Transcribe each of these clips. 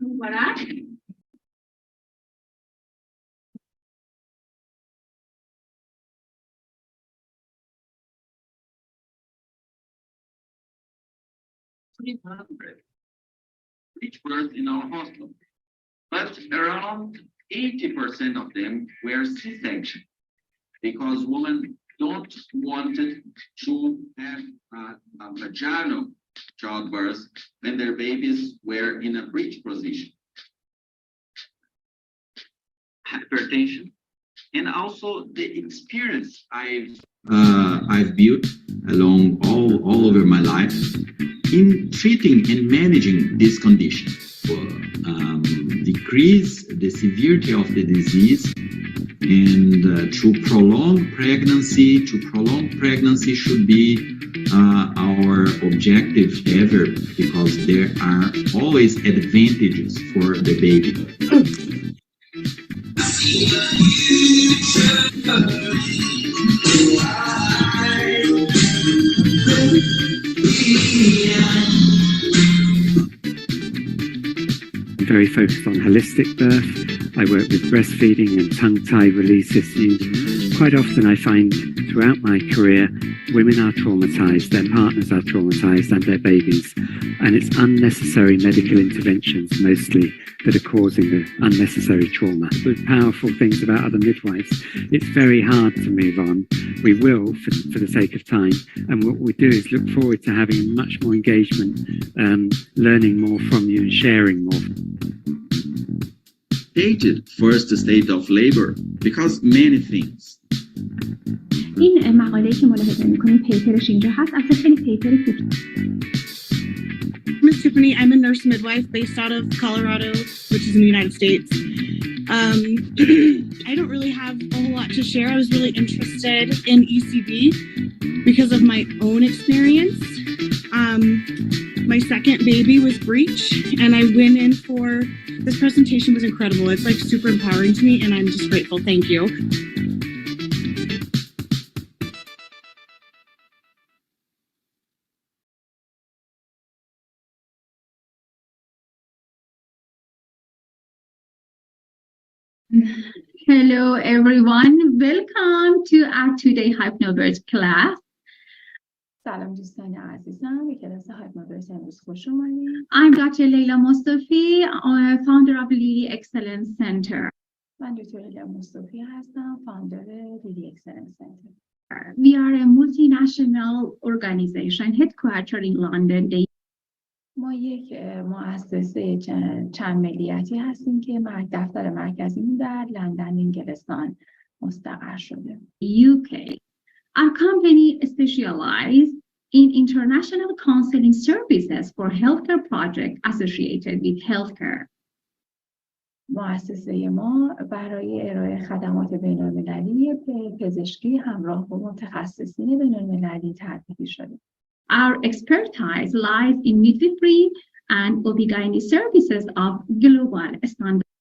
مبارک. Each birth in our hospital, but around 80% of them were C-section because women don't wanted to have a vaginal childbirth when their babies were in a breech position. Hypertension, and also the experience I've built along all over my life in treating and managing this condition, decrease the severity of the disease, and through prolonged pregnancy should be our objective ever, because there are always advantages for the baby. Very focused on holistic birth. I work with breastfeeding and tongue-tie release issues. Quite often I find throughout my career, women are traumatized, their partners are traumatized, and their babies. And it's unnecessary medical interventions mostly that are causing the unnecessary trauma. The powerful things about other midwives, it's very hard to move on. We will, for the sake of time. And what we do is look forward to having much more engagement, learning more from you and sharing more. Stated first state of labor because many things. این مقاله‌ای که ملاحظه می‌کنید پیپرش اینجا هست، اصلا خیلی پیپر کوتاه. Miss Tiffany, I'm a nurse midwife based out of Colorado, which is in the United States. I don't really have a whole lot to share. I was really interested in ECB because of my own experience. My second baby was breech, and I went in for this presentation. Was incredible. It's like super empowering to me, and I'm just grateful. Thank you. Hello everyone, welcome to our today Hypnobirth class. سلام دوستان عزیزم، به کلاس هایپنوبرس امروز خوش اومدید. I'm Dr. Leila Mustafi, founder of Lillie Excellence Center. من دکتر لیلا مصطفی هستم، فاوندر لیلی اکسلنس سنتر. We are a multinational organization headquartered in London. ما یک مؤسسه چند ملیتی هستیم که دفتر مرکزی در لندن انگلستان مستقر شده. UK. Our company specializes in international counseling services for healthcare projects associated with healthcare. مؤسسه ما برای ارائه خدمات بین‌المللی پزشکی همراه با متخصصین بین‌المللی طراحی شده. Our expertise lies in midwifery and OB/GYN services of global standards.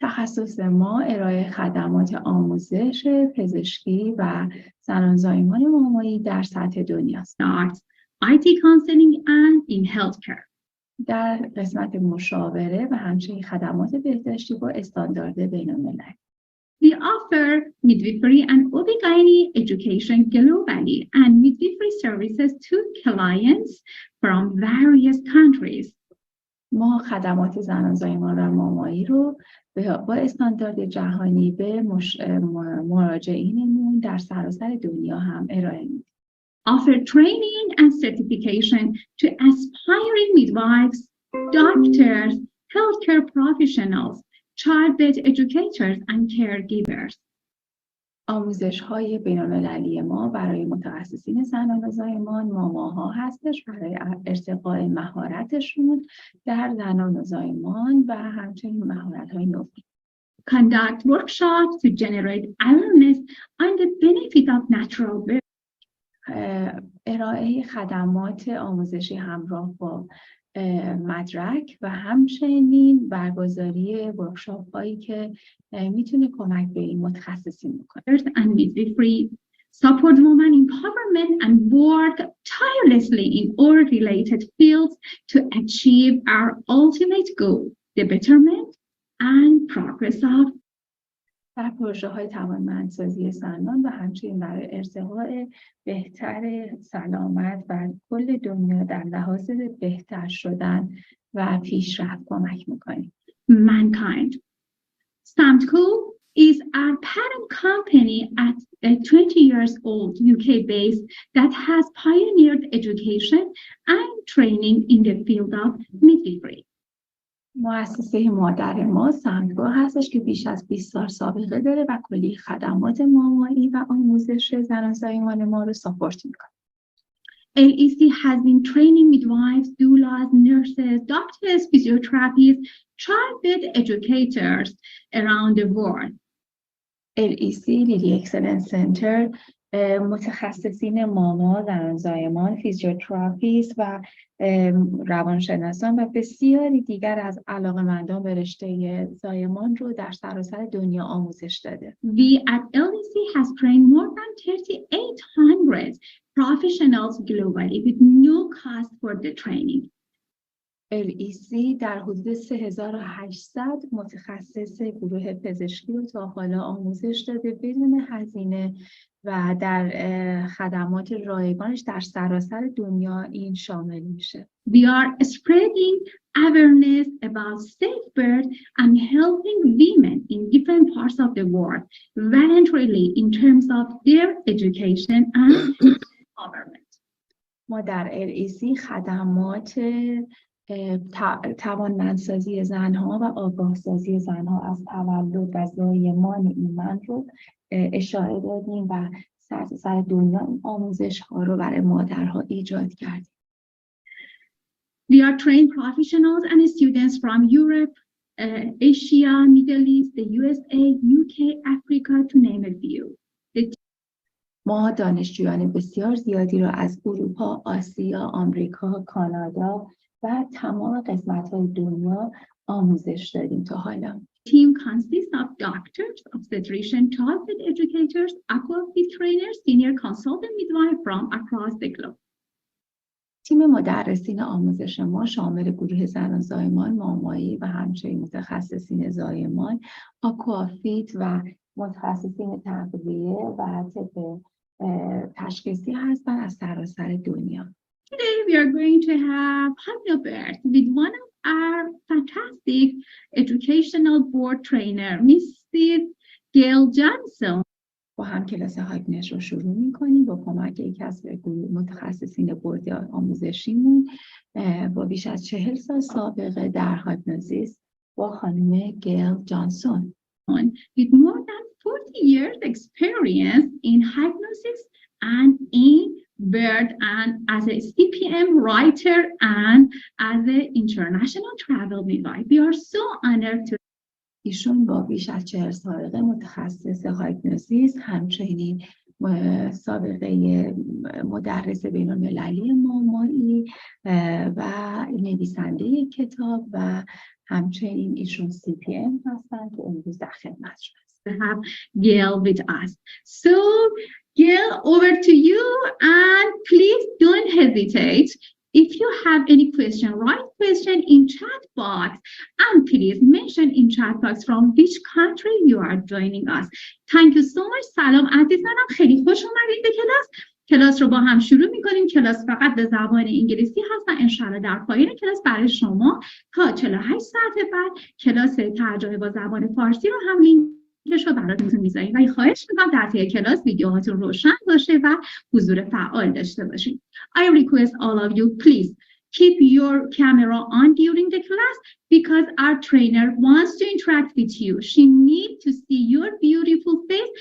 تخصص ما ارائه خدمات آموزش پزشکی و زنان زایمان مامایی در سطح دنیاست. IT counseling and in healthcare. در قسمت مشاوره و همچنین خدمات بهداشتی با استاندارد بین‌المللی. We offer midwifery and OB/GYN education globally and midwifery services to clients from various countries. ما خدمات زنان زایمان و مامایی رو با استاندارد جهانی به مراجعینمون در سراسر دنیا هم ارائه میدیم. Offer training and certification to aspiring midwives, doctors, healthcare professionals, childbirth educators and caregivers. آموزش‌های بین‌المللی ما برای متخصصین زنان زایمان ماماها هستش برای ارتقاء مهارتشون در زنان زایمان و همچنین مهارت‌های نوین. Conduct workshops to generate awareness on the benefit of natural birth. ارائه خدمات آموزشی همراه با مدرک و همچنین برگزاری ورکشاپ هایی که میتونه کمک به این متخصصین بکنه. And midwifery support women empowerment and work tirelessly in all related fields to achieve our ultimate goal, the betterment and progress of در پروژه های توانمندسازی زنان و همچنین برای ارتقاء بهتر سلامت و کل دنیا در لحاظ بهتر شدن و پیشرفت کمک میکنیم. mankind. Samco is our parent company at a 20 years old UK base that has pioneered education and training in the field of midwifery. مؤسسه مادر ما سامکو هستش که بیش از 20 سال سابقه داره و کلی خدمات مامایی و آموزش زنان زایمان ما رو ساپورت میکنه. LEC has been training midwives, doulas, nurses, doctors, physiotherapists, childbirth educators around the world. LEC لیلی اکسلنس سنتر متخصصین ماما، زنان زایمان، فیزیوتراپیست و روانشناسان و بسیاری دیگر از علاقه‌مندان به رشته زایمان رو در سراسر دنیا آموزش داده. We at LEC has trained more than 3,800 professionals globally with no cost for the training. LEC در حدود 3800 متخصص گروه پزشکی رو تا حالا آموزش داده بدون هزینه و در خدمات رایگانش در سراسر دنیا این شامل میشه. We are spreading awareness about safe birth and helping women in different parts of the world voluntarily in terms of their education and empowerment. ما در LEC خدمات توانمندسازی زنها و آگاهسازی زنها از تولد و زایمان ایمن رو اشاره دادیم و سراسر دنیا این آموزش ها رو برای مادرها ایجاد کردیم. We are trained professionals and students from Europe, Asia, Middle East, the USA, UK, Africa, to name a few. ما دانشجویان بسیار زیادی رو از اروپا، آسیا، آمریکا، کانادا و تمام قسمت‌های دنیا آموزش دادیم تا حالا. Team consists of doctors, obstetrician, childbirth educators, aquafit trainers, senior consultant midwife from across the globe. تیم مدرسین آموزش ما شامل گروه زنان زایمان، مامایی و همچنین متخصصین زایمان، آکوافیت و متخصصین تغذیه و طب تشخیصی هستند از سراسر دنیا. Today we are going to have hypnobirth with one of our fantastic educational board trainer, Mrs. Gail Johnson. با هم کلاس هایپنوز رو شروع می‌کنیم با کمک یکی از متخصصین بورد آموزشیمون با بیش از 40 سال سابقه در هایپنوزیس با خانم گیل جانسون. With more than 40 years experience in hypnosis and in birth and as a CPM writer and as an international travel midwife. We are so honored to ایشون با بیش از 40 سابقه متخصص هایپنوزیس، همچنین سابقه مدرس بین‌المللی مامایی و نویسنده کتاب و همچنین ایشون CPM هستن که امروز در خدمتشون هست. have Gail with us. So Gail, over to you, and please don't hesitate. If you have any question, write question in chat box and please mention in chat box from which country you are joining us. Thank you so much. سلام عزیزانم، خیلی خوش اومدید به کلاس. کلاس رو با هم شروع می‌کنیم. کلاس فقط به زبان انگلیسی هست و انشالله در پایان کلاس برای شما تا 48 ساعت بعد کلاس ترجمه با زبان فارسی رو هم لینکش رو براتون می‌ذاریم. و خواهش می‌کنم در طی کلاس ویدیوهاتون روشن باشه و حضور فعال داشته باشید. I request all of you please keep your camera on during the class because our trainer wants to interact with you. She needs to see your beautiful face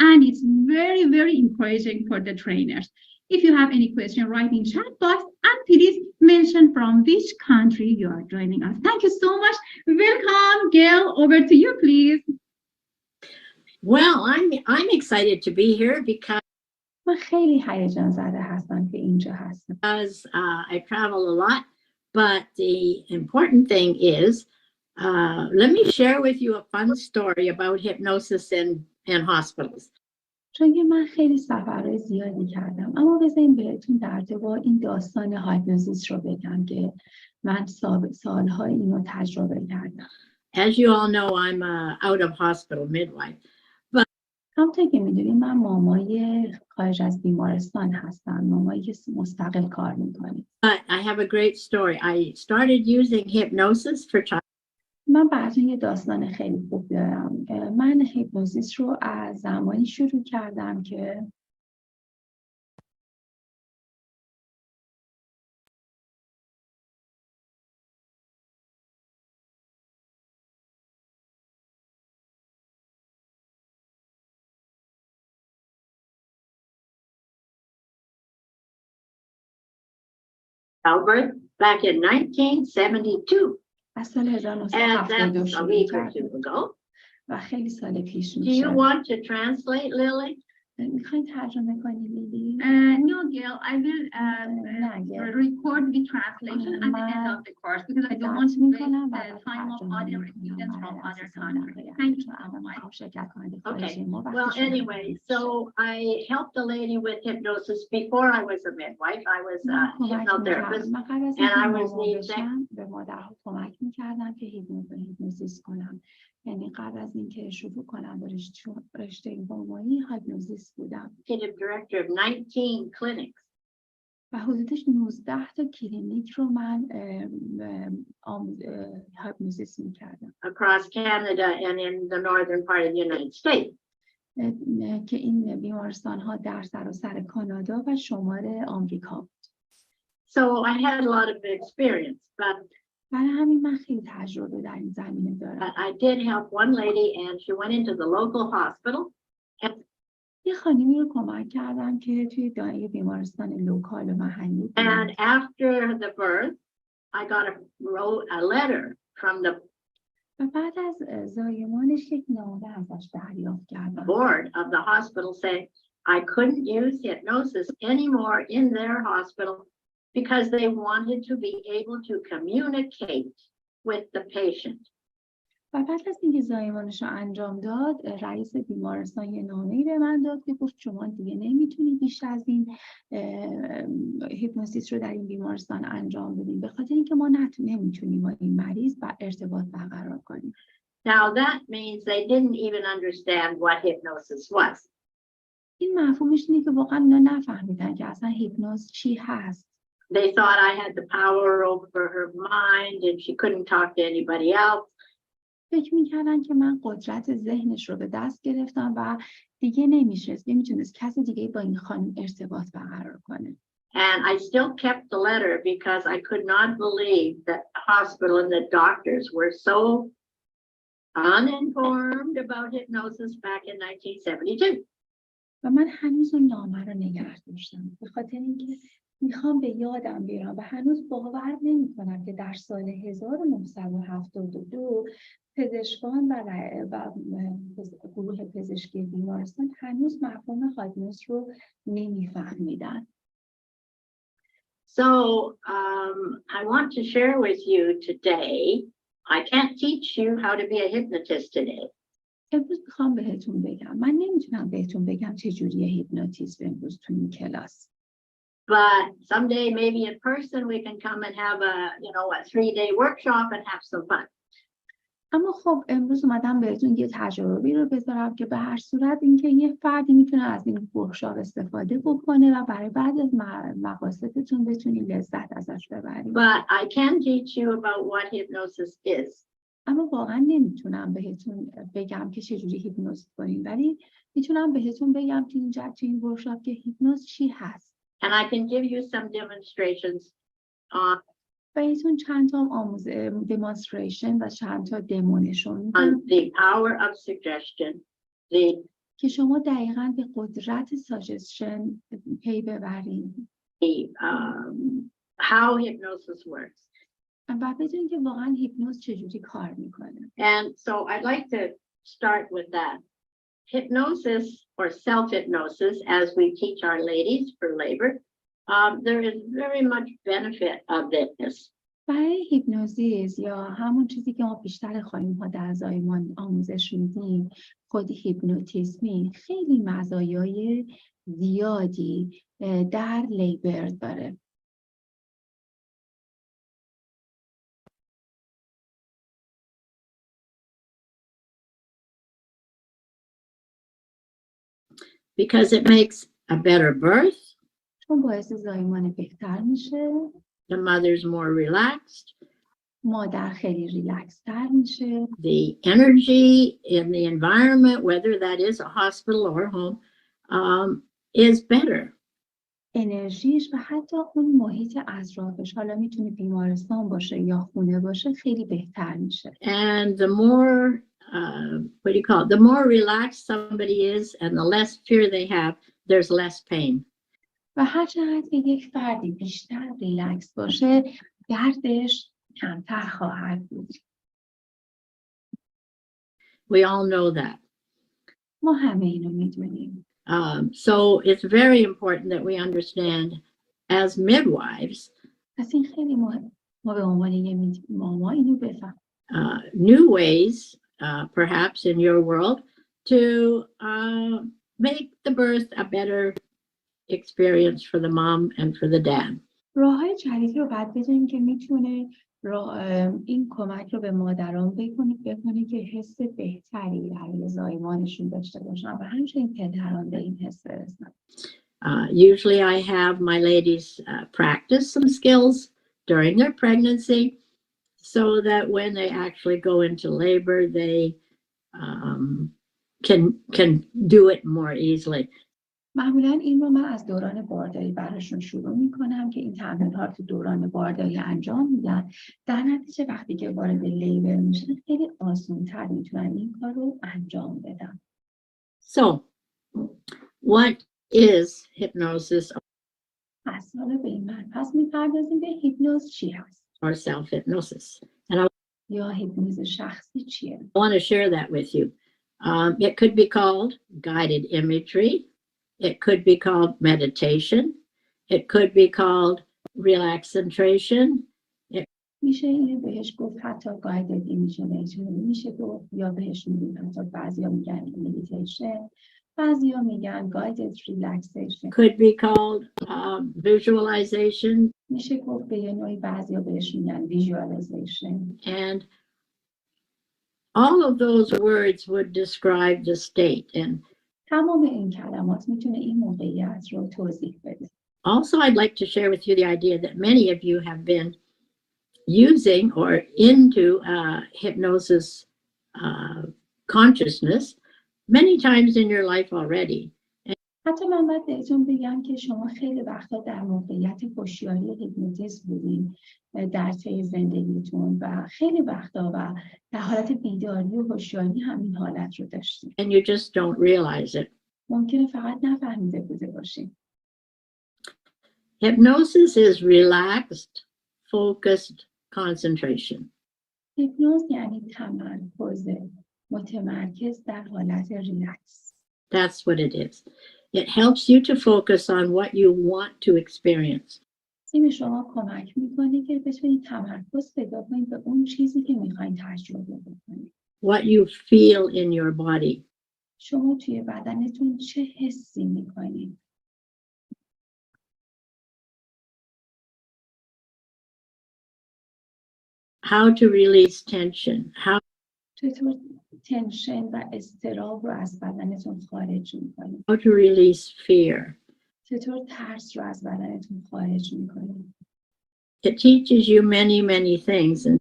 and it's very, very encouraging for the trainers. If you have any question, write in chat box and please mention from which country you are joining us. Thank you so much. Welcome, Gail. Over to you, please. Well, I'm excited to be here because من خیلی هیجان زده هستم که اینجا هستم. I travel a lot, but the important thing is, let me share with you a fun story about hypnosis in hospitals. چون که من خیلی سفرهای زیادی کردم، اما بذارین بهتون در با این داستان هایپنوزیس رو بگم که من سالها اینو تجربه کردم. As you all know, I'm a out of hospital midwife. همونطور که میدونید من مامای خارج از بیمارستان هستم، مامایی که مستقل کار میکنه. But I have a great story. I started using hypnosis for child. من براتون یه داستان خیلی خوب دارم. من هیپنوزیس رو از زمانی شروع کردم که Albert back in 1972. از سال And 1972 that's a شروع week or کردم two ago. و خیلی سال پیش Do you میشه. want to translate, Lily? میخواین ترجمه کنی لیلی؟ No, Gail, I will record the translation at the end of the course because I don't want to waste the time of other students from other countries. Thank you so much. Okay. Well, anyway, so I helped a lady with hypnosis before I was a midwife. I was a hypnotherapist. من قبل از and I اینکه was مامان the بشم به مادرها کمک میکردم که هیپنوزیس کنم. یعنی قبل از اینکه شروع کنم به رشته مامایی هیپنوزیس بودم. executive director of 19 clinics. و حدودش 19 تا کلینیک رو من هیپنوزیس میکردم. Across Canada and in the northern part of the United States. که این بیمارستان ها در سراسر کانادا و شمال آمریکا بود. So I had a lot of experience, but برای همین من خیلی تجربه در این زمینه دارم. I did help one lady and she went into the local hospital. یه خانمی رو کمک کردم که توی دایره بیمارستان لوکال و محلی بود. And after the birth, I got a letter from the و بعد از زایمانش یک نامه ازش دریافت کردم. board of the hospital saying I couldn't use hypnosis anymore in their hospital because they wanted to be able to communicate with the patient. و بعد از اینکه زایمانش رو انجام داد، رئیس بیمارستان یه نامه‌ای به من داد که گفت شما دیگه نمیتونید بیش از این هیپنوزیس رو در این بیمارستان انجام بدید به خاطر اینکه ما نمیتونیم با این مریض با ارتباط برقرار کنیم. Now that means they didn't even understand what hypnosis was. این مفهومش اینه که واقعا اینا نفهمیدن که اصلا هیپنوز چی هست. They thought I had the power over her mind and she couldn't talk to anybody else. فکر میکردن که من قدرت ذهنش رو به دست گرفتم و دیگه نمیتونست کسی دیگه با این خانم ارتباط برقرار کنه. And I still kept the letter because I could not believe that the hospital and the doctors were so uninformed about hypnosis back in 1972. و من هنوز اون نامه رو نگه داشتم به خاطر اینکه میخوام به یادم بیارم و هنوز باور نمیکنم که در سال 1972 پزشکان و گروه پزشکی بیمارستان هنوز مفهوم هیپنوز رو نمیفهمیدن. So I want to share with you today, I can't teach you how to be a hypnotist today. امروز میخوام بهتون بگم من نمیتونم بهتون بگم چجوریه هیپنوتیزم امروز تو این کلاس. But someday maybe in person we can come and have a 3-day workshop and have some fun. اما خب امروز اومدم بهتون یه تجربی رو بذارم که به هر صورت اینکه یه فردی میتونه از این ورکشاپ استفاده بکنه و برای بعد از مقاصدتون بتونید لذت ازش ببرید. But I can teach you about what hypnosis is. اما واقعا نمیتونم بهتون بگم که چجوری هیپنوز کنین ولی میتونم بهتون بگم تو این ورکشاپ که هیپنوز چی هست. And I can give you some demonstrations on بهتون چند تا demonstration و چند تا دمو نشون میدم the power of suggestion, که شما دقیقاً به قدرت ساجستشن پی ببرید. How hypnosis works. و بدونید که واقعا هیپنوز چجوری کار میکنه. And so I'd like to start with that. Hypnosis or self-hypnosis, as we teach our ladies for labor, there is very much benefit of this. برای هیپنوزیس یا همون چیزی که ما بیشتر خانم ها در زایمان آموزش میدیم، خود هیپنوتیزمی خیلی مزایای زیادی در لیبر داره. Because it makes a better birth, چون باعث زایمان بهتر میشه، the mother's more relaxed, مادر خیلی ریلکس تر میشه، the energy in the environment, whether that is a hospital or home, is better. انرژیش و حتی اون محیط اطرافش، حالا میتونه بیمارستان باشه یا خونه باشه، خیلی بهتر میشه. And the more, the more relaxed somebody is and the less fear they have, there's less pain. و هر چقدر که یک فردی بیشتر ریلکس باشه، دردش کمتر خواهد بود. We all know that. ما همه اینو میدونیم. So it's very important that we understand as midwives, پس این خیلی مهم. ما به عنوان یه ماما اینو بفهم. new ways, perhaps in your world, to make the birth a better experience for the mom and for the dad. راه‌های جدیدی رو باید بدونیم که میتونه این کمک رو به مادران بکنه که حس بهتری برای زایمانشون داشته باشن و همچنین پدران به این حس برسن. Usually I have my ladies practice some skills during their pregnancy so that when they actually go into labor, they can do it more easily. معمولاً این رو من از دوران بارداری براشون شروع میکنم که این تمرین‌ها رو تو دوران بارداری انجام میدن. در نتیجه وقتی که وارد لیبر میشن خیلی آسان‌تر میتونن این کار رو انجام بدن. So, what is hypnosis پس حالا به این پس میپردازیم به هیپنوز چی هست؟ or self-hypnosis? And I یا هیپنوز شخصی چیه؟ want to share that with you. It could be called guided imagery. It could be called meditation. It could be called relaxation. میشه اینو بهش گفت حتی guided imagination، میشه گفت یا بهش میگن حتی بعضیا میگن meditation، بعضیا میگن guided relaxation. Could be called visualization. میشه گفت به یه نوعی بعضیا بهش میگن visualization. And all of those words would describe the state. And تمام این کلمات میتونه این موقعیت رو توضیح بده. also, I'd like to share with you the idea that many of you have been using or into hypnosis consciousness many times in your life already. حتی من باید بهتون بگم که شما خیلی وقتا در موقعیت هوشیاری هیپنوتیزم بودین در طی زندگیتون و خیلی وقتا و در حالت بیداری و هوشیاری همین حالت رو داشتین. And you just don't realize it. ممکنه فقط نفهمیده بوده باشین. Hypnosis is relaxed, focused concentration. هیپنوز یعنی تمرکز متمرکز در حالت ریلکس. That's what it is. It helps you to focus on what you want to experience. این شما کمک میکنه که بتونید تمرکز پیدا کنید به اون چیزی که میخواین تجربه بکنید. What you feel in your body. شما توی بدنتون چه حسی میکنید؟ How to release tension. چطور تنشن و اضطراب رو از بدنتون خارج میکنید؟ How to release fear. چطور ترس رو از بدنتون خارج میکنید؟ It teaches you many, many things. And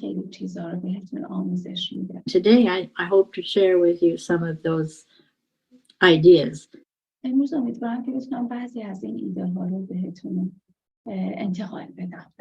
خیلی چیزا رو بهتون آموزش میده. today I hope to share with you some of those ideas. امروز امیدوارم که بتونم بعضی از این ایده ها رو بهتون انتقال بدم.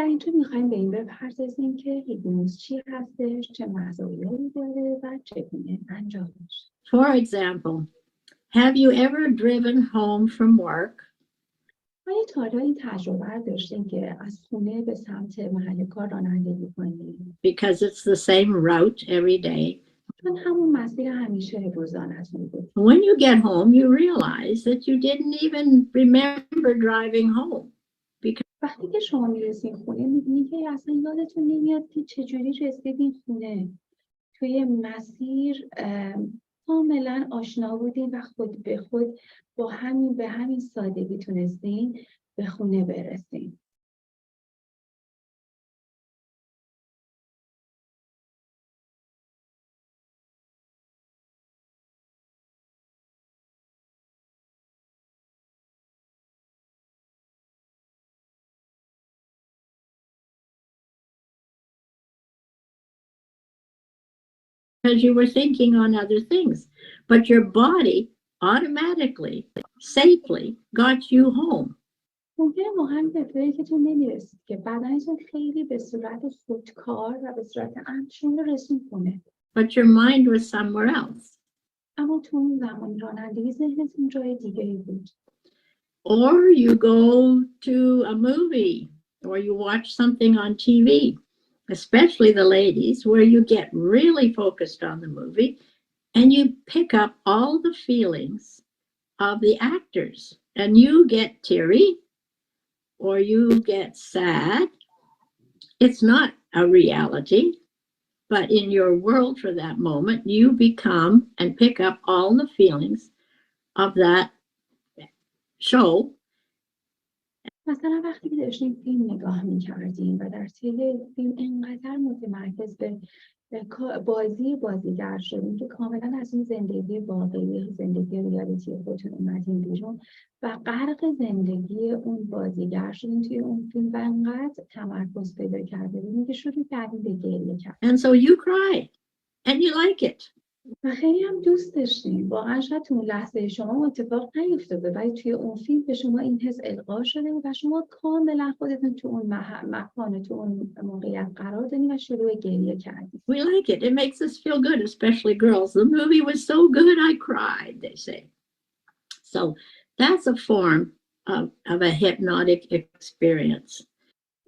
در اینجا میخوایم به این بپردازیم که هیپنوز چی هستش، چه مزایایی داره و چگونه انجام میشه. For example, have you ever driven home from work آیا تا حالا این تجربه رو داشتین که از خونه به سمت محل کار رانندگی کنید؟ because it's the same route every day? چون همون مسیر همیشه روزانه‌تون بود. When you get home, you realize that you didn't even remember driving home. وقتی که شما میرسین خونه میبینید که اصلا یادتون نمیاد که چجوری رسیدین خونه. توی مسیر کاملا آشنا بودین و خود به خود به همین سادگی تونستین به خونه برسین. Because you were thinking on other things, but your body automatically, safely got you home. ممکنه واقعا به طوری که تو نمیرسید که بدنتون خیلی به صورت خودکار و به صورت امن شما رو رسون کنه. But your mind was somewhere else. اما تو اون زمان رانندگی ذهنتون جای دیگری بود. Or you go to a movie or you watch something on TV, especially the ladies, where you get really focused on the movie and you pick up all the feelings of the actors and you get teary or you get sad. It's not a reality, but in your world for that moment, you become and pick up all the feelings of that show. مثلا وقتی که داشتیم فیلم نگاه می‌کردیم و در طول فیلم اینقدر متمرکز به بازیگر شدیم که کاملا از این زندگی واقعی، زندگی ریالیتی خودتون اومدیم بیرون و غرق زندگی اون بازیگر شدیم توی اون فیلم و انقدر تمرکز پیدا کرده بودیم که شروع کردیم به گریه کردن. And so you cry and you like it. و خیلی هم دوست داشتیم. واقعا شاید تو اون لحظه شما اتفاق نیفتاده ولی توی اون فیلم به شما این حس القا شده و شما کاملا خودتون تو اون مکان، تو اون موقعیت قرار دادین و شروع گریه کردید. We like it. It makes us feel good, especially girls. The movie was so good, I cried, they say. So that's a form of a hypnotic experience.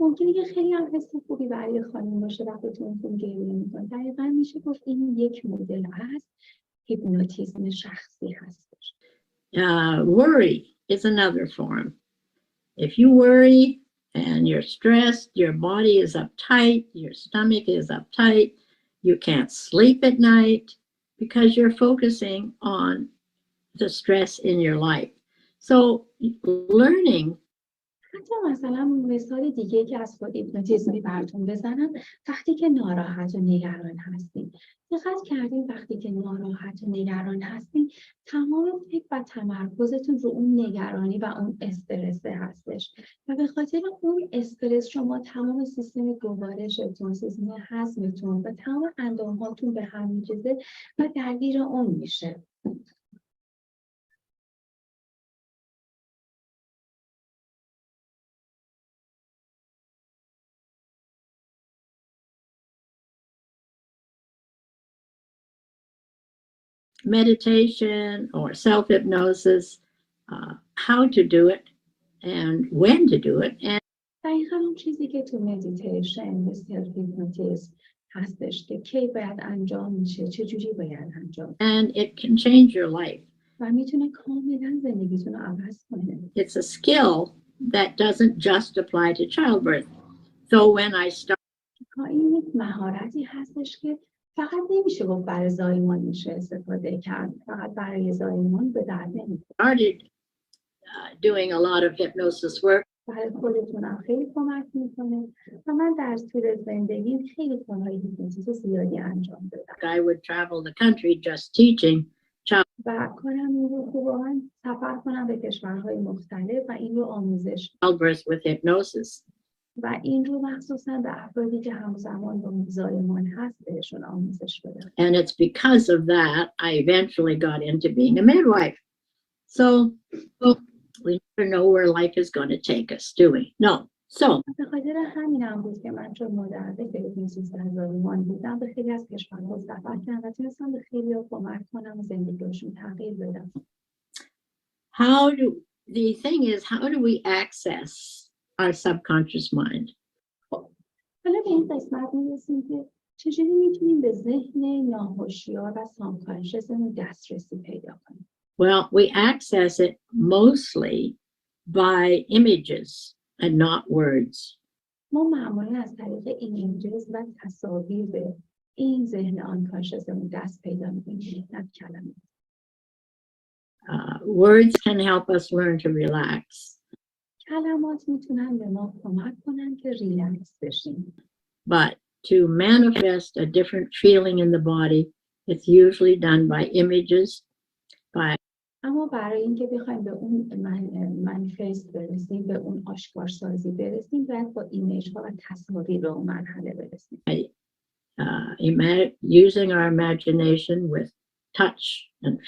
ممکنه که خیلی هم حس خوبی برای خانم باشه وقتی تو اون فیلم گریه می‌کنه. دقیقاً میشه گفت این یک مدل از هیپنوتیزم شخصی هستش. Worry is another form. If you worry and you're stressed, your body is uptight, your stomach is uptight, you can't sleep at night because you're focusing on the stress in your life. So learning. حتی مثلا مثال دیگه که از خود هیپنوتیزمی براتون بزنم، وقتی که ناراحت و نگران هستین، دقت کردین وقتی که ناراحت و نگران هستین تمام فکر و تمرکزتون رو اون نگرانی و اون استرس هستش و به خاطر اون استرس شما تمام سیستم گوارشتون، سیستم هضمتون و تمام اندام‌هاتون به هم می‌ریزه و درگیر اون میشه. Meditation or self-hypnosis, how to do it and when to do it. And دقیقاً اون چیزی که تو مدیتیشن و سلف هیپنوتیزم هستش که کی باید انجام میشه، چجوری باید انجام and it can change your life. و میتونه کاملا زندگیتون رو عوض کنه. It's a skill that doesn't just apply to childbirth. So when I این یک مهارتی هستش که فقط نمیشه گفت برای زایمان میشه استفاده کرد، فقط برای زایمان به درد نمیخوره. started doing a lot of hypnosis work, برای خودتون هم خیلی کمک میکنه و من در طول زندگی خیلی کارهای هیپنوتیزم زیادی انجام دادم. I would travel the country just teaching و کارم این رو که واقعا سفر کنم به کشورهای مختلف و این رو آموزش childbirth with hypnosis. و این رو مخصوصا به افرادی که همزمان با زایمان هست بهشون آموزش بدم. And it's because of that I eventually got into being a midwife. So we never know where life is going to take us, do we? No. So به خاطر همینم بود که من چون مادر فیلیپین 13,000 بودم به خیلی از کشورها سفر کردم و تونستم به خیلی کمک کنم و زندگیشون تغییر بدم. the thing is, how do we access our subconscious mind? حالا به این قسمت میرسیم که چجوری میتونیم به ذهن ناهوشیار و سابکانشسمون دسترسی پیدا کنیم. Well, we access it mostly by images and not words. ما معمولا از طریق ایمیجز و تصاویر به این ذهن آنکانشسمون دست پیدا میکنیم، نه کلمه. Words can help us learn to relax. کلمات میتونن به ما کمک کنن که ریلکس بشیم. But to manifest a different feeling in the body, it's usually done by images, by اما برای اینکه بخوایم به اون منیفست برسیم، به اون آشکارسازی برسیم، باید با ایمیج ها و تصاویر به اون مرحله برسیم. using our imagination with touch and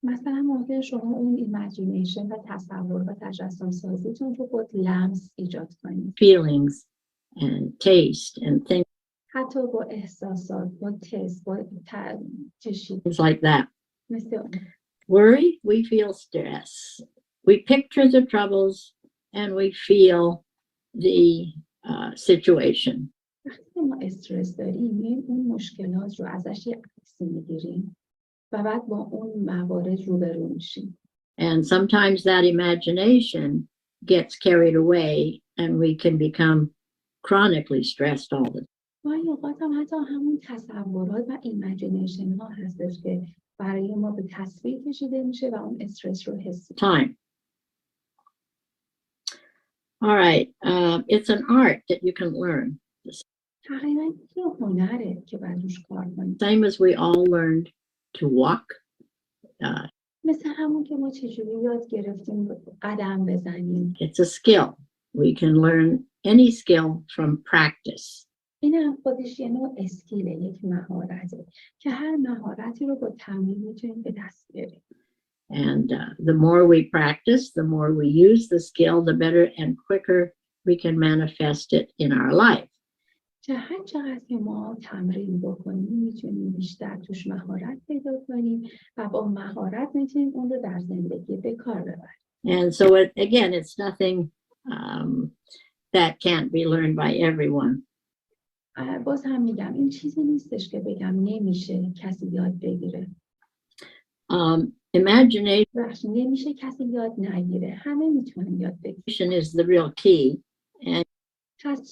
مثلا ممکن شما اون ایمیجینیشن و تصور و تجسم سازیتون رو با لمس ایجاد کنید. feelings and taste and things حتی با احساسات، با تست، با چشید. like that. مثل اون. Worry, we feel stress. We picture the troubles and we feel the situation. وقتی ما استرس داریم، میایم اون مشکلات رو ازش یه عکسی میگیریم و بعد با اون موارد روبرو میشیم. And sometimes that imagination gets carried away and we can become chronically stressed all the time. گاهی اوقات هم حتی همون تصورات و ایمیجینیشن ها هستش که برای ما به تصویر کشیده میشه و اون استرس رو حس time. All right, it's an art that you can learn. تقریبا یه هنره که باید روش کار کنیم. Same as we all learned to walk. مثل همون که ما چجوری یاد گرفتیم قدم بزنیم. It's a skill. We can learn any skill from practice. این هم خودش یه نوع اسکیله، یک مهارته که هر مهارتی رو با تمرین میتونیم به دست بیاریم. And the more we practice, the more we use the skill, the better and quicker we can manifest it in our life. هر چقدر که ما تمرین بکنیم میتونیم بیشتر توش مهارت پیدا کنیم و با مهارت میتونیم اون رو در زندگی به کار ببریم. And so again, it's nothing that can't be learned by everyone. باز هم میگم این چیزی نیستش که بگم نمیشه کسی یاد بگیره. Imagination نمیشه کسی یاد نگیره. همه میتونن یاد بگیرن. is the real key. And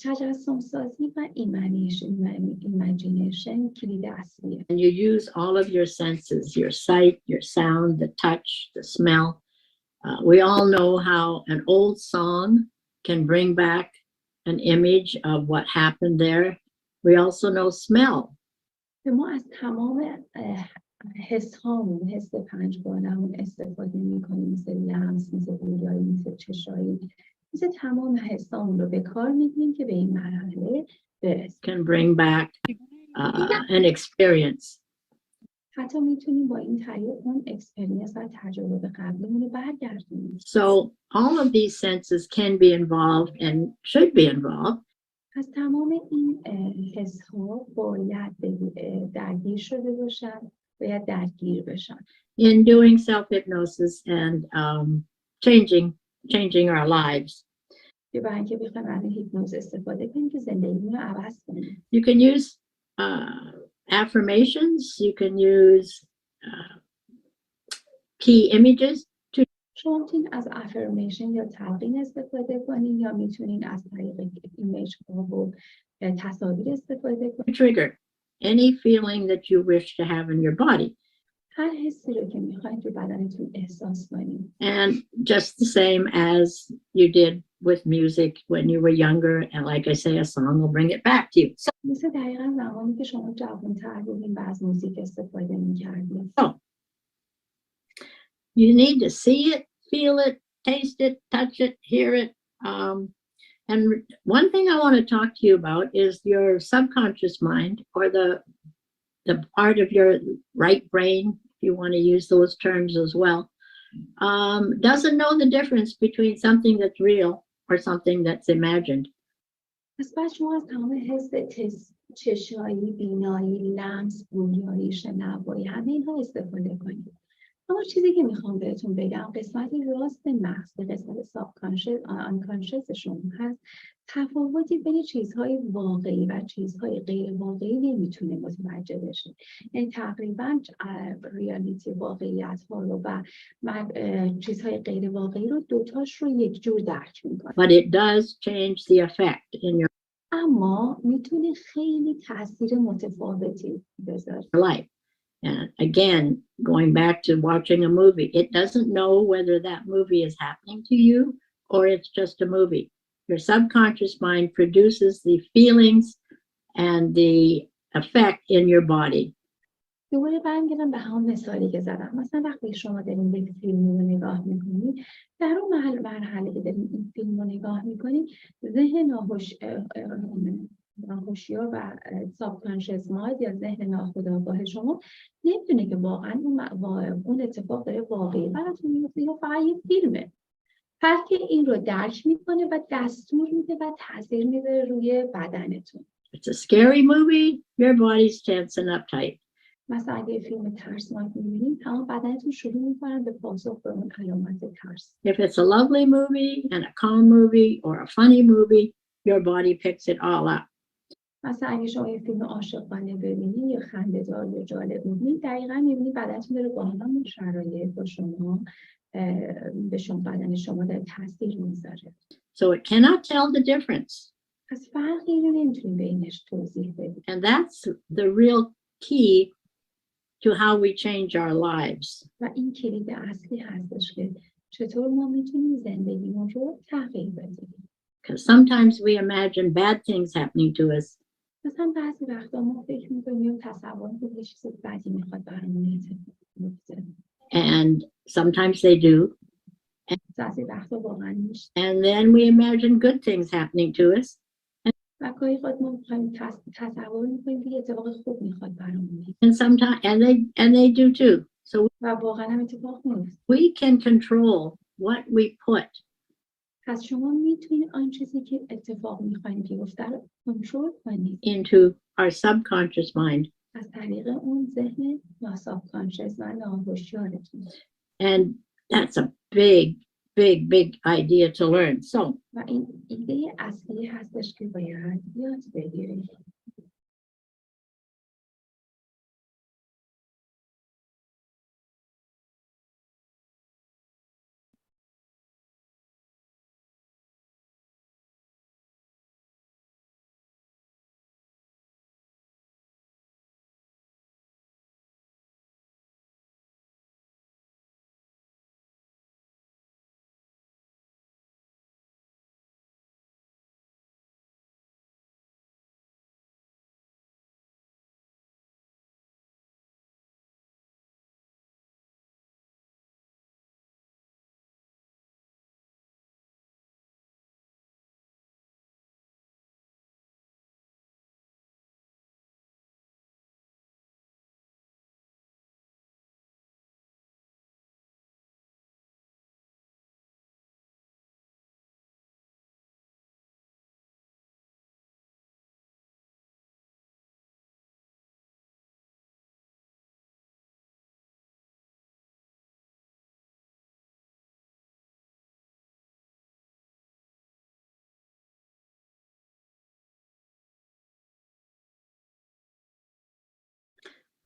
تجسم سازی و ایمیجینیشن کلید اصلیه. you use all of your senses, your sight, your sound, the touch, the smell. We all know how an old song can bring back an image of what happened there. We also know smell. ما از تمام حس هامون، حس پنجگانمون استفاده میکنیم، مثل لمس، مثل بویایی، مثل چشایی، مثل تمام حسامون رو به کار میگیریم که به این مرحله برسیم. Can bring back an experience. حتی میتونیم با این طریق اون اکسپریانس و تجربه قبلیمون رو برگردونیم. So all of these senses can be involved and should be involved. از تمام این حس ها باید درگیر شده باشن، باید درگیر بشن. In doing self-hypnosis and changing our lives. که برای اینکه بخوایم از هیپنوز استفاده کنیم که زندگیمون رو عوض کنیم. You can use affirmations, you can use key images. شما میتونید از افرمیشن یا تلقین استفاده کنید یا میتونید از طریق ایمیج ها و تصاویر استفاده کنید. Trigger any feeling that you wish to have in your body. هر حسی رو که میخواید رو بدنتون احساس کنید. And just the same as you did with music when you were younger, and like I say, a song will bring it back to you. So, مثل دقیقا زمانی که شما جوان‌تر بودین و از موزیک استفاده میکردید. You need to see it, feel it, taste it, touch it, hear it. And one thing I want to talk to you about is your subconscious mind, or the part of your right brain, if you want to use those terms as well, doesn't know the difference between something that's real or something that's imagined. پس بعد شما از تمام حس چشایی، بینایی، لمس، بویایی، شنوایی همه اینها استفاده کنید. اما چیزی که میخوام بهتون بگم قسمت راست مغز که قسمت آنکانشس شما هست، تفاوتی بین چیزهای واقعی و چیزهای غیر واقعی نمیتونه متوجه بشه. یعنی تقریبا ریالیتی واقعیت ها رو و چیزهای غیر واقعی رو دوتاش رو یک جور درک میکنه. But it does change the effect in your اما میتونه خیلی تاثیر متفاوتی بذاره. life. And again, going back to watching a movie, it doesn't know whether that movie is happening to you or it's just a movie. Your subconscious mind produces the feelings and the effect in your body. دوباره برمیگردم به همون مثالی که زدم. مثلا وقتی شما دارین یک فیلم رو نگاه میکنید، در اون مرحله که دارین این فیلم رو نگاه میکنید، ذهن ناهوشیار و سابکانشس مایند یا ذهن ناخودآگاه شما نمیدونه که واقعا اون اتفاق داره واقعی براتون میفته یا فقط یه فیلمه. بلکه این رو درک میکنه و دستور میده و تاثیر میذاره روی بدنتون. It's a scary movie, your body's tense and uptight. مثلا اگه فیلم ترسناک می‌بینید تمام بدنتون شروع می‌کنن به پاسخ به اون علامت ترس. If it's a lovely movie and a calm movie or a funny movie, your body picks it all up. مثلا اگه شما یه فیلم عاشقانه ببینید یا خنده‌دار یا جالب ببینید، دقیقاً می‌بینید بدنتون داره با همون شرایط با شما به شما بدن شما داره تاثیر می‌ذاره. So it cannot tell the difference. پس فرقی رو نمی‌تونید بینش توضیح بدید. And that's the real key to how we change our lives. و این کلید اصلی هستش که چطور ما می‌تونیم زندگیمون رو تغییر بدیم. Because sometimes we imagine bad things happening to us. مثلا بعضی وقتا ما فکر می‌کنیم تصور می‌کنیم یه چیز بدی می‌خواد برامون اتفاق بیفته. And sometimes they do. بعضی وقتا واقعا میشه. And then we imagine good things happening to us. و گاهی اوقات ما می‌خوایم تصور می‌کنیم که یه اتفاق خوب می‌خواد برامون بیفته. And sometimes and they do too. So و واقعا هم اتفاق میفته. we can control what we put پس شما می‌تونید آن چیزی که اتفاق می‌خواید بیفته رو کنترل کنید. into our subconscious mind. از طریق اون ذهن ناسابکانشس و ناهوشیارتون. And that's a big idea to learn. So و این ایده اصلی هستش که باید یاد بگیرید.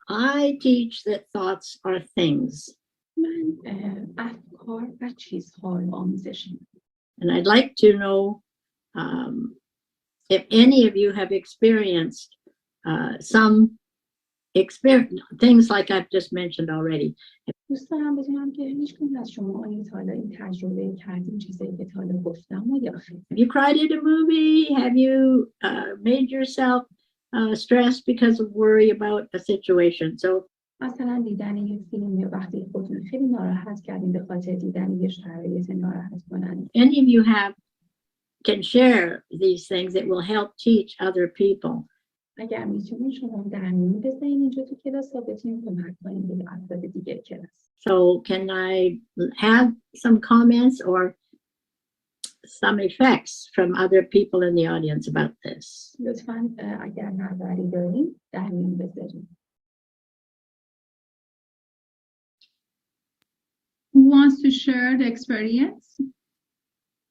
I teach that thoughts are things. من افکار و چیزها رو آموزش میدم. And I'd like to know if any of you have experienced some things like I've just mentioned already. دوست دارم بدونم که هیچ کدوم از شما آیا تا حالا این تجربه کردین چیزایی که تا حالا گفتم و یا خیر. Have you cried at a movie? Have you made yourself stressed because of worry about a situation? So مثلا دیدن یک فیلم یا وقتی خودتون خیلی ناراحت کردین به خاطر دیدن یه شرایط ناراحت کننده. any of you can share these things that will help teach other people. اگر میتونید شما در میون بذارین اینجا تو کلاس تا بتونید کمک کنید به افراد دیگه کلاس. So can I have some comments or some effects from other people in the audience about this. لطفاً اگر نظری دارین در میون بذارین. Who wants to share the experience?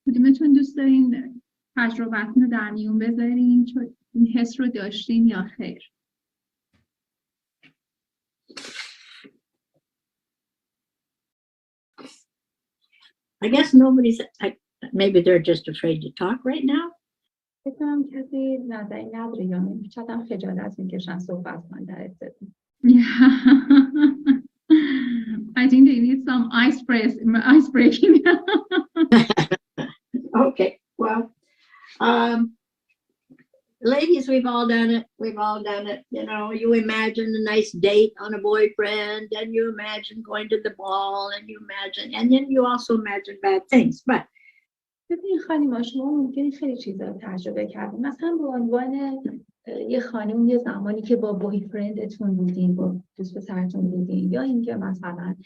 کدومتون دوست دارین تجربتون رو در میون بذارین چون این حس رو داشتین یا خیر؟ I guess nobody's, maybe they're just afraid to talk right now. فکر کنم کسی نظری نداره یا شاید هم خجالت میکشن صحبت کنن در ابتدا. I think they need some ice breaking. Okay, well, ladies, we've all done it. We've all done it. You know, you imagine a nice date on a boyfriend, and you imagine going to the ball, and you imagine, and then you also imagine bad things. But ببین خانم شما ممکنه خیلی چیزا رو تجربه کردین. مثلا به عنوان یه خانم یه زمانی که با بویفرندتون بودین، با دوست پسرتون بودین، یا اینکه مثلا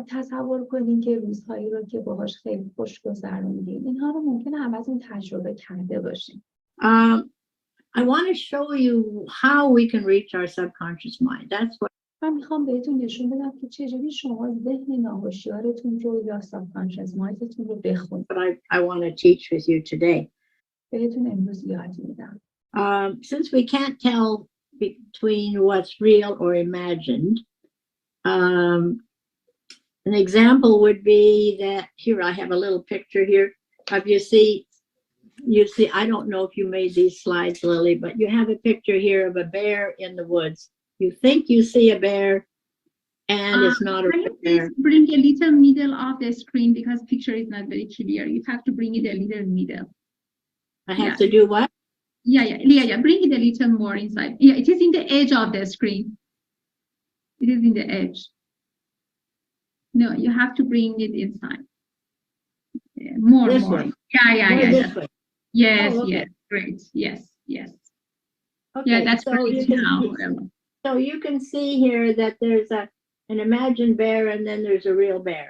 تصور کنین که روزهایی رو که باهاش خیلی خوش گذروندین، اینها رو ممکنه همتون تجربه کرده باشین. I want to show you how we can reach our subconscious mind. That's what من میخوام بهتون نشون بدم که چجوری شما ذهن ناهوشیارتون رو یا subconscious mindتون رو بخونید. I want to teach with you today. بهتون امروز یاد میدم. Since we can't tell between what's real or imagined, an example would be that here I have a little picture here of you see, I don't know if you made these slides, Lily, but you have a picture here of a bear in the woods. You think you see a bear, and it's not a Can you bear. please bring a little middle of the screen because picture is not very clear. You have to bring it a little middle. I have to do what? Yeah. Bring it a little more inside. Yeah, it is in the edge of the screen. It is in the edge. No, you have to bring it inside. Yeah, more. Way. Yeah. This way. Yes, Oh, okay. yes, great. Yes. Okay, Yeah, that's so great you can, now. so you can see here that there's an imagined bear and then there's a real bear.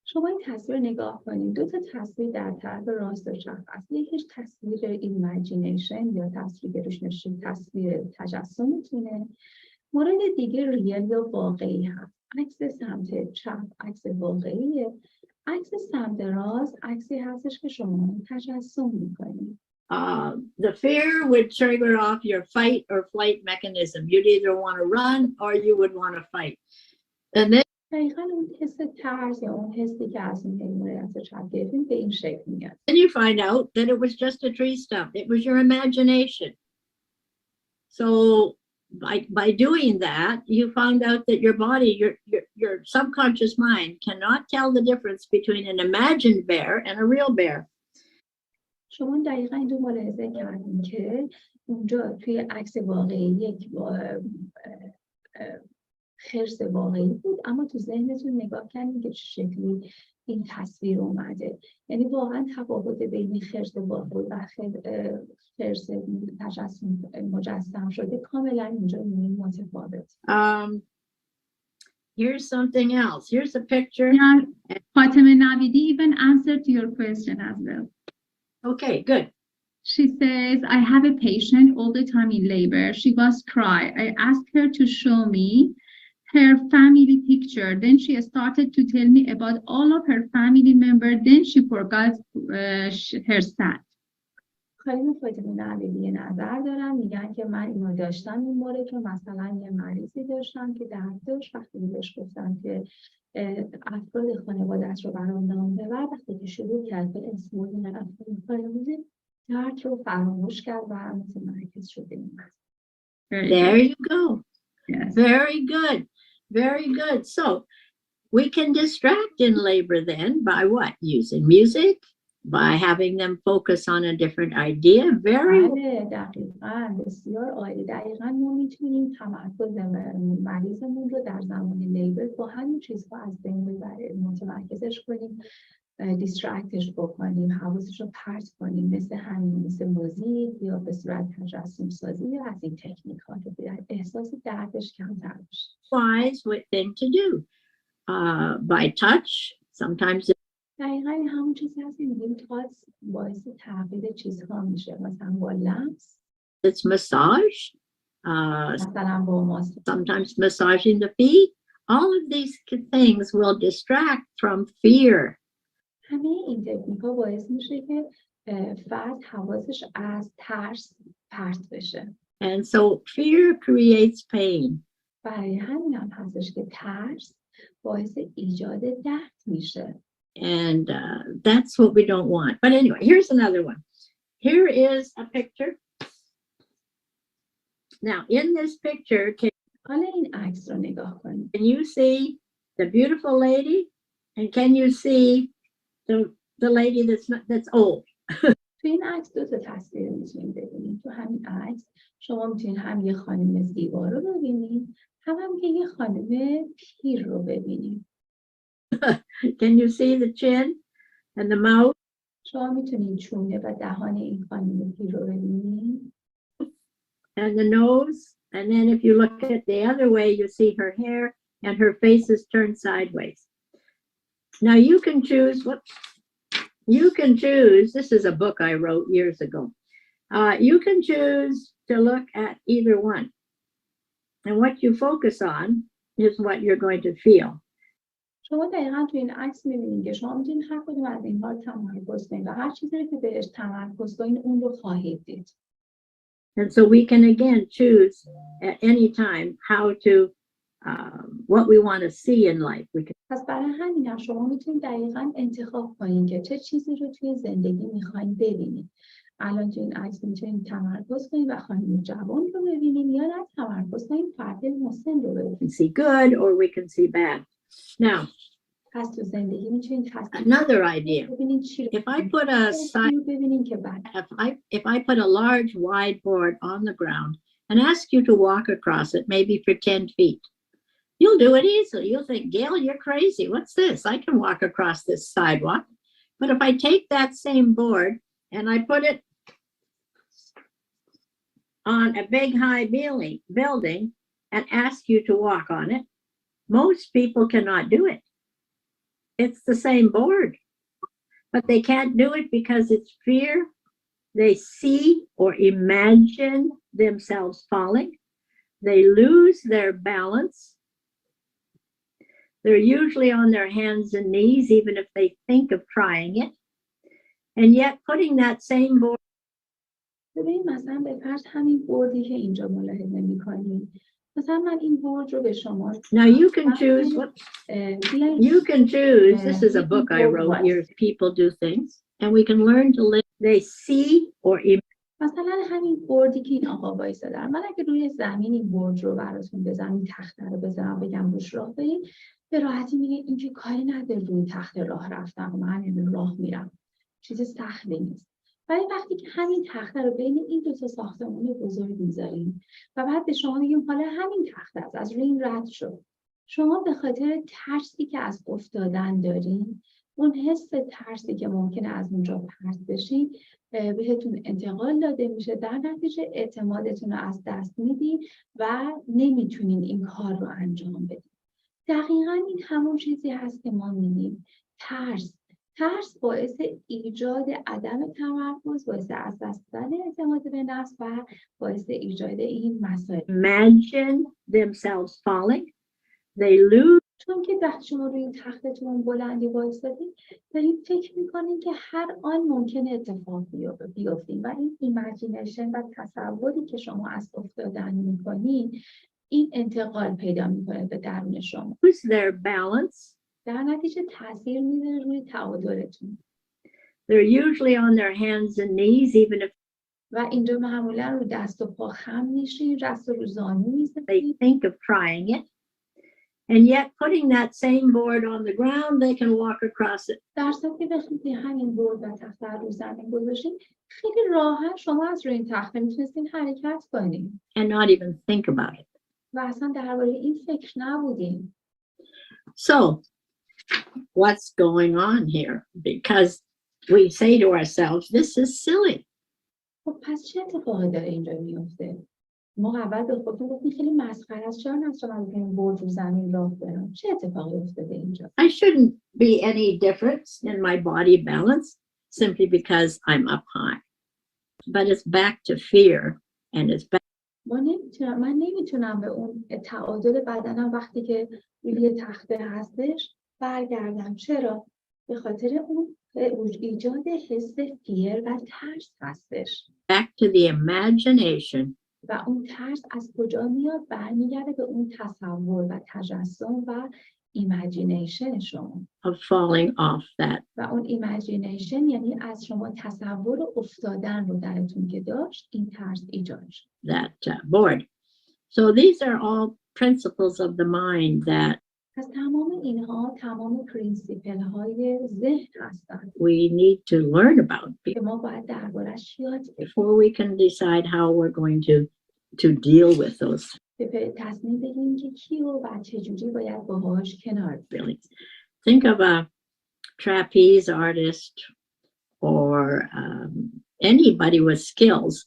شما این تصویر نگاه کنید. دو تا تصویر در طرف راست و چپ هست. یکیش تصویر ایمیجینیشن یا تصویر تجسمتونه. مورد دیگه ریل یا واقعی هست. عکس سمت چپ عکس واقعیه. عکس سمت راست عکسی هستش که شما تجسم میکنید. The fear would trigger off your fight or flight mechanism. You'd either want to run or you would want to fight. And then دقیقاً اون حس ترس یا اون حسی که از این مورد چپ گرفتیم به این شکل میاد. you find out that it was just a tree stump. It was your imagination. So by doing that, you found out that your body, your subconscious mind cannot tell the difference between an imagined bear and a real bear. شما دقیقاً این رو ملاحظه کردین که اونجا توی عکس واقعی یک خرس واقعی بود، اما تو ذهنتون نگاه کردین که چه شکلی این تصویر اومده. یعنی واقعا تفاوت بین خرس واقعی و خرس مجسم شده کاملا اینجا متفاوت. Here's something else. Here's a picture. Yeah, Fatima Navidi even answered to your question as well. Okay, good. She says, I have a patient all the time in labor. She was cry. I asked her to show me her family picture. Then she started to tell me about all of her family members. Then she forgot her sad. خانم فاطمه نویدی نظر دارم، میگن که من اینو داشتم این مورد که مثلا یه مریضی داشتم که درد داشت، وقتی بهش گفتم که افراد خانواده‌اش رو برام نام ببر، وقتی که شروع کرد به اسم بردن افراد خانواده درد رو فراموش کرد و متمرکز شد به این مسئله. There you go. Yes. Very good. So we can distract in labor then by what? Using music, by having them focus on a different idea. Very دقیقاً بسیار عالی. دقیقاً ما میتونیم تمرکز مریضمون رو در زمان لیبر با همین چیزها از بین ببریم، متمرکزش کنیم، دیسترکتش بکنیم، حواسش رو پرت کنیم، مثل موزیک یا به صورت تجسم سازی یا از این تکنیک ها که احساس دردش کمتر بشه. wise thing to do. By touch, sometimes دقیقا همون چیزی هست که میگیم تاس باعث تغییر چیزها میشه، مثلا با لمس، It's massage, مثلا با ماساژ، sometimes massaging the feet. All of these things will distract from fear. همه این تکنیک ها باعث میشه که فرد حواسش از ترس پرت بشه. And so fear creates pain. برای همین هم هستش که ترس باعث ایجاد درد میشه. And that's what we don't want. But anyway, here's another one. Here is a picture. Now, in this picture, حالا این عکس رو نگاه کنید. can you see the beautiful lady? And can you see the lady that's old? تو این عکس دو تا تصویر میتونید ببینید. تو همین عکس شما میتونید هم یه خانم زیبا رو ببینید، هم که یه خانم پیر رو ببینید. Can you see the chin and the mouth? شما میتونید چونه و دهان این خانم پیر رو ببینید. And the nose. And then if you look at the other way, you see her hair and her face is turned sideways. Now you can choose what you can choose. This is a book I wrote years ago. You can choose to look at either one. And what you focus on is what you're going to feel. شما دقیقا تو این عکس میبینید که شما میتونید هر کدوم از اینها رو تمرکز کنید و هر چیزی رو که بهش تمرکز کنید اون رو خواهید دید. And so we can again choose at any time how to, what we want to see in life. We can. پس برای همین هم شما میتونید دقیقاً انتخاب کنید که چه چیزی رو توی زندگی میخواید ببینید. الان تو این عکس میتونید تمرکز کنید و خانم جوان رو ببینید یا نه تمرکز کنید فرد مسن رو ببینید. See good or we can see bad. Now, پس تو زندگی میتونید another idea. ببینید چی رو If I put a sign, ببینید که بعد if I put a large wide board on the ground and ask you to walk across it, maybe for 10 feet, you'll do it easily. You'll think, Gail, you're crazy. What's this? I can walk across this sidewalk. But if I take that same board and I put it on a big high building and ask you to walk on it, most people cannot do it. It's the same board, but they can't do it because it's fear. They see or imagine themselves falling. They lose their balance. They're usually on their hands and knees, even if they think of trying it. And yet putting that same board. ببین مثلا به فرض همین بردی که اینجا ملاحظه می‌کنید. مثلا من این بورد رو به شما Now you can choose what you can choose. This is a book I wrote years. People do things and we can learn to live. They see or مثلا همین بردی که این آقا وایسادن، من اگه روی زمین این برد رو براتون بزنم، این تخته رو بزنم بگم روش راه بریم، به راحتی میگه این که کاری نداره روی تخته راه رفتم، من همین راه میرم، چیز سختی نیست. ولی وقتی که همین تخته رو بین این دو تا ساختمان بزرگ میذاریم و بعد به شما میگیم حالا همین تخته است از روی این رد شد، شما به خاطر ترسی که از افتادن دارین، اون حس ترسی که ممکنه از اونجا پرت بشین بهتون انتقال داده میشه، در نتیجه اعتمادتون رو از دست میدین و نمیتونین این کار رو انجام بدین. دقیقاً این همون چیزی هست که ما میگیم ترس باعث ایجاد عدم تمرکز، باعث از دست دادن اعتماد به نفس و باعث ایجاد این مسائل. imagine themselves falling. They lose. چون که وقتی شما روی تختتون بلندی وایسادین دارین فکر میکنین که هر آن ممکنه اتفاق بیفتین و این ایمیجینیشن و تصوری که شما از افتادن میکنین این انتقال پیدا میکنه به درون شما. Lose their balance. در نتیجه تاثیر میذاره روی تعادلتون. They're usually on their hands and knees, even if و اینجا معمولا رو دست و پا خم میشین، دست رو زانو they میذارین. think of trying it. And yet putting that same board on the ground, they can walk across it. در صورتی که وقتی همین بورد و تخته رو زمین گذاشتین خیلی راحت شما از روی این تخته میتونستین حرکت کنین. And not even think about it. و اصلا درباره این فکر نبودین. So, what's going on here? Because we say to ourselves, this is silly. خب پس چه اتفاقی داره اینجا میفته؟ ما اول به خودتون گفتیم خیلی مسخره است، چرا نتونم بگیم برج رو زمین راه برم؟ چه اتفاقی افتاده اینجا؟ I shouldn't be any difference in my body balance simply because I'm up high. But it's back to fear and it's back. من نمیتونم به اون تعادل بدنم وقتی که روی یه تخته هستش برگردم. چرا؟ به خاطر اون ایجاد حس فیر و ترس هستش. Back to the imagination. و اون ترس از کجا میاد؟ برمیگرده به اون تصور و تجسم و ایمیجینیشن شما. Of falling off that. و اون ایمیجینیشن یعنی از شما تصور افتادن رو درتون که داشت، این ترس ایجاد شد. That board. So these are all principles of the mind that پس تمام اینها تمام پرینسیپل های ذهن هستند we need to learn about که ما باید دربارش یاد بگیریم before we can decide how we're going to deal with those. تصمیم بگیریم که کی و چجوری باید باهاش کنار بیاییم. Really. Think of a trapeze artist or anybody with skills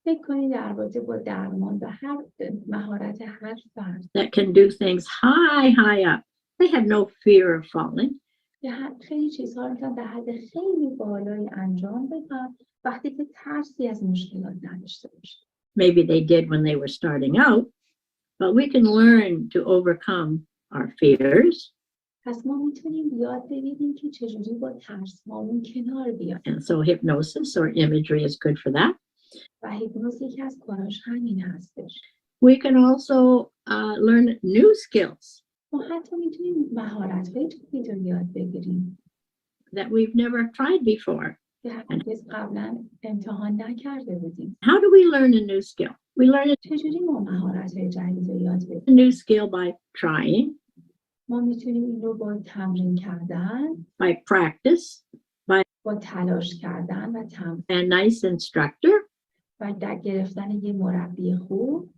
فکر کنید در رابطه با درمان و هر مهارت هر فرد that can do things high up. They have no fear of falling. که خیلی چیزها رو میتونن در حد خیلی بالایی انجام بدن وقتی که ترسی از مشکلات نداشته باشه. Maybe they did when they were starting out, but we can learn to overcome our fears. پس ما میتونیم یاد بگیریم که چجوری با ترس مامون کنار بیایم. And so hypnosis or imagery is good for that. و هیپنوز یکی از کاراش همین هستش. We can also learn new skills ما حتی میتونیم مهارت‌های جدید رو یاد بگیریم that we've never tried before. که هرگز قبلا امتحان نکرده بودیم. How do we learn a new skill? We learn چجوری ما مهارت‌های جدید رو یاد a بگیریم؟ new skill by trying, ما میتونیم این رو با تمرین کردن، by practice, با تلاش کردن و تمرین a nice instructor, و در گرفتن یه مربی خوب،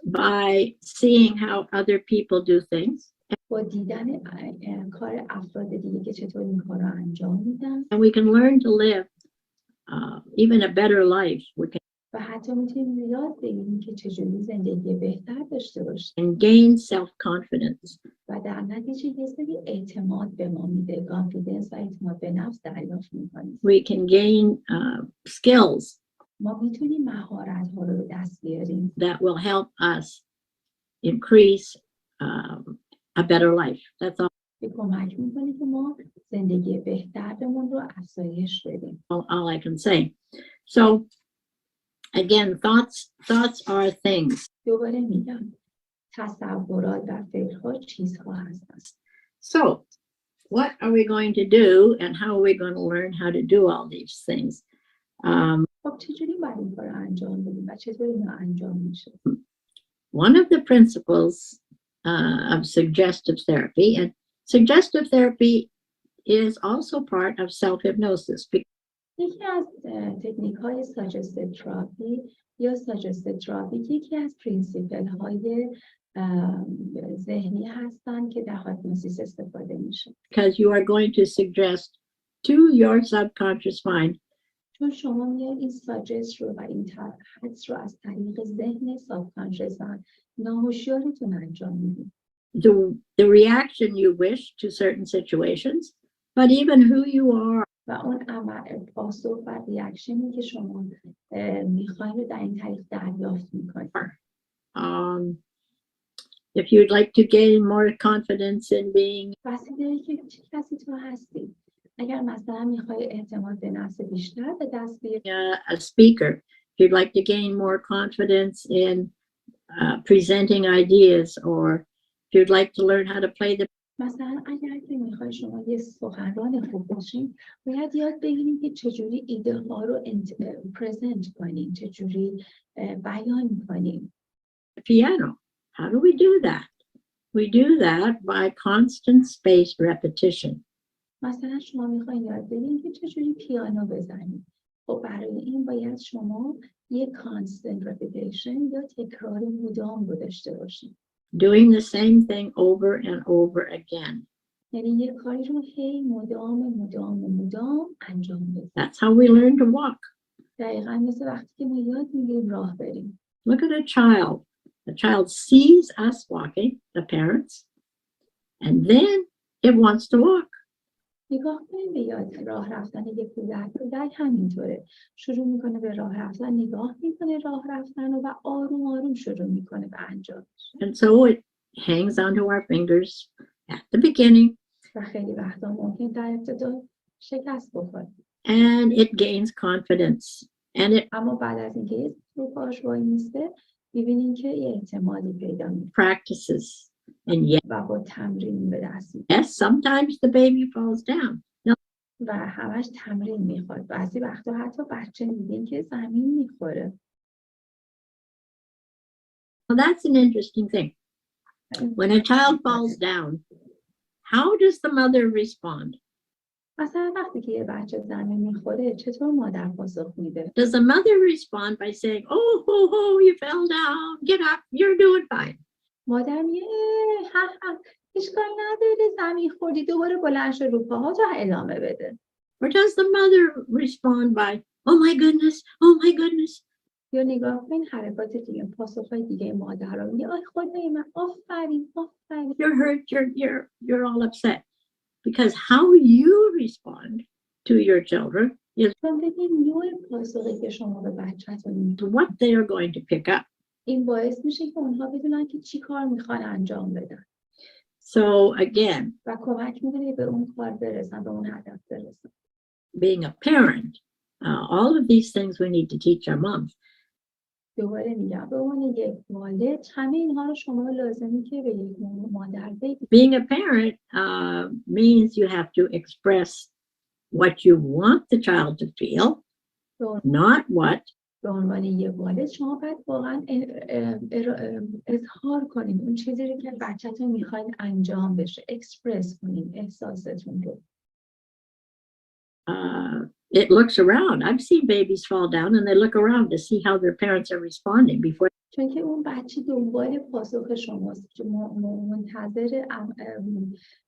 by seeing how other people do things. با دیدن کار افراد دیگه که چطور این کار رو انجام میدن And we can learn to live even a better life. We can و حتی میتونیم یاد بگیریم که چجوری زندگی بهتر داشته باشیم and gain self-confidence. و در نتیجه یه سری اعتماد به ما میده، کانفیدنس و اعتماد به نفس دریافت میکنیم. We can gain skills ما میتونیم مهارت ها رو به دست بیاریم that will help us increase a better life. That's که کمک میکنه که ما زندگی بهترمون رو افزایش بدیم. all I can say. So again, thoughts are things. دوباره میگم تصورات و فکرها چیزها هستند. So what are we going to do and how are we going to learn how to do all these things? خب چجوری باید این کار رو انجام بدیم و چطور اینا انجام میشه؟ One of the principles of suggestive therapy, and suggestive therapy is also part of self-hypnosis. یکی از تکنیک های ساجستیو تراپی یا ساجستیو تراپی یکی از پرینسیپل های ذهنی هستند که در هیپنوسیس استفاده میشه. Because you are going to suggest to your subconscious mind چون شما میاد این ساجست رو و این حدس رو از طریق ذهن سابکانشس و ناهوشیارتون انجام میدید. the reaction you wish to certain situations, but even who you are. و اون پاسخ و ریاکشنی که شما میخواین رو در این طریق دریافت میکنید. If you'd like to gain more confidence in being وسیله که چه کسی تو هستی. اگر مثلا میخوای اعتماد به نفس بیشتر به دست بیاری a speaker, if you'd like to gain more confidence in presenting ideas, or if you'd like to learn how to play the مثلا اگر که میخوای شما یه سخنران خوب باشین باید یاد بگیرید که چجوری ایده ها رو پرزنت کنین، چجوری بیان کنین. piano. How do we do that? We do that by constant spaced repetition. مثلا شما میخواین یاد بگیرید که چجوری پیانو بزنید. خب برای این باید شما یه constant repetition یا تکرار مدام رو داشته باشید. Doing the same thing over and over again. یعنی یه کاری رو هی مدام انجام بدید. That's how we learn to walk. دقیقاً مثل وقتی که ما یاد میگیریم راه بریم. Look at a child. The child sees us walking, the parents, and then it wants to walk. نگاه کنیم به یاد راه رفتن یک کودک همینطوره. شروع میکنه به راه رفتن، نگاه میکنه راه رفتن و آروم آروم شروع میکنه به انجامش. And so it hangs onto our fingers at the beginning. و خیلی وقتا ممکن در ابتدا شکست بخوره. And it gains confidence. And it اما بعد از اینکه یه رو پاش وای میسته، میبینیم که یه اعتمادی پیدا میکنه. practices. And yes, و با تمرین به دست میاره. sometimes the baby falls down. No, و همش تمرین میخواد. بعضی وقتا حتی بچه میبینیم که زمین میخوره. well, that's an interesting thing. When a child falls down, how does the mother respond? مثلا وقتی که یه بچه زمین میخوره چطور مادر پاسخ میده؟ Does the mother respond by saying, oh, ho, ho, you fell down, get up, you're doing fine? مادر میگه اشکال نداره زمین خوردی دوباره بلند شو رو پاها تا ادامه بده. Or does the mother respond by, oh my goodness? یا نگاه کن حرکات دیگه، پاسخهای دیگه مادر رو میگه آی خدای من آفرین. You're hurt, you're all upset. Because how you respond to your children is چون ببین نوع پاسخی که شما به بچه‌تون میدید what they are going to pick up. این باعث میشه که اونها بدونن که چی کار میخوان انجام بدن. So again, و کمک میکنه به اون کار برسن، به اون هدف برسن. being a parent, all of these things we need to teach our moms. دوباره میگم به عنوان یک والد همه اینها رو شما لازمی که به یک مادر بگید. Being a parent means you have to express what you want the child to feel, not what. به عنوان یک والد شما باید واقعا اظهار کنید اون چیزی رو که بچه‌تون میخواین انجام بشه، اکسپرس کنید احساستون رو. It looks around. I've seen babies fall down and they look around to see how their parents are responding before. چون که اون بچه دنبال پاسخ شماست، منتظر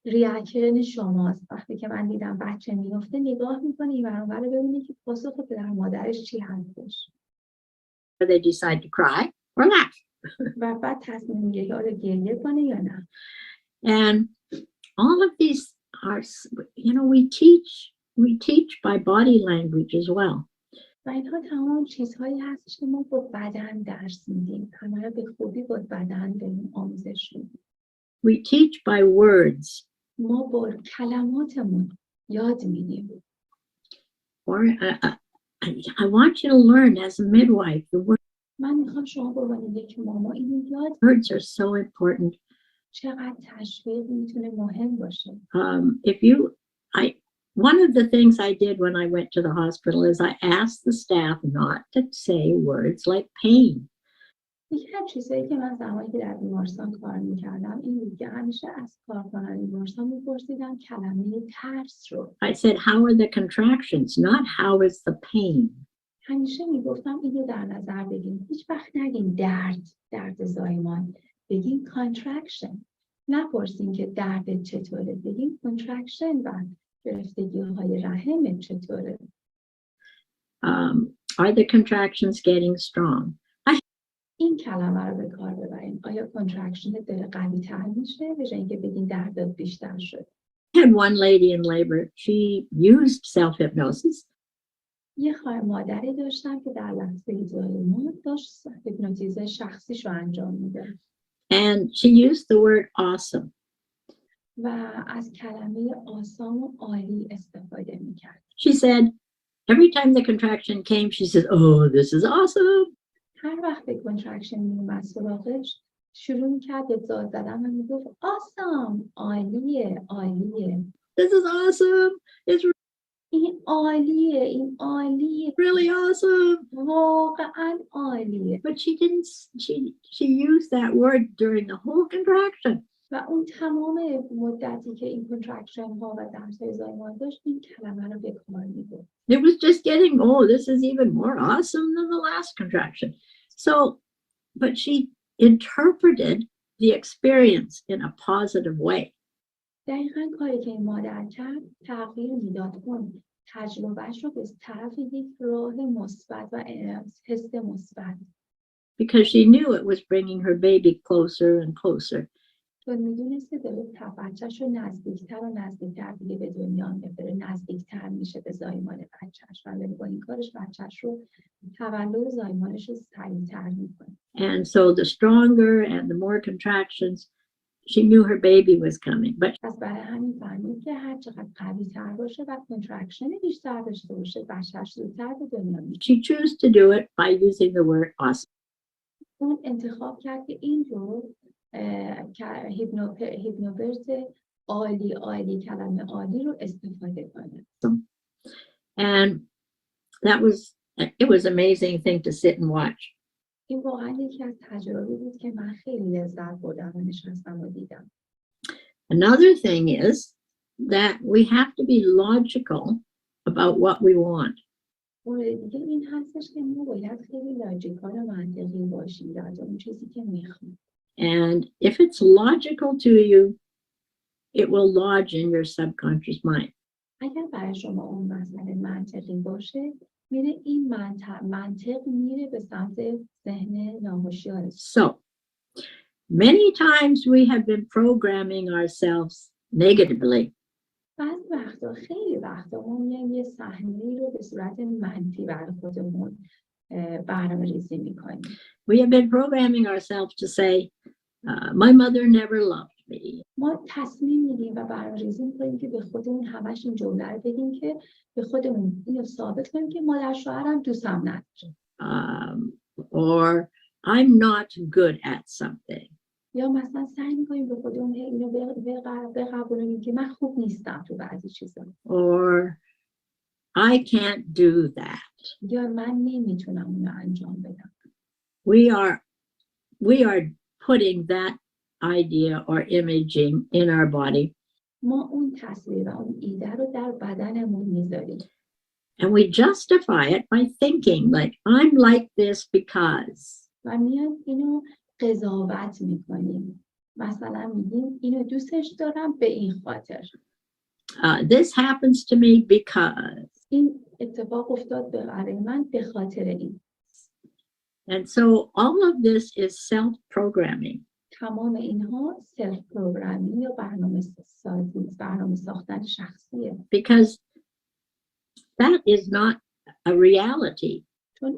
ریاکشن شماست. وقتی که من دیدم بچه میفته نگاه میکنه این ور اون ور ببینه که پاسخ پدر مادرش چی هستش. They decide to cry or laugh. و بعد تصمیم میگیره که آیا گریه کنه یا نه. And all of these are, we teach by body language as well. و اینها تمام چیزهایی هست که ما با بدن درس میدیم. همه به خوبی با بدن به آموزش میدیم. We teach by words. ما با کلماتمون یاد میدیم. Or I want you to learn as a midwife the word. من میخوام شما با عنوان یک ماما اینو یاد. Words are so important. چقدر تشویق میتونه مهم باشه. One of the things I did when I went to the hospital is I asked the staff not to say words like pain. یکی از چیزایی که من زمانی که در بیمارستان کار میکردم این بود که همیشه از کارکنان بیمارستان میپرسیدم کلمه ترس رو. I said, how are the contractions, not how is the pain. همیشه میگفتم اینو در نظر بگیرید. هیچ وقت نگین درد زایمان. بگین contraction. نپرسین که درد چطوره. بگین contraction و گرفتگی‌های رحم چطوره. Are the contractions getting strong? این کلمه رو به کار ببرین. آیا contraction داره قوی تر میشه به جای اینکه بگین دردت بیشتر شد. I had one lady in labor, she used self-hypnosis. یه خواهر مادری داشتم که در لحظه زایمان داشت هیپنوتیزم شخصیش رو انجام میده. And she used the word awesome. و از کلمه آسام و عالی استفاده میکرد. She said, every time the contraction came, she said, oh, this is awesome. هر وقت به contraction میومد سراغش شروع میکرد به داد زدن و میگفت awesome، عالیه. This is awesome. It's این عالیه. really awesome. واقعا عالیه. But she used that word during the whole contraction. و اون تمام مدتی که این contraction ها و درس‌های زایمان داشت این کلمه رو به کار می‌برد. It was just getting, oh, this is even more awesome than the last contraction. So, but she interpreted the experience in a positive way. دقیقاً کاری که این مادر کرد تغییر میداد اون تجربهش رو به طرف یک راه مثبت و حس مثبت. because she knew it was bringing her baby closer and closer. چون میدونسته داره بچه‌ش رو نزدیکتر و نزدیکتر دیگه به دنیا میبره، نزدیکتر میشه به زایمان بچه‌ش و با این کارش بچه‌ش رو تولد زایمانش رو سریعتر میکنه. And so the stronger and the more contractions, she knew her baby was coming. But پس برای همین فهمید که هر چقدر قوی تر باشه و کنترکشن بیشتر داشته باشه بچه‌ش زودتر به دنیا میاد. she chose to do it by using the word awesome. اون انتخاب کرد که این رو هیپنوپرت عالی کلمه عالی رو استفاده کنه. And it was amazing thing to sit and watch. این واقعا یکی از تجاربی بود که من خیلی لذت بردم و نشستم و دیدم. Another thing is that we have to be logical about what we want. مورد دیگه این هستش که ما باید خیلی لاجیکال و منطقی باشیم در اون چیزی که میخوایم. And if it's logical to you, it will lodge in your subconscious mind. اگر برای شما اون مسئله منطقی باشه، میره این منطق میره به سمت ذهن ناهوشیار. So, many times we have been programming ourselves negatively. بعضی وقتا خیلی وقتا ما میایم یه صحنه‌ای رو به صورت منفی برای خودمون برنامه‌ریزی میکنیم. We have been programming ourselves to say, my mother never loved me. ما تصمیم میگیریم و برنامه‌ریزی میکنیم که به خودمون همش این جمله رو بگیم که به خودمون اینو ثابت کنیم که مادر شوهرم دوستم نداره. Or I'm not good at something. یا مثلا سعی میکنیم به خودمون اینو بقبولونیم که من خوب نیستم تو بعضی چیزا. Or I can't do that. یا من نمیتونم اونو انجام بدم. We are putting that idea or imaging in our body. ما اون تصویر و اون ایده رو در بدنمون میذاریم. And we justify it by thinking like, I'm like this because. و میاد اینو قضاوت میکنیم. مثلا میگیم اینو دوستش دارم به این خاطر. This happens to me because. این اتفاق افتاد برای من به خاطر این. And so all of this is self-programming. تمام اینها سلف پروگرامینگ یا برنامه ساختن شخصیه. Because that is not a reality. چون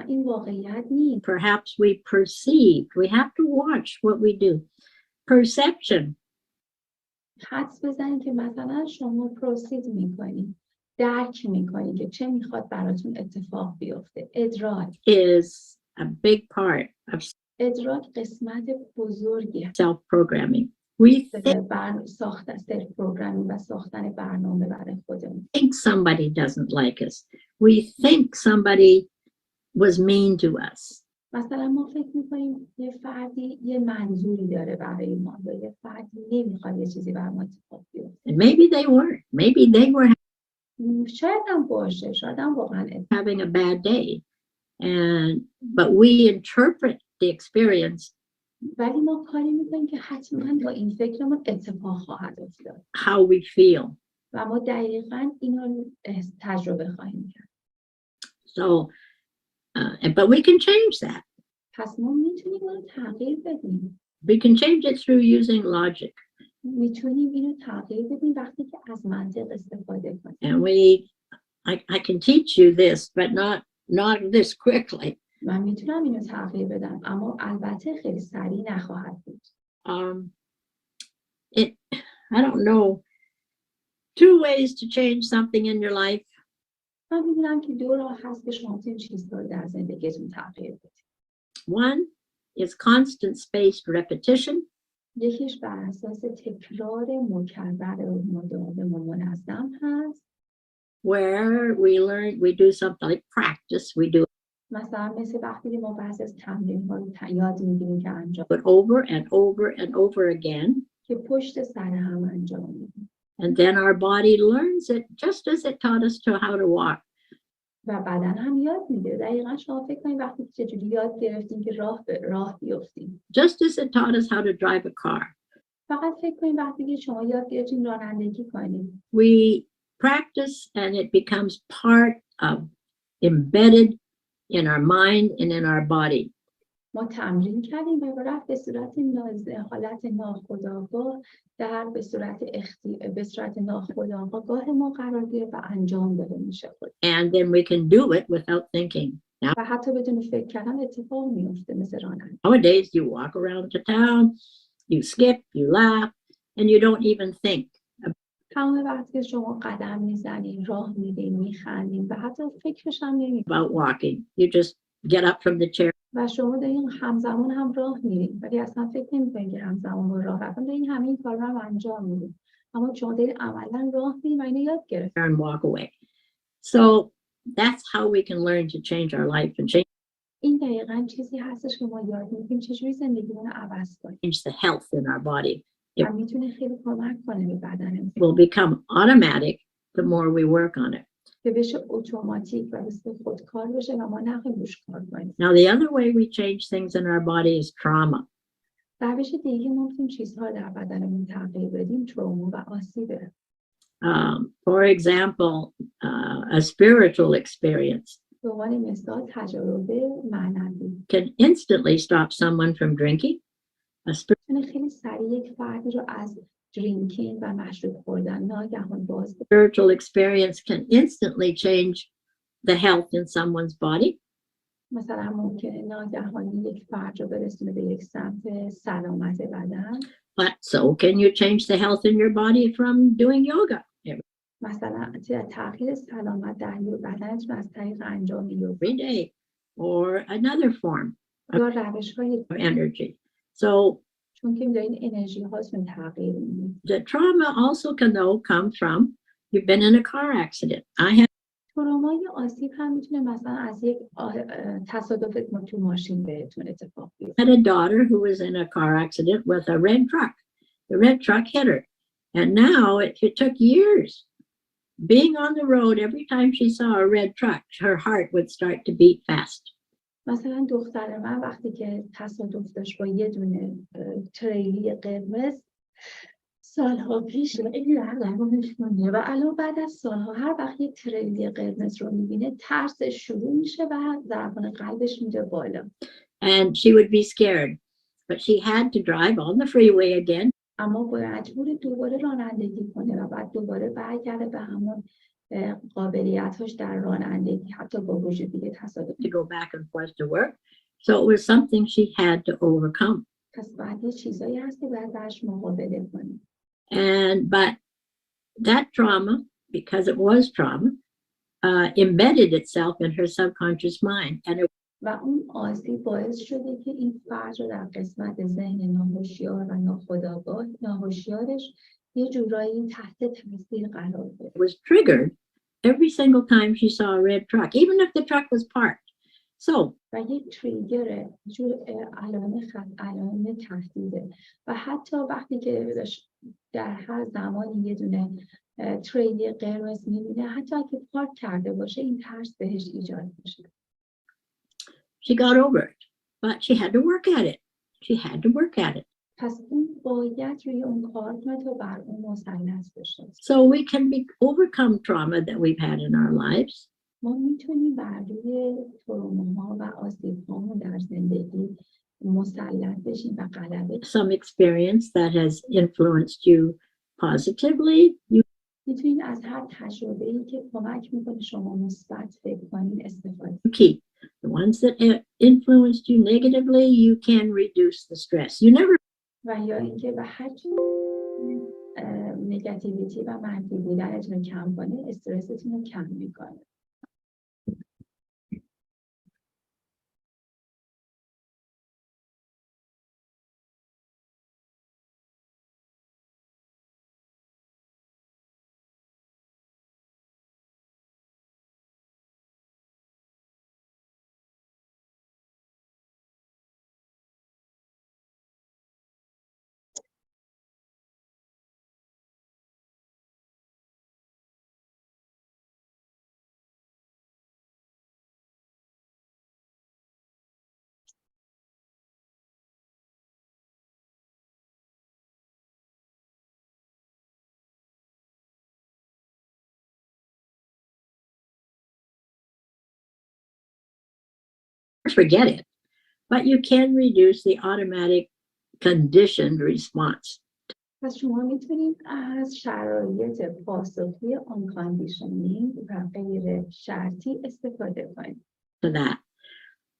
این واقعیت نیست. Perhaps we perceive. We have to watch what we do. Perception. حدس بزنید که مثلا شما پروسید میکنید، درک میکنید که چه میخواد براتون اتفاق بیفته. ادراک is a big part of ادراک قسمت بزرگی self-programming. We ساختن سلف پروگرامینگ و ساختن برنامه برای خودمون. think somebody doesn't like us. We think somebody was mean to us. مثلا ما فکر میکنیم یه فردی یه منظوری داره برای ما یا یه فردی نمیخواد یه چیزی برای ما اتفاق بیفته. And maybe they weren't. Maybe they were شاید هم باشه، شاید هم واقعا having a bad day. But we interpret the experience. ولی ما کاری میکنیم که حتما با این فکرمون اتفاق خواهد افتاد. How we feel. و ما دقیقاً اینو تجربه خواهیم کرد. So, but we can change that. پس ما میتونیم اون رو تغییر بدیم. We can change it through using logic. میتونیم اینو تغییر بدیم وقتی که از منطق استفاده کنیم. And I can teach you this, but not this quickly. من میتونم اینو تغییر بدم، اما البته خیلی سریع نخواهد بود. I don't know, 2 ways to change something in your life. من میدونم که 2 راه هست که شما این چیزها رو در زندگیتون تغییر بدید. One is constant spaced repetition. یکیش بر اساس تکرار مکرر و مداوم و منظم هست. Where we do something like practice, we do مثلا مثل وقتی که ما بعضی از تمرین ها رو یاد میگیریم که انجام it over and over and over again. که پشت سر هم انجام میدیم. And then our body learns it just as it taught us to how to walk. و بدن هم یاد میده. دقیقاً شما فکر کنید وقتی که چجوری یاد گرفتیم که راه بیفتیم. Just as it taught us how to drive a car. فقط فکر کنید وقتی که شما یاد گرفتین رانندگی کنید. We practice and it becomes part of embedded in our mind and in our body. ما تمرین کردیم و رفت به صورت حالت ناخودآگاه به صورت ناخودآگاه ما قرار گرفت و انجام داده میشه خود. And then we can do it without thinking. Now, و حتی بدون فکر کردن اتفاق میفته مثل رانندگی. nowadays, you walk around the town, you skip, you laugh, and you don't even think تمام وقتی که شما قدم میزنین، راه میرین، میخندین و حتی فکرش هم نمیکنین. about walking. You just get up from the chair. و شما دارین همزمان هم راه میرین ولی اصلا فکر نمیکنین که همزمان با راه رفتن دارین همین کار رو هم انجام میدین. اما شما دارین عملا راه میرین و اینو یاد گرفتین. And walk away. So that's how we can learn to change our life and change این دقیقاً چیزی هستش که ما یاد میگیریم چجوری زندگیمون رو عوض کنیم. the health in our body. و میتونه خیلی کمک کنه به بدنمون. It will become automatic the more we work on it. که بشه اتوماتیک و مثل خودکار بشه و ما نخواهیم روش کار کنیم. Now, the other way we change things in our body is trauma. روش دیگه ما میتونیم چیزها در بدنمون تغییر بدیم تروما و آسیبه. For example, a spiritual experience به عنوان مثال تجربه معنوی can instantly stop someone from drinking. A میتونه خیلی سریع یک فردی رو از درینکینگ و مشروب خوردن ناگهان باز بده. spiritual experience can instantly change the health in someone's body. مثلا ممکنه ناگهانی یک فرد رو برسونه به یک سمت سلامت بدن. But so can you change the health in your body from doing yoga مثلا تغییر سلامت در بدنتون از طریق انجام یوگا every day or another form یا روش‌های of energy. So چون که دارین انرژی هاتون تغییر میدین. the trauma also can though come from you've been in a car accident. I had ترومای آسیب هم میتونه مثلا از یک تصادف تو ماشین بهتون اتفاق بیفته. a daughter who was in a car accident with a red truck. The red truck hit her. And now it took years. Being on the road, every time she saw a red truck, her heart would start to beat fast. مثلا دختر من وقتی که تصادف داشت با یه دونه تریلی قرمز سالها پیش این درمانش مونده و الان بعد از سالها هر وقت یه تریلی قرمز رو میبینه ترسش شروع میشه و ضربان قلبش میره بالا. And she would be scared. But she had to drive on the freeway again. اما مجبور دوباره رانندگی کنه و بعد دوباره برگرده به همون قابلیتاش در رانندگی حتی با وجود تصادف. To go back and forth to work. So it was something she had to overcome. پس بعد یه چیزایی هست که باید درش مقابله کنی. But that trauma, because it was trauma, embedded itself in her subconscious mind. And و اون آسیب باعث شده که این فرد رو در قسمت ذهن ناهوشیار و ناهوشیارش یه جورایی تحت تاثیر قرار بده. it was triggered every single time she saw a red truck, even if the truck was parked. So و یک تریگر جور علائم تهدیده و حتی وقتی که در هر زمانی یه دونه تریلی قرمز می‌بینه حتی اگه پارک کرده باشه این ترس بهش ایجاد میشه. she got over it, but she had to work at it. She had to work at it. پس اون باید روی اون کار کنه تا بر اون مسلط بشه. So we can overcome trauma that we've had in our lives. ما میتونیم بر روی تروماها و آسیب‌هامون در زندگی مسلط بشیم و غلبه. Some experience that has influenced you positively. You میتونید از هر تجربه‌ای که کمک میکنه شما مثبت فکر کنین استفاده. keep the ones that influenced you negatively. You can reduce the stress. You never. و یا اینکه به هر نگاتیویتی و منفی بودنتون رو کم کنه استرستون رو کم میکنه. Forget it. but you can reduce the automatic conditioned response پس شما میتونید از شرایط پاسخی آن کاندیشنینگ و غیر شرطی استفاده کنید. to that.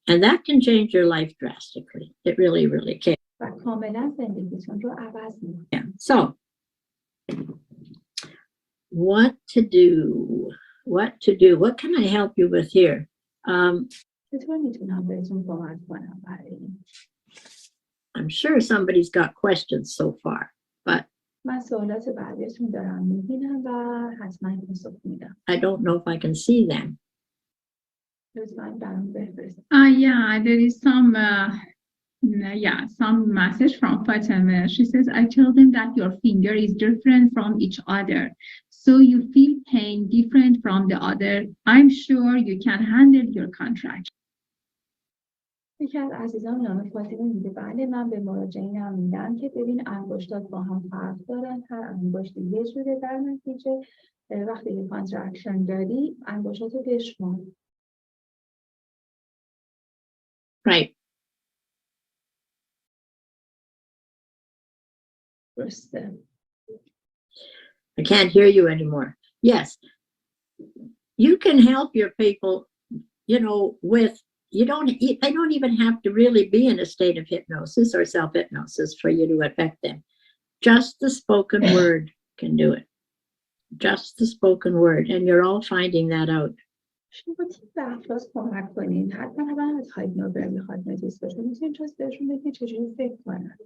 And that can change your life drastically. It really, really can. و کاملا زندگیتون رو عوض میکنه. Yeah. So, what to do? What can I help you with here? چطور میتونم بهتون کمک کنم برای این؟ I'm sure somebody's got questions so far, but من سوالات بعدیتون دارم میبینم و حتما پاسخ میدم. I don't know if I can see them. لطفاً برام بفرستید. Yeah, there is some message from Fatima. She says, I tell them that your finger is different from each other. So you feel pain different from the other. I'm sure you can handle your contract. یکی از عزیزان نام فاطمه میگه بله من به مراجعینم میگم که ببین انگشتات با هم فرق دارن، هر انگشت یه جوره، در نتیجه وقتی که کانترکشن داری انگشتاتو بشمار. Right. درسته. I can't hear you anymore. Yes. You can help your people, with, they don't even have to really be in a state of hypnosis or self-hypnosis for you to affect them. Just the spoken word can do it. Just the spoken word. And you're all finding that out. شما باید به افراد کمک کنین. حتما اول از هایپنوتیس باشه. میتونید جز بهشون بگید چجوری فکر کنن.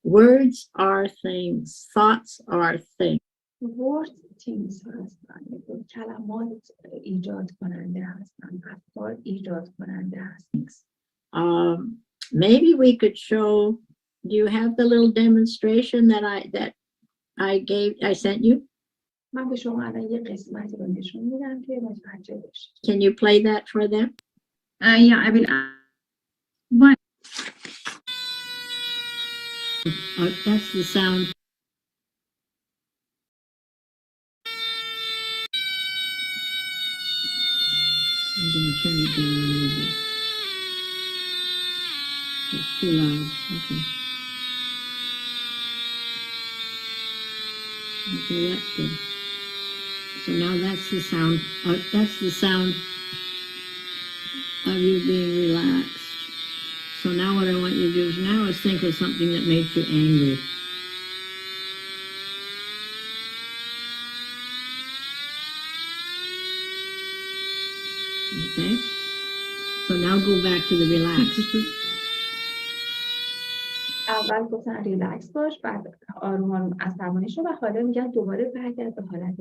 Words are things. Thoughts are things. Words things هستن. کلمات ایجاد کننده هستن. افکار ایجاد کننده هستن. Maybe we could show, do you have the little demonstration that I sent you? من به شما الان یه قسمتی رو نشون میدم که متوجه بشید. Can you play that for them? Yeah, I will. One. Oh, that's the sound. I'm going to turn it down a little bit. It's too loud. Okay. Okay, that's good. So now that's the sound. That's the sound of you being relaxed. So now what I want you to do is now is think of something that makes you angry. Okay? So now go back to the relaxed. اول گفتن ریلکس باش، بعد آروم آروم عصبانی شو و حالا میگن دوباره برگرد به حالت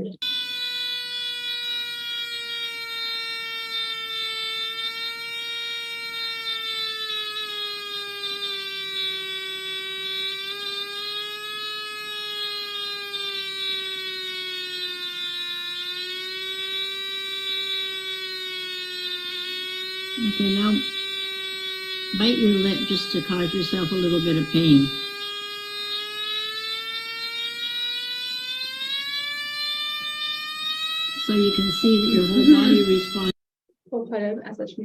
Okay, now bite your lip just to cause yourself a little bit of pain. So you can see that your whole body responds. خب حالا ازش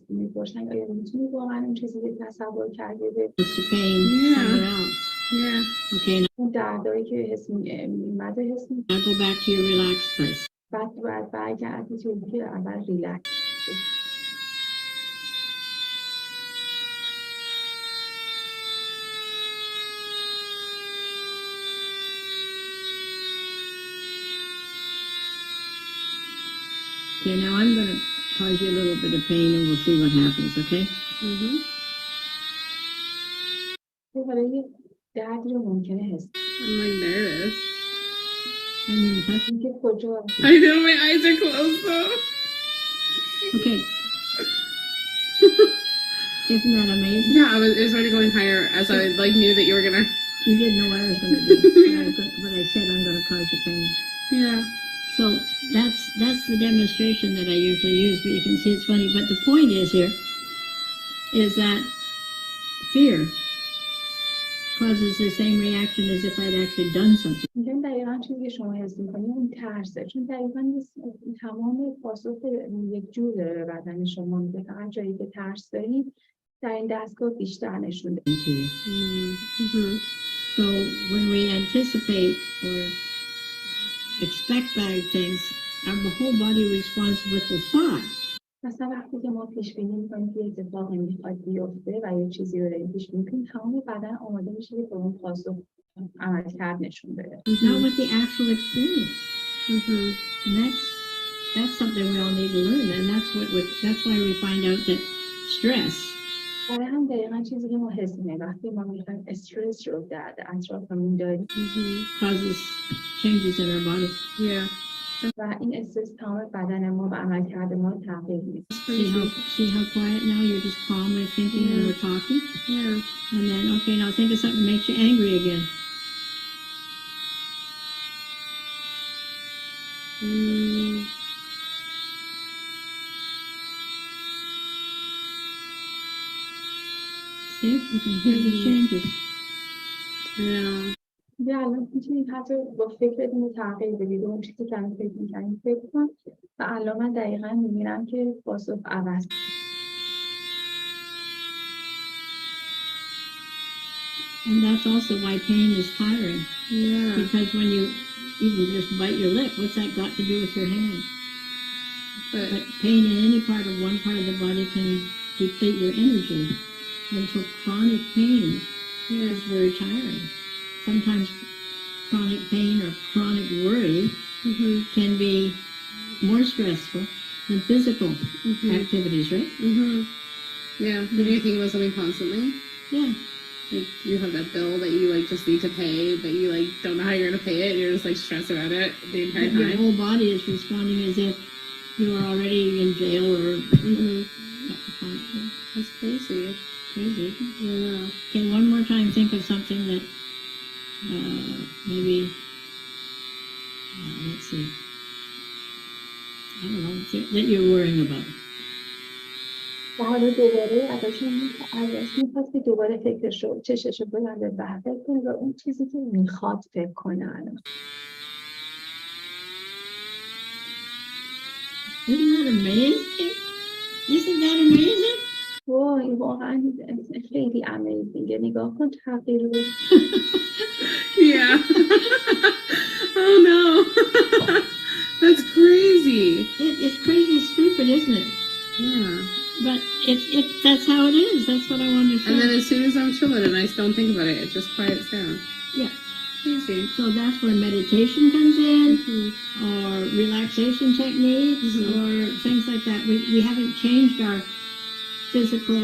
میپرسن آیا میتونی واقعا اون چیزی که تصور کردی به To pain somewhere else. Yeah. Okay, اون دردایی که حس میمده حس now go back to your relaxed place. بعد برگردی توی که اول ریلکس. Okay, now I'm going to cause you a little bit of pain and we'll see what happens, okay? حالا یه دردی رو ممکنه حس I'm like nervous. I mean, touch. که کجا I know my eyes are closed though. Okay. Isn't that amazing? Yeah, it was already going higher as I knew that you were gonna. You didn't know what I was going to do, but I said I'm going to cause you pain. Yeah. So that's the demonstration that I usually use, but you can see it's funny. But the point is here is that fear causes the same reaction as if I'd actually done something. میگم دقیقا چیزی که شما حس می‌کنی اون ترسه، چون دقیقا تمام پاسخ یک جور داره به بدن شما میده، فقط جایی که ترس دارید در این دستگاه بیشتر نشون داد. into you. So when we anticipate or expect bad things, our whole body responds with the thought. مثلا وقتی که ما پیش بینی می‌کنیم که اتفاقی میخواد بیفته و یه چیزی رو داریم پیش بینی می‌کنیم، تمام بدن آماده میشه که به اون پاسخ عملکرد نشون بده. Not with the actual experience. And that's something we all need to learn, and that's why we find out that stress برای هم دقیقا چیزی که ما حس می‌کنیم وقتی ما می‌خوایم استرس رو در اطرافمون داریم causes changes in our body. و این استرس تمام بدن ما و عملکرد ما تغییر میده. See how quiet now? You're just calmly thinking and we're talking. And then, okay, now think of something that makes you angry again. See, you can hear the changes. یا الان میتونید حتی با فکرتون رو تغییر بدید. اون چیزی که الان فکر می‌کنید فکر کن و الان من دقیقا می‌بینم که پاسخ عوض. And that's also why pain is tiring. Because when you even just bite your lip, what's that got to do with your hand? But pain in any part of one part of the body can deplete your energy. And so chronic pain is very tiring. Sometimes chronic pain or chronic worry can be more stressful than physical activities, right? Yeah. Did you think about something constantly? Yeah. Like you have that bill that you like just need to pay, but you like don't know how you're gonna pay it. You're just like stressed about it the entire time. Your whole body is responding as if you are already in jail or. That's crazy. Crazy. Yeah. Okay, one more time. Think of something that maybe. Let's see. I don't know that you're worrying about. و حالا دوباره ازش میخواد که دوباره فکرش رو چشش رو بلنده و فکر کنه و اون چیزی که میخواد فکر کنه الان. Isn't that amazing? Isn't that amazing? وای واقعا خیلی امیزینگه. نگاه کن تغییر رو. Yeah. Oh no. That's crazy. It's crazy stupid, isn't it? Yeah. But that's how it is. That's what I want to show. And then as soon as I'm chilling and I don't think about it, it just quiets down. Yeah. Crazy. So that's where meditation comes in, or relaxation techniques, or things like that. We haven't changed our physical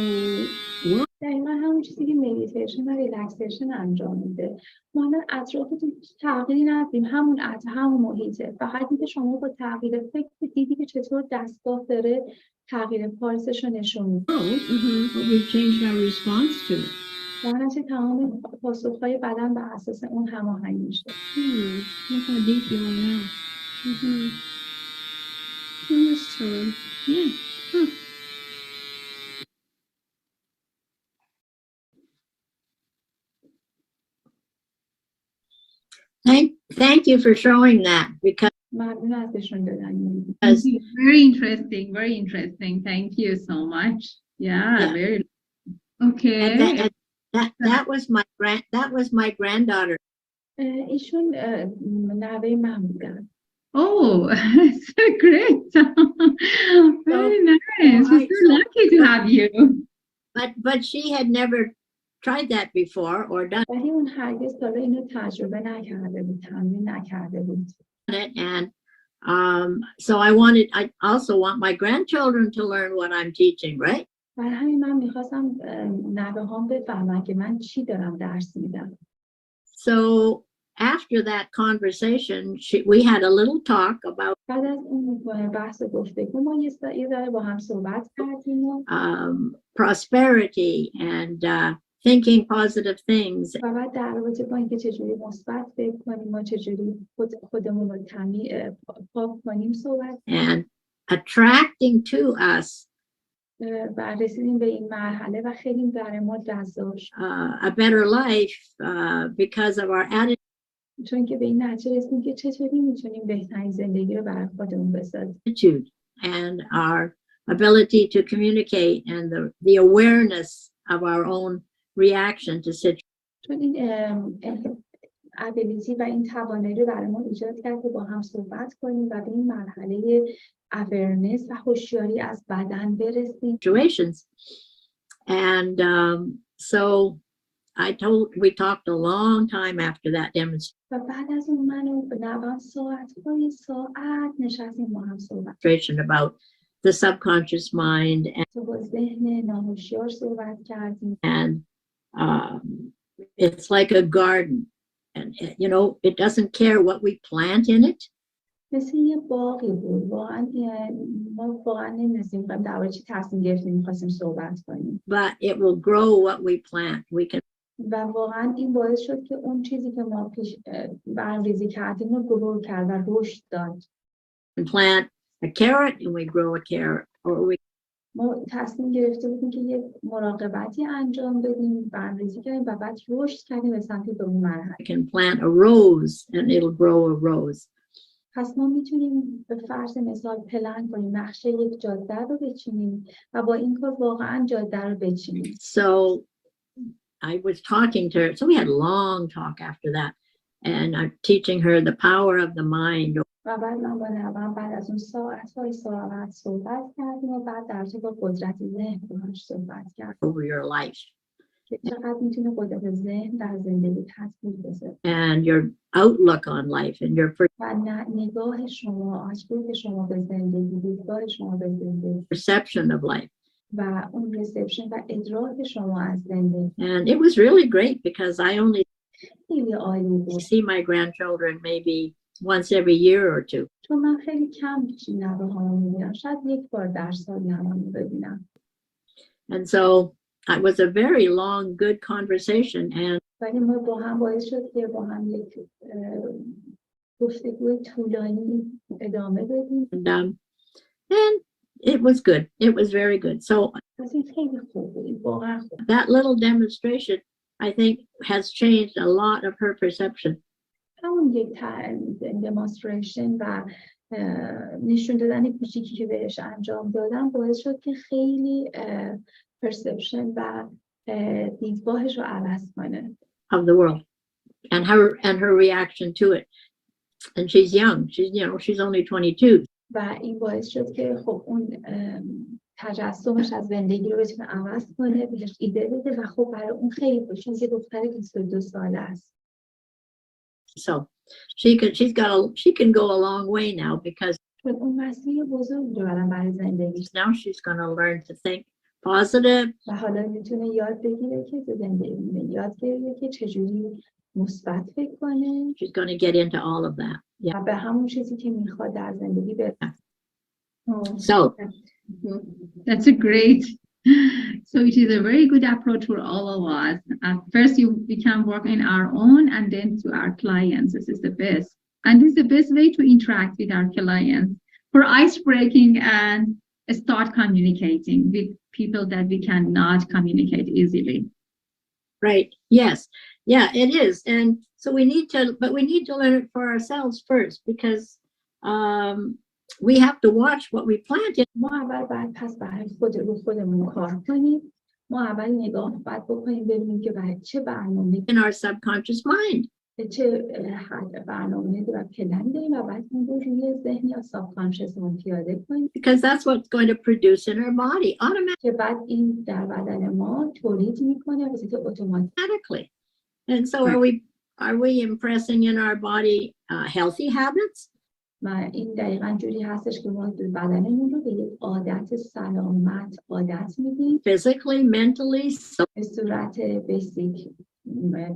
world. دقیقا همون چیزی که مدیتیشن و ریلکسیشن انجام میده. ما الان اطرافتون تغییری ندیم، همون محیطه. فقط اینکه شما با تغییر فکر دیدی که چطور دستگاه داره تغییر پالسش رو نشون میده. But we've changed our response to it. در نتیجه تمام پاسخهای بدن بر اساس اون هماهنگ میشه. Look how deep you are now. I'm just chilling. Yeah. Thank you for showing that, because ممنون از نشون دادن. Very interesting, very interesting. Thank you so much. Yeah. Very. Okay. that was my granddaughter. ایشون نوه من بودن. Oh, so great. Very nice. We're so lucky to have you. But she had never tried that before or done ولی اون هرگز تا اینو تجربه نکرده بود، تمرین نکرده بود. it, and so I also want my grandchildren to learn what I'm teaching, right? برای همین من میخواستم نوه هم بفهمن که من چی دارم درس میدم. So after that conversation, we had a little talk about بعد از اون بحث گفتگو ما یه ذره با هم صحبت کردیم و prosperity and thinking positive things. و بعد در رابطه با اینکه چجوری مثبت فکر کنیم و چجوری خودمون رو پاک کنیم صحبت and attracting to us و رسیدیم به این مرحله و خیلی برای ما جذاب شد. a better life because of our attitude. چون که به این نتیجه رسیدیم که چطوری میتونیم بهترین زندگی رو برای خودمون بسازیم. And our ability to communicate and the awareness of our own reaction to situations. چون این ابیلیتی و این توانایی رو برای ما ایجاد کرد که با هم صحبت کنیم و به این مرحله awareness و هوشیاری از بدن برسیم. And so we talked a long time after that demonstration و بعد از اون من و ساعت نشستیم با هم صحبت about the subconscious mind با ذهن ناهوشیار صحبت کردیم. and it's like a garden and it doesn't care what we plant in it. مثل یه باقی بود واقعا ما واقعا نمی‌دونستیم درباره چی تصمیم گرفتیم می‌خواستیم صحبت کنیم. But it will grow what we plant. We can و واقعا این باعث شد که اون چیزی که ما پیش برنامه‌ریزی کردیم رو گرو کرد و رشد داد. Plant a carrot and we grow a carrot. Or ما تصمیم گرفته بودیم که یک مراقبتی انجام بدیم، برنامه‌ریزی کردیم و بعد رشد کردیم به سمت به اون مرحله. we can plant a rose and it'll grow a rose. پس ما میتونیم به فرض مثال پلن کنیم، نقشه یک جاده رو بچینیم و با این کار واقعا جاده رو بچینیم. So I was talking to her. So we had a long talk after that. And I'm teaching her the power of the mind. و بعد من با نوام بعد از اون ساعت صحبت کردیم و بعد در با قدرت ذهن باهاش صحبت کردیم. Over your life. که چقدر میتونه قدرت ذهن در زندگی تاثیر بذاره. And your outlook on life and your و نگاه شما، آشکاری شما به زندگی، دیدگاه شما به زندگی. perception of life. و اون ریسپشن و ادراک شما از زندگی. And it was really great because I only خیلی عالی بود. see my grandchildren maybe once every year or two. چون من خیلی کم نوه‌هامو می‌بینم، شاید یک بار در سال نوه‌هامو ببینم. And so it was a very long, good conversation. And ولی ما با هم باعث شد که با هم یک گفتگوی طولانی ادامه بدیم. And it was good. It was very good. So خیلی خوب بود، واقعا خوب. that little demonstration, I think, has changed a lot of her perception. همون یک demonstration و نشون دادن کوچیکی که بهش انجام دادم باعث شد که خیلی perception و دیدگاهش رو عوض کنه. Of the world and her reaction to it. And she's young. She's only 22. و این باعث شد که خب اون تجسمش از زندگی رو بتونه عوض کنه، بهش ایده بده و خب برای اون خیلی خوب چون یه دختر 22 ساله است. So she can go a long way now because اون مسیر بزرگ دارم برای زندگی. now she's going to learn to think positive. و حالا میتونه یاد بگیره که یاد بگیره که چجوری مثبت فکر کنه. She's going to get into all of that. Yeah. و به همون چیزی که میخواد در زندگی برسه. So that's a great. So it is a very good approach for all of us. First, we can work in our own, and then to our clients. This is the best, and this is the best way to interact with our clients for ice breaking and start communicating with people that we cannot communicate easily. Right. Yes. Yeah, it is. And so we need to learn it for ourselves first because we have to watch what we plant. ما اول باید پس برای خودمون کار کنیم. ما اول نگاه باید بکنیم ببینیم که برای چه برنامه in our subconscious mind. چه برنامه و پلن داریم و بعد اون رو روی ذهن یا سابکانشسمون پیاده کنیم. Because that's what's going to produce in our body automatically. که بعد این در بدن ما تولید میکنه به صورت اتوماتیک. And so are we impressing in our body healthy habits? و این دقیقاً جوری هستش که ما بدنمون رو به یک عادت سلامت عادت میدیم. Physically, mentally, به صورت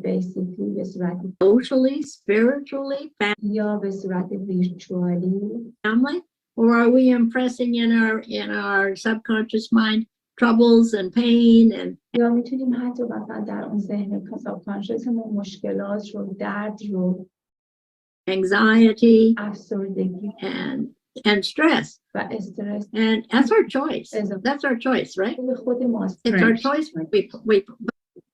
basically به صورت socially, spiritually, یا به صورت virtually. family, or are we impressing in our subconscious mind troubles and pain and یا میتونیم حتی مثلا در اون ذهن سابکانشسمون مشکلات رو، درد رو، anxiety افسردگی and stress و استرس. and that's our choice. That's our choice, right? به خود ماست. It's our choice. We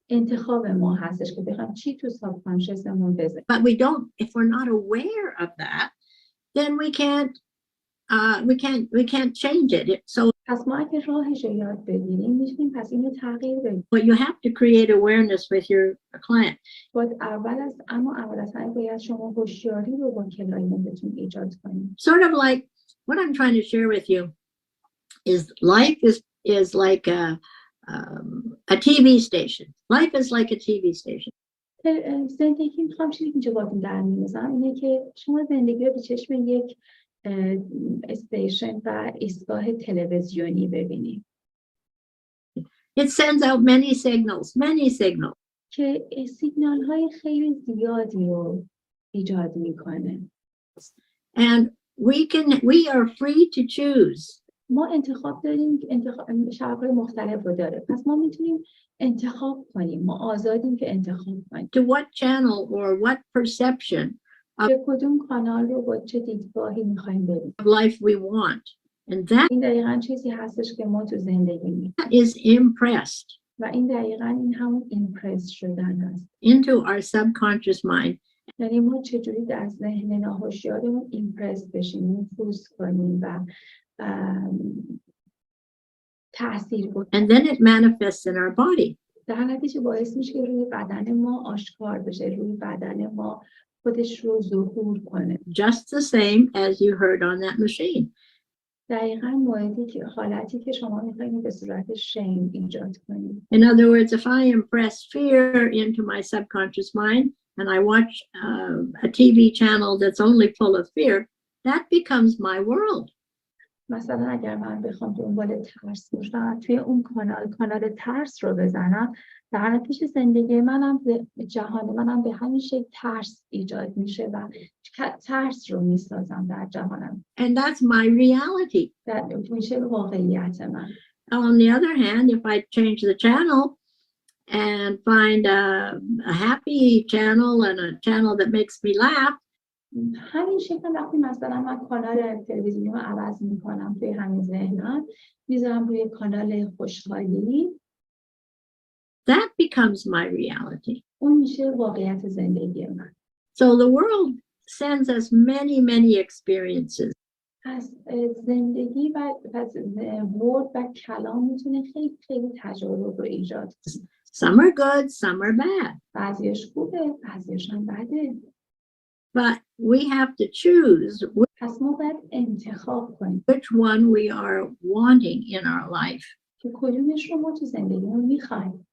انتخاب ما هستش که بخوام چی تو سابکانشسمون بذاریم. But we don't. If we're not aware of that, then we can't change it. So پس ما اگه راهش رو یاد بگیریم میتونیم پس اینو تغییر بدیم. But you have to create awareness with your client. باید اول از همه باید شما هوشیاری رو با کلاینتتون ایجاد کنید. Sort of like what I'm trying to share with you is life is like a TV station. Life is like a TV station. زندگی میخوام چیزی که اینجا باید در می‌نویسم اینه که شما زندگی رو به چشم یک استیشن و ایستگاه تلویزیونی ببینید. It sends out many signals. که سیگنال های خیلی زیادی رو ایجاد میکنه. And we are free to choose. ما انتخاب داریم که شرق‌های مختلف رو داره. پس ما میتونیم انتخاب کنیم. ما آزادیم که انتخاب کنیم. To what channel or what perception به کدوم کانال رو با چه دیدگاهی میخوایم بریم. of life we want. And that این دقیقاً چیزی هستش که ما تو زندگی می‌کنیم. is impressed و این دقیقاً این همون ایمپرس شدن هست. into our subconscious mind. یعنی ما چجوری در ذهن ناهوشیارمون ایمپرس بشیم، نفوذ کنیم و تأثیر بکنیم. And then it manifests in our body. در نتیجه باعث میشه که روی بدن ما آشکار بشه، روی بدن ما خودش رو ظهور کنه. Just the same as you heard on that machine. دقیقاً حالتی که شما می‌خواید به صورت شیم ایجاد کنید. In other words, if I impress fear into my subconscious mind and I watch a TV channel that's only full of fear, that becomes my world. مثلا اگر من بخوام دنبال ترس باشم توی اون کانال ترس رو بزنم، در نتیجه زندگی منم جهان منم به همین شکل ترس ایجاد میشه و ترس رو میسازم در جهانم. And that's my reality. میشه واقعیت من. On the other hand, if I change the channel and find a happy channel and a channel that makes me laugh, همین شکل وقتی مثلا من کانال تلویزیونی رو عوض میکنم توی همین ذهنم میذارم روی کانال خوشحالی، that becomes my reality. اون میشه واقعیت زندگی من. So the world sends us many experiences. پس زندگی و ورد و کلام میتونه خیلی تجارب رو ایجاد کنه. Some are good, some are bad. بعضیش خوبه، بعضیش هم بده. But we have to choose پس ما باید انتخاب کنیم which one we are wanting in our life که کدومش رو ما تو زندگیمون میخوایم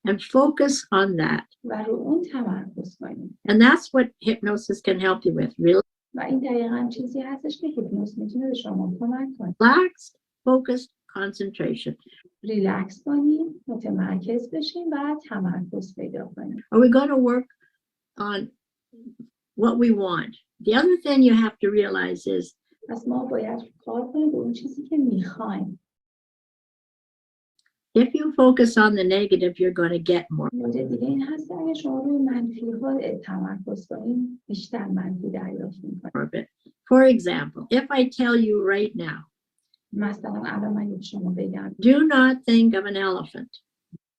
and focus on that. و رو اون تمرکز کنیم. And that's what hypnosis can help you with. و این دقیقاً چیزی هستش که هیپنوز میتونه به شما کمک کنه. Relaxed, focused concentration. ریلکس کنیم، متمرکز بشیم و تمرکز پیدا کنیم. Are we going to work on what we want? The other thing you have to realize is پس ما باید کار کنیم به اون چیزی که میخوایم. if you focus on the negative, you're going to get more. نکته دیگه این هست که اگه شما روی منفی ها تمرکز کنیم بیشتر منفی دریافت میکنیم. For example, if I tell you right now, مثلا الان من شما بگم do not think of an elephant.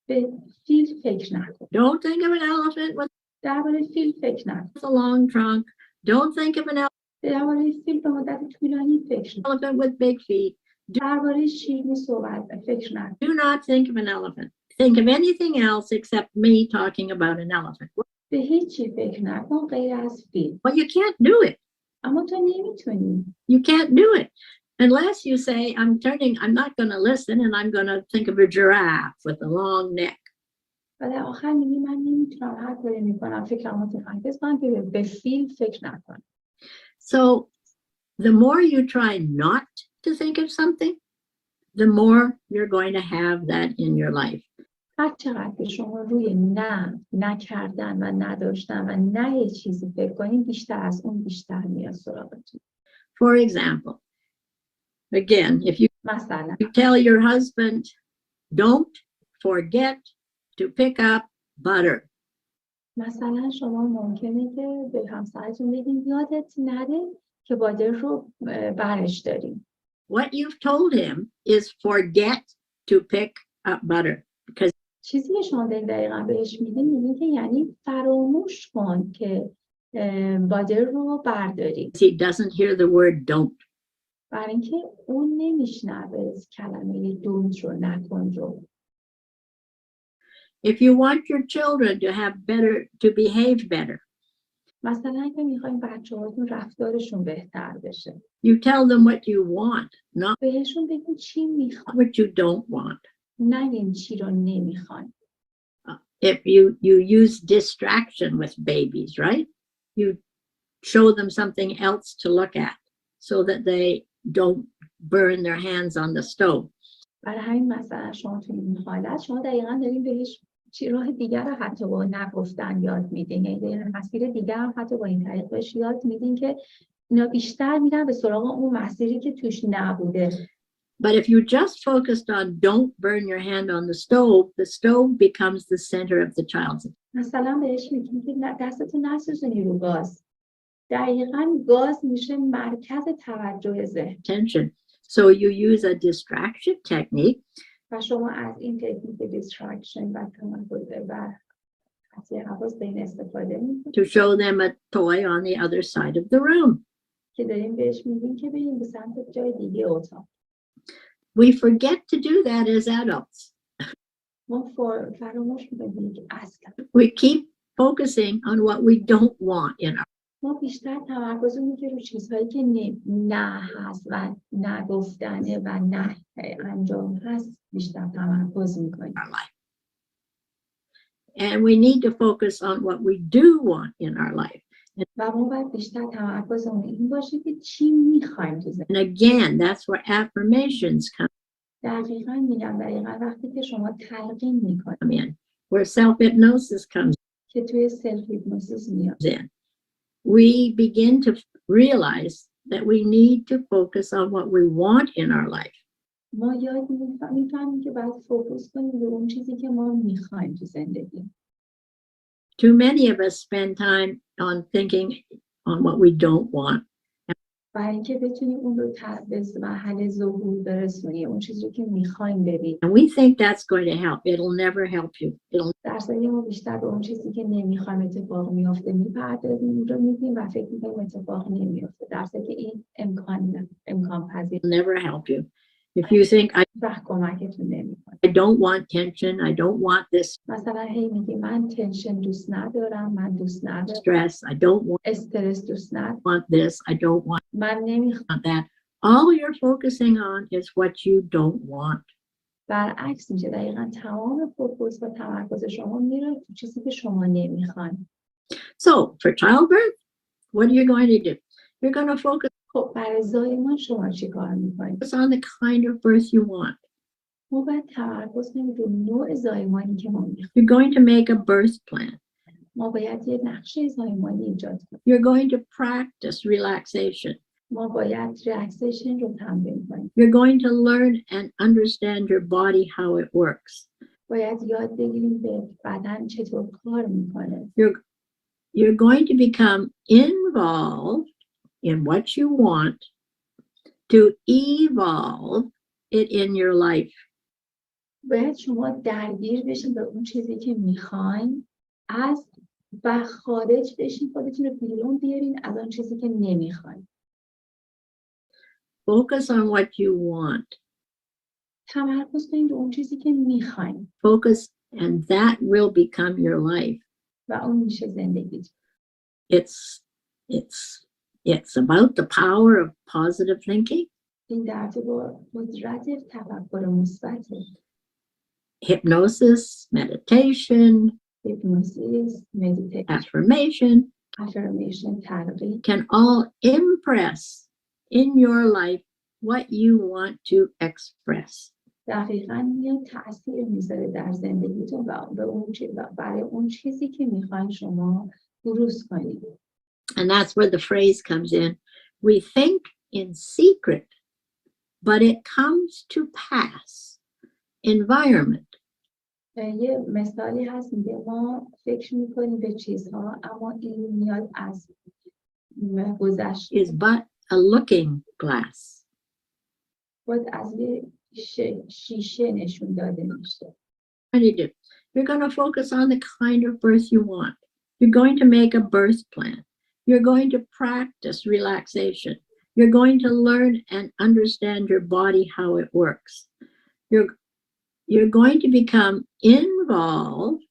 به فیل فکر نکن. Don't think of an elephant with درباره فیل فکر نکن. a long trunk. Don't think of an درباره فیل به مدت طولانی فکر نکن. elephant with big feet. درباره شیرینی صحبت فکر نکن. Do not think of an elephant. Think of anything else except me talking about an elephant. به هیچی فکر نکن غیر از فیل. Well, you can't do it. اما تو نمیتونی. You can't do it unless you say, I'm not going to listen and I'm going to think of a giraffe with a long neck. و در آخر میگی من نمیتونم هر کاری میکنم فکرم متفکر کنم که به فیل فکر نکن. So the more you try not to think of something, the more you're going to have that in your life. هر چقدر که شما روی نکردن و نداشتن و نه یه چیزی فکر کنین بیشتر از اون بیشتر میاد سراغتون. For example, again, if you مثلا tell your husband, don't forget to pick up butter. مثلا شما ممکنه که به همسرتون بگین یادت نره که بادر رو برش داریم. What you've told him is forget to pick up butter. Because چیزی که شما دقیقاً بهش میگین که یعنی فراموش کن که بادر رو برداری. he doesn't hear the word don't. برای اینکه اون نمیشنوه کلمه don't رو نکن رو. If you want your children to behave better, مثلا اگه میخوایم بچه‌هاتون رفتارشون بهتر بشه، you tell them what you want, not بهشون بگین چی میخوان، what you don't want. نگین چی رو نمیخوان. If you use distraction with babies, right? You show them something else to look at so that they don't burn their hands on the stove. برای همین مثلا شما توی این حالت شما دقیقاً دارین بهش راه دیگر رو حتی با نگفتن یاد میدین، یعنی مسیر دیگر رو حتی با این طریق بهش یاد میدین که اینا بیشتر میرن به سراغ اون مسیری که توش نبوده. But if you just focused on don't burn your hand on the stove becomes the center of the child's مثلا بهش میگین که دستتو نسوزونی رو گاز. دقیقاً گاز میشه مرکز توجه ذهن. attention. So you use a distraction technique و شما از این تکنیک دیسترکشن و تمرکز و قطع حواس به این استفاده میکنید to show them a toy on the other side of the room. که داریم بهش میگیم که بریم به سمت جای دیگه اتاق. We forget to do that as adults. ما فراموش میکنیم که اصلا We keep focusing on what we don't want in our ما بیشتر تمرکز میکنیم رو چیزهایی که نه هست و نگفتنه و نه انجام هست بیشتر تمرکز میکنیم. life. And we need to focus on what we do want in our life. و ما باید بیشتر تمرکزمون این باشه که چی میخوایم تو زندگی. And again, that's where affirmations come دقیقاً میگم وقتی که شما تلقین میکنید in, where self-hypnosis comes که توی سلف هیپنوسیس میاد. in. We begin to realize that we need to focus on what we want in our life. ما یاد میفهمیم که باید فوکوس کنیم به اون چیزی که ما میخوایم تو زندگی. Too many of us spend time on thinking on what we don't want. برای اینکه بتونیم اون رو به محل ظهور برسونیم، اون چیزی که میخوایم ببینیم. And we think that's going to help. It'll never help you. در صورتی ما بیشتر به اون چیزی که نمیخوایم اتفاق میفته میپردازیم، اون رو میگیم و فکر میکنیم اتفاق نمیفته. در صورتی که این امکان پذیر never help you. If you think کمکتون نمیکنه. I don't want tension, I don't want this مثلا هی میگی من تنشن دوست ندارم، من دوست ندارم stress, I don't استرس دوست ندارم، want this, I don't want من نمیخوام that. All you're focusing on is what you don't want. برعکس میشه. دقیقاً تمام فوکوس و تمرکز شما میره تو چیزی که شما نمیخواین. So for childbirth, what are you going to do? You're going to focus خب برای زایمان شما چی کار میکنید؟ on the kind of birth you want. ما باید تمرکز کنیم رو نوع زایمانی که ما میخوایم. You're going to make a birth plan. ما باید یه نقشه زایمانی ایجاد کنیم. You're going to practice relaxation. ما باید ریلکسیشن رو تمرین کنیم. You're going to learn and understand your body, how it works. باید یاد بگیریم به بدن چطور کار میکنه. You're going to become involved in what you want to evolve it in your life. باید شما درگیر بشین به اون چیزی که میخواین و خارج بشین، خودتون رو بیرون بیارین از اون چیزی که نمیخواین. Focus on what you want. تمرکز کنین رو اون چیزی که میخواین. Focus and that will become your life. و اون میشه زندگی. It's about the power of positive thinking. این در با قدرت تفکر مثبت. Hypnosis, meditation, hypnosis, meditation, affirmation, تلقین can all impress in your life what you want to express. دقیقاً میاد تأثیر میذاره در زندگیتون و برای اون چیزی که میخواین شما بروز کنید. And that's where the phrase comes in. We think in secret, but it comes to pass. Environment. یه مثالی هست میگه ما فکر میکنیم به چیزها اما این میاد از گذشته. Is but a looking glass. باید از یه شیشه نشون داده میشه. What do you do? You're going to focus on the kind of birth you want. You're going to make a birth plan. You're going to practice relaxation. You're going to learn and understand your body, how it works. You're going to become involved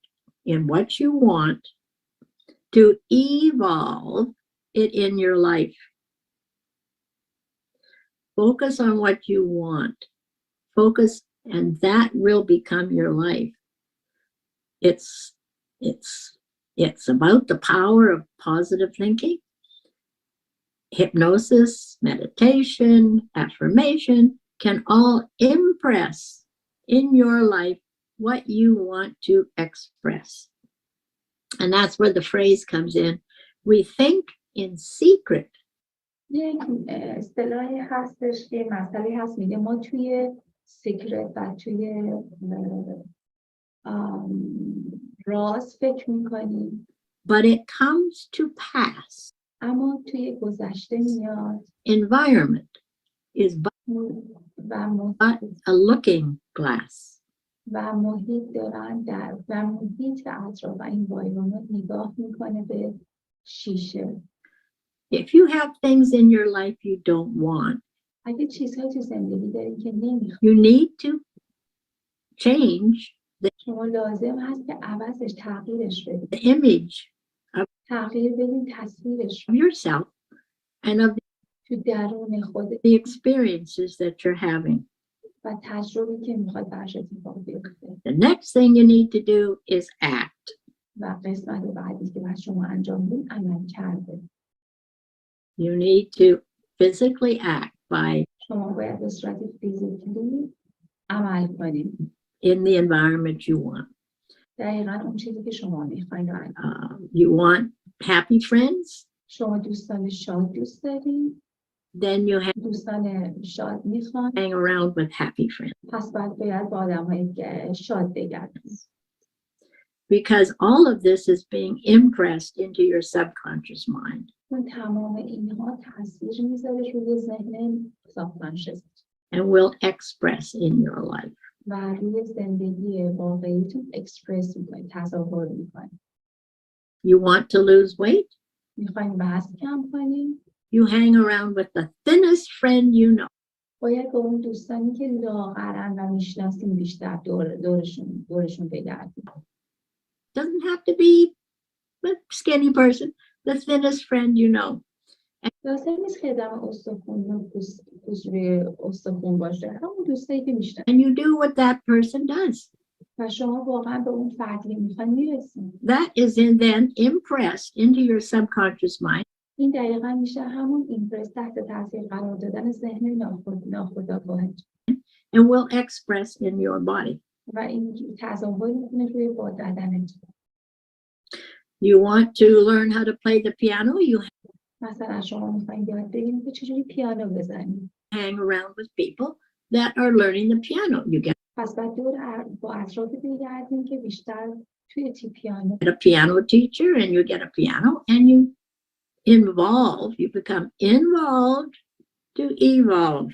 in what you want to evolve it in your life. Focus on what you want. Focus, and that will become your life. It's about the power of positive thinking, hypnosis, meditation, affirmation can all impress in your life what you want to express. And that's where the phrase comes in. We think in secret. یک اصطلاحی هستش که مسئله هست میگه ما توی سیکرت و توی راز فکر میکنیم. But it comes to pass. اما توی گذشته میاد. Environment is but a looking glass. و محیط دارن و محیط اطراف این environment نگاه میکنه به شیشه. If you have things in your life you don't want, اگه چیزهایی تو زندگی داری که نمیخوای، you need to change شما لازم هست که عوضش تغییرش بدید. the image تغییر بدید تصویرش of yourself and of تو درون خود the experiences that you're having. و تجربه که میخواد برش اتفاق بیفته. The next thing you need to do is act. و قسمت بعدی که باید شما انجام بدید عمل کرده. You need to physically act by شما باید به صورت فیزیکلی عمل کنید. in the environment you want. دقیقاً اون چیزی که شما میخواید. You want happy friends? شما دوستان شاد دوست دارید؟ Then you have دوستان شاد میخوان. hang around with happy friends. پس باید با آدم‌هایی که شاد بگردید. Because all of this is being impressed into your subconscious mind. اون تمام اینها تاثیر میذاره روی ذهن subconscious And will express in your life. و روی زندگی واقعیتون اکسپرس میکنید، تظاهر میکنید. You want to lose weight? میخواین وزن کم کنید؟ You hang around with the thinnest friend you know. باید با اون دوستانی که لاغرن و میشناسین بیشتر دورشون بگردید. Doesn't have to be a skinny person, the thinnest friend you know. لازم نیست که آدم استخون روی استخون باشه، همون دوستایی که میشناسید. And you do what that person does. و شما واقعا به اون فردی میخواین میرسید. That is then impressed into your subconscious mind. این دقیقا میشه همون ایمپرس تحت تاثیر قرار دادن ذهن ناخودآگاهت. And will express in your body. و این تظاهر میکنه روی بدنت. You want to learn how to play the piano? You مثلا شما میخواین یاد بگیرید که چجوری پیانو بزنید. hang around with people that are learning the piano. You get پس بعد دور با اطراف بگردید که بیشتر توی پیانو. a piano teacher and you get a piano and you become involved to evolve.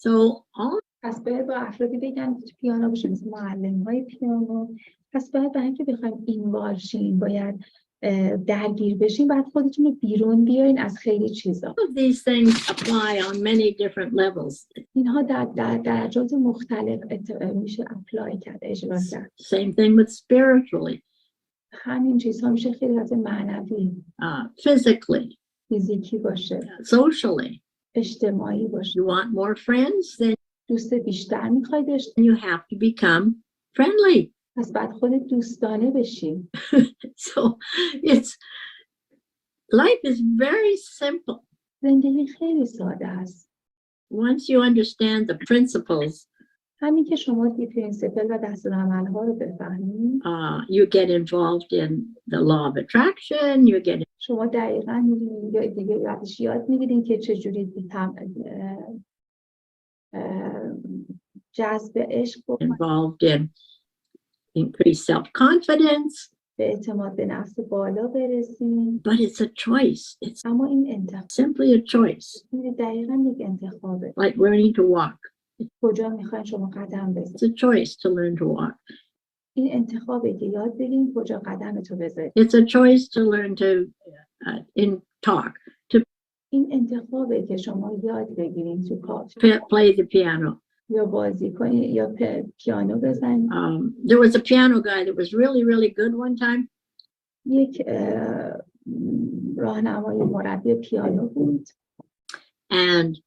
So all پس باید با افرادی بگن که پیانو بشه، مثل معلم‌های پیانو. پس باید برای اینکه بخوایم اینوالو شین، باید درگیر بشین، بعد خودتون رو بیرون بیارین از خیلی چیزا. of these things apply on many different levels. اینها در درجات مختلف میشه اپلای کرد، اجرا کرد. Same thing with spiritually, همین چیزها میشه خیلی از معنوی، physically, فیزیکی باشه، socially. اجتماعی باشه. You want more friends, then دوست بیشتر میخوای داشته، you have to become friendly. پس بعد خودت دوستانه بشی. So life is very simple. زندگی خیلی ساده است. Once you understand the principles, همین که شما دی پرینسیپل و دستورالعمل‌ها رو بفهمید، you get involved in the law of attraction, you get شما دقیقاً می‌دونید دیگه یاد می‌گیرید که چجوری جذب عشق بکنید، involved in increased self-confidence. به اعتماد به نفس بالا برسید. But it's a choice. It's اما این انتخاب simply a choice, این دقیقاً یک انتخابه. like learning to walk. کجا میخواین شما قدم It's بزنید؟ a choice to learn to walk. این انتخابه که یاد بگیرید کجا قدمتو بذارید. It's a choice to learn to talk. این انتخابه که شما یاد بگیرین تو کافه Play the piano. یا بازی کنین یا پیانو بزنین. There was a piano guy that was really, really good one time. یک راهنمای مربی پیانو بود. And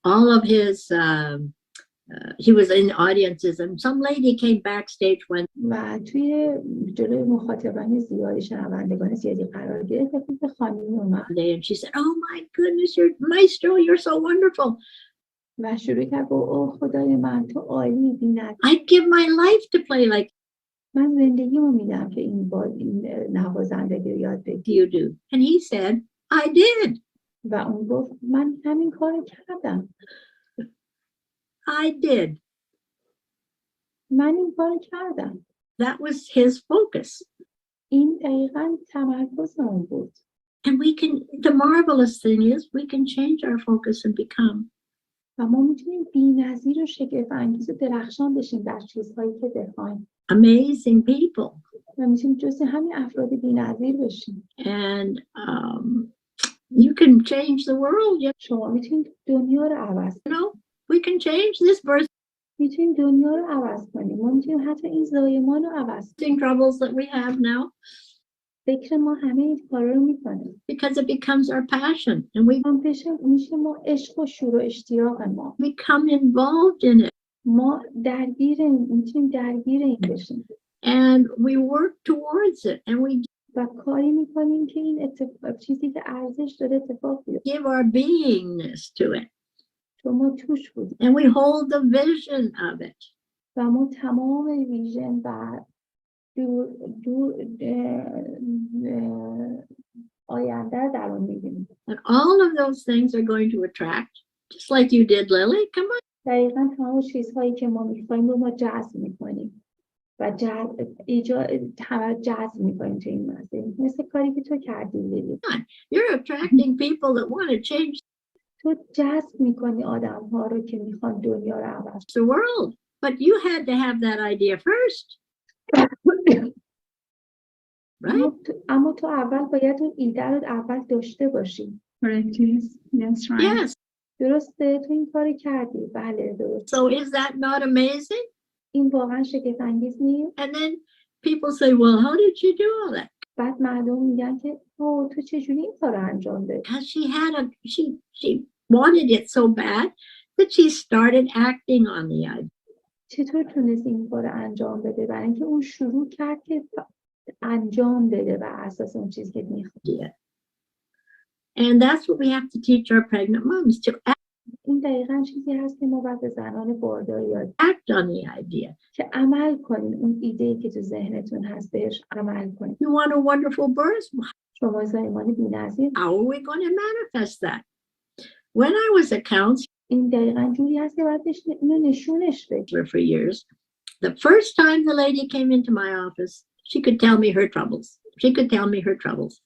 all of his, he was in the audiences, and some lady came backstage when و توی جلوی مخاطبان زیادی شنوندگان زیادی قرار گرفت و خانمی اومد and she said, "Oh my goodness, you're maestro, you're so wonderful. و شروع کرد با اوه خدای من تو عالی بی‌نظیر. I'd give my life to play like من زندگیمو میدم که این نوازندگی رو یاد بگیرم. you do." And he said, "I did. و اون گفت من همین کارو کردم. I did." من این کارو کردم. That was his focus. این دقیقاً تمرکز اون بود. And we can, the marvelous thing is we can change our focus and become و ما میتونیم بی‌نظیر و شگفت‌انگیز و درخشان بشیم در چیزهایی که بخوایم. amazing people. و میتونیم جزء همین افراد بی‌نظیر بشیم. And you can change the world. شما میتونید دنیا رو عوض You know, we can change this birthing میتونیم دنیا رو عوض کنیم. ما میتونیم حتی این زایمان رو عوض کنیم. troubles that we have now فکر ما همه این کارا رو میکنیم. because it becomes our passion and we میشه ما عشق و شور و اشتیاق ما. become involved in it ما میتونیم درگیر این بشیم. and we work towards it and we و کاری میکنیم که این چیزی که ارزش داره اتفاق بیفته. give our beingness to it ما توش بودیم. and we hold the vision of it. و ما تمام ویژن و آینده در اون میبینیم. And all of those things are going to attract, just like you did, Lily. Come on. دقیقاً تمام چیزهایی که ما میخوایم رو ما جذب میکنیم و جذب میکنیم تو این مسیر. مثل کاری که تو کردی لیلی. You're attracting people that want to change تو جذب میکنی آدم ها رو که میخوان دنیا رو عوض the world. But you had to have that idea first. Right? اما تو اول باید اون ایده رو اول داشته باشی. Correct. Yes, right. Yes. درسته تو این کاری کردی. بله درسته. So is that not amazing? این واقعا شگفت انگیز نیست؟ And then people say, well, how did you do all that? بعد مردم میگن که تو چجوری این کار رو انجام دادی؟ Because she wanted it so bad that she started acting on the idea. چطور تونست این کار رو انجام بده؟ برای اینکه اون شروع کرد که انجام بده بر اساس اون چیزی که میخواد. And that's what we have to teach our pregnant moms, to این دقیقاً چیزی هست که ما باید به زنان باردار یاد act on the idea. که عمل کنین. اون ایده‌ای که تو ذهنتون هست بهش عمل کنین. You want a wonderful birth? شما زایمان بی‌نظیر. How are we going to manifest that? When I was a counselor این دقیقاً جوری هست که باید اینو نشونش بدی. for years, the first time the lady came into my office, she could tell me her troubles. She could tell me her troubles.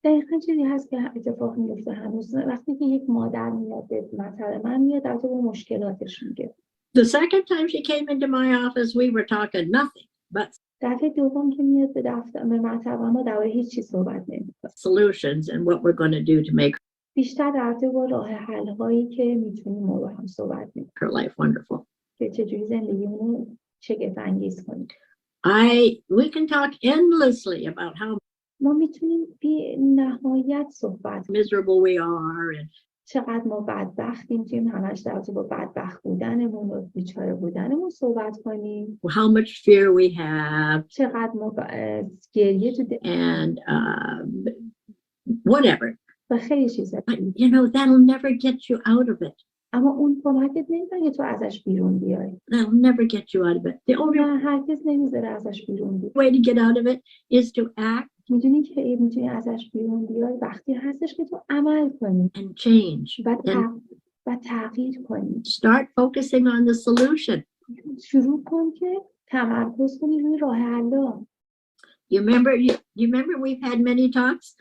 دقیقاً چیزی هست که اتفاق میفته هنوز. وقتی که یک مادر میاد به مطب من میاد در تو مشکلاتش میگه. The second time she came into my office, we were talking nothing but دفعه دوم که میاد به مطب ما درباره هیچ چیز صحبت نمی‌کنه. solutions and what we're going to do to make بیشتر در رابطه با راه حل هایی که میتونیم ما با هم صحبت کنیم her life wonderful. که چجوری زندگیمون رو شگفت انگیز کنیم. We can talk endlessly about how ما میتونیم بی نهایت صحبت miserable we are and چقدر ما بدبختیم. میتونیم همش در رابطه با بدبخت بودنمون و بیچاره بودنمون صحبت کنیم. how much fear we have چقدر ما گریه تو and whatever. و خیلی چیزا. But you know, that'll never get you out of it. اما اون کمکت نمی‌کنه که تو ازش بیرون بیای. That'll never get you out of it. The only نه هرگز نمیذاره ازش بیرون بیای. way to get out of it is to act میدونی که میتونی ازش بیرون بیای وقتی هستش که تو عمل کنی and change و تغییر کنی. start focusing on the solution. شروع کن که تمرکز کنی روی راه حل. You remember we've had many talks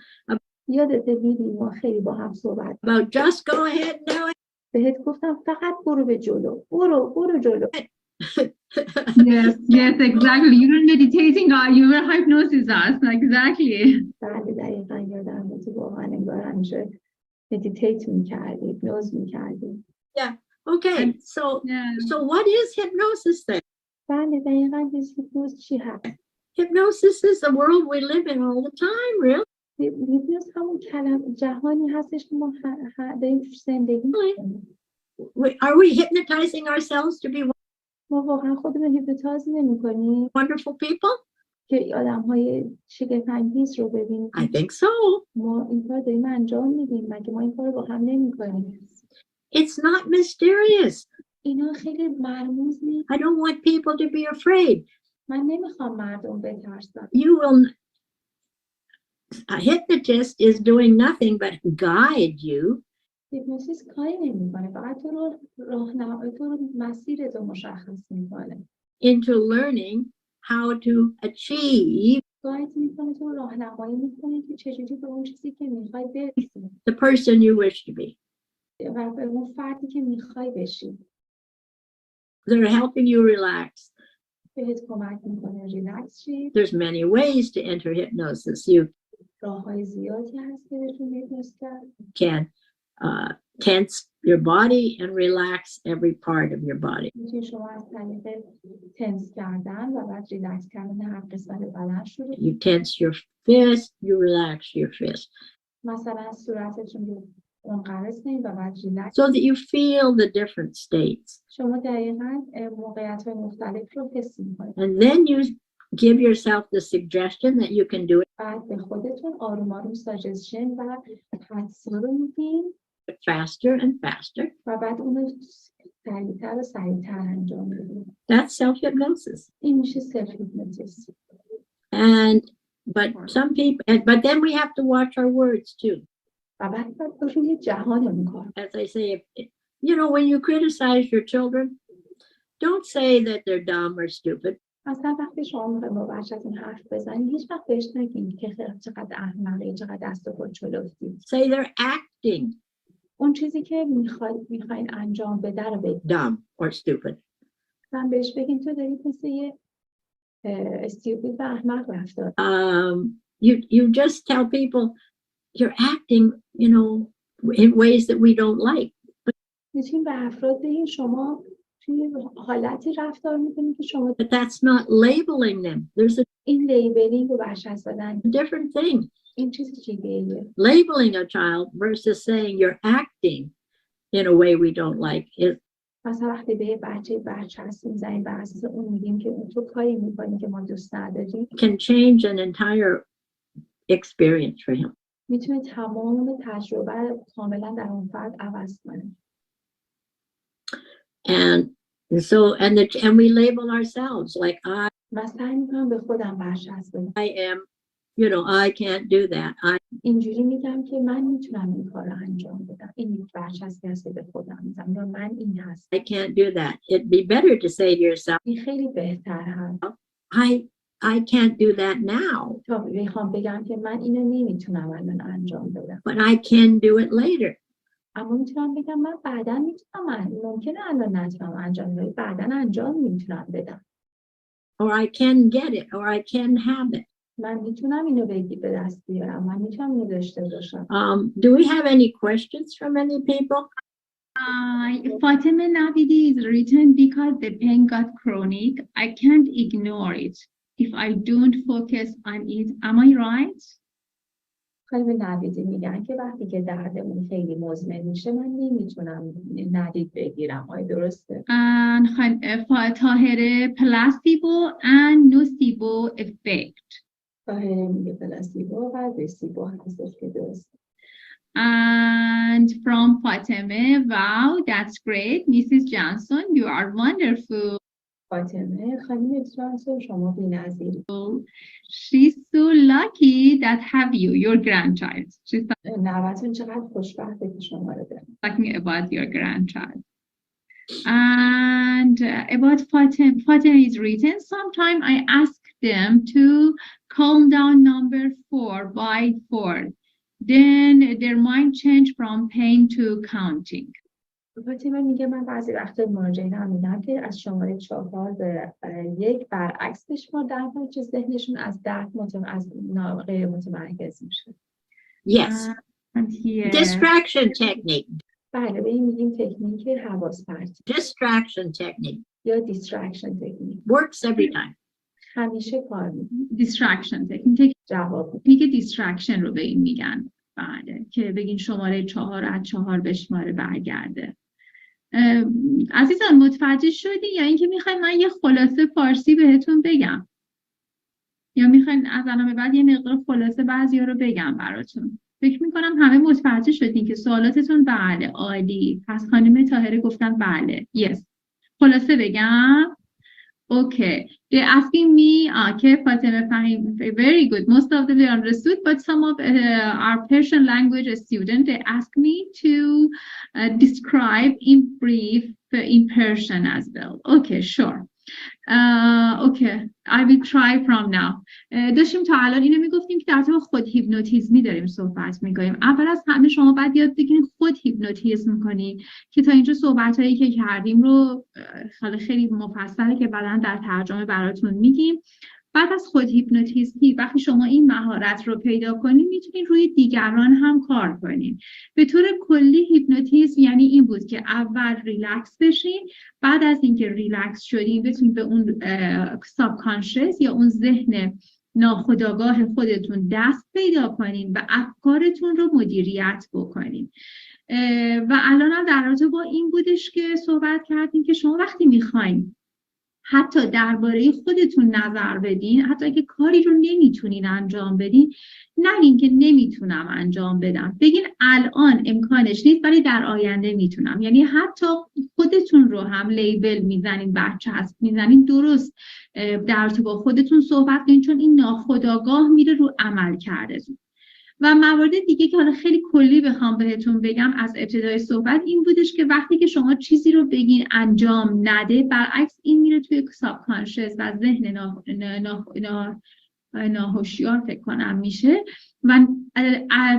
یادت میاد ما خیلی با هم صحبت about just go ahead and do it. بهت گفتم فقط برو به جلو. برو جلو. Yes, exactly. You were meditating or you were hypnosis us. Exactly. بله دقیقاً یادم میاد. واقعا انگار همیشه مدیتیت میکردی، هیپنوز میکردی. Okay, so Yeah. so what is hypnosis then? بله دقیقا هیپنوز چی هست؟ Hypnosis is the world we live in all the time, really. هیپنوز همون جهانی هستش که ما داریم توش زندگی میکنیم. Are we hypnotizing ourselves to be ما واقعا خودمون هیپنوتیز نمی‌کنیم wonderful people? که آدم‌های شگفت‌انگیز رو ببینیم. I think so. ما این کار داریم انجام میدیم، مگه ما این کار رو با هم نمی‌کنیم؟ It's not mysterious. اینا خیلی مرموز نیست. I don't want people to be afraid. من نمیخوام مردم بترسن. You will. A hypnotist is doing nothing but guide you هیپنوتیزم کاری نمی‌کنه، فقط تو رو راهنمایی، تو رو مسیرت رو مشخص می‌کنه. into learning how to achieve گاید می‌کنه، تو رو راهنمایی می‌کنه که چجوری به اون چیزی که می‌خوای برسی the person you wish to be. و به اون فردی که می‌خوای بشی. They're helping you relax. بهت کمک می‌کنه ریلکس شی. There's many ways to enter hypnosis. You راه‌های زیادی هست که بهتون هیپنوز کرد. can tense your body and relax every part of your body. می‌تونی شما از طریق تنس کردن و بعد ریلکس کردن هر قسمت بدن شروع You tense your fist, you relax your fist, مثلا صورتتون رو منقبض کنید و بعد ریلکس. so that you feel the different states. شما دقیقاً موقعیت‌های مختلف رو حس می‌کنید. And then you give yourself the suggestion that you can do it بعد به خودتون آروم آروم ساجستشن و حدس‌ها رو میدین faster and faster. و بعد اونو سریع‌تر و سریع‌تر انجام میدین. That's self-hypnosis. این میشه سلف هیپنوتیزم. But some people, but then we have to watch our words too. و بعد روی جهان اون کار. As I say, when you criticize your children, don't say that they're dumb or stupid. مثلا وقتی شما میخواید با بچه‌تون حرف بزنید هیچ وقت بهش نگین که چقدر احمقی، چقدر دست و پا چلفتی. Say they're acting اون چیزی که میخواین انجام بده رو بگید. dumb or stupid. مثلا بهش بگین تو داری مثل یه استیوپید و احمق رفتار. You just tell people you're acting, in ways that we don't like. میتونین به افراد بگین شما توی حالتی رفتار میکنید که شما. But that's not labeling them. There's a این لیبلینگ رو برشست دادن. different thing. این چیز دیگه‌ایه. Labeling a child versus saying you're acting in a way we don't like is. مثلا وقتی به بچه برچسب میزنیم بر اساس اون میگیم که اون تو کاری میکنی که ما دوست نداریم. Can change an entire experience for him. میتونه تمام تجربه کاملا در اون فرد عوض کنه. And we label ourselves like من سعی میکنم به خودم برچسب بدم. I am, I can't do that. اینجوری میگم که من میتونم این کار رو انجام بدم. این برچسبی هست به خودم میزنم یا من این هست. I can't do that. It'd be better to say to yourself, این خیلی بهتر هست. I can't do that now. تا بخوام بگم که من اینو نمیتونم الان انجام بدم. But I can do it later. اما میتونم بگم من بعداً میتونم، ممکنه الان نتونم انجام بدم، بعداً انجام میتونم بدم. Or I can get it, or I can have it. من میتونم اینو به دست بیارم، من میتونم اینو داشته باشم. Do we have any questions from any people? Fatima Navidi is written because the pain got chronic. I can't ignore it. If I don't focus on it, am I right? خانم نویدی میگن که وقتی که دردمون خیلی مزمن میشه من نمیتونم ندید بگیرم. آیا درسته؟ And Tahir placebo and nocebo effect. طاهره میگه پلاسیبو و نوسیبو هستش که درسته. And from Fatima, wow, that's great. Mrs. Johnson, you are wonderful. فاطمه خانم جانسون شما بی‌نظیری. She's so lucky that have you, your grandchild. She's نوتون چقدر خوشبخته که شما رو داره. talking about your grandchild. And about Fatima is written, sometime I ask them to calm down number 4 by 4. Then their mind change from pain to counting. فاطمه میگه من بعضی وقتا مراجعینم میگم که از شماره 4 به 1 برعکس بشمار در حالی که ذهنشون از درد از غیر متمرکز میشه. Yes. can't hear. Distraction technique. بله به این میگیم تکنیک حواس پرتی Distraction technique یا دیسترکشن تکنیک. works every time. همیشه کار میکنه. distraction تکنیک جواب دیسترکشن رو به این میگن. بله که بگین شماره 4 از 4 به شماره برگرده. عزیزان متوجه شدی یا اینکه میخواین من یه خلاصه فارسی بهتون بگم یا میخواین از الان به بعد یه مقدار خلاصه بعضیا رو بگم براتون؟ فکر میکنم همه متوجه شدین که سوالاتتون بله عالی. پس خانم طاهره گفتن بله yes. خلاصه بگم. Okay, they're asking me, okay, Fatima Fahim, very good. Most of them they understood, but some of our Persian language students, they ask me to describe in brief in Persian as well. Okay, sure. Okay, I will try from now. داشتیم تا الان اینو میگفتیم که در طور خود هیپنوتیزمی داریم صحبت میکنیم. اول از همه شما باید یاد بگیرید خود هیپنوتیزم کنید که تا اینجا صحبتایی که کردیم رو خیلی مفصله که بعداً در ترجمه براتون میگیم. بعد از خود هیپنوتیزمی وقتی شما این مهارت رو پیدا کنید میتونید روی دیگران هم کار کنید. به طور کلی هیپنوتیزم یعنی این بود که اول ریلکس بشین، بعد از اینکه ریلکس شدین بتونید به اون ساب کانشس یا اون ذهن ناخودآگاه خودتون دست پیدا کنین و افکارتون رو مدیریت بکنین. و الان هم در رابطه با این بودش که صحبت کردیم که شما وقتی میخواین حتی درباره خودتون نظر بدین، حتی اگه کاری رو نمیتونین انجام بدین، نگین که نمیتونم انجام بدم، بگین الان امکانش نیست ولی در آینده میتونم. یعنی حتی خودتون رو هم لیبل میزنین، برچسب میزنین، درست در تو با خودتون صحبت کنین، چون این ناخودآگاه میره رو عمل کردتون. و موارد دیگه که حالا خیلی کلی بخوام بهتون بگم از ابتدای صحبت این بودش که وقتی که شما چیزی رو بگین انجام نده، برعکس این میره توی ساب کانشس و ذهن ناهوشیار فکر کنم میشه و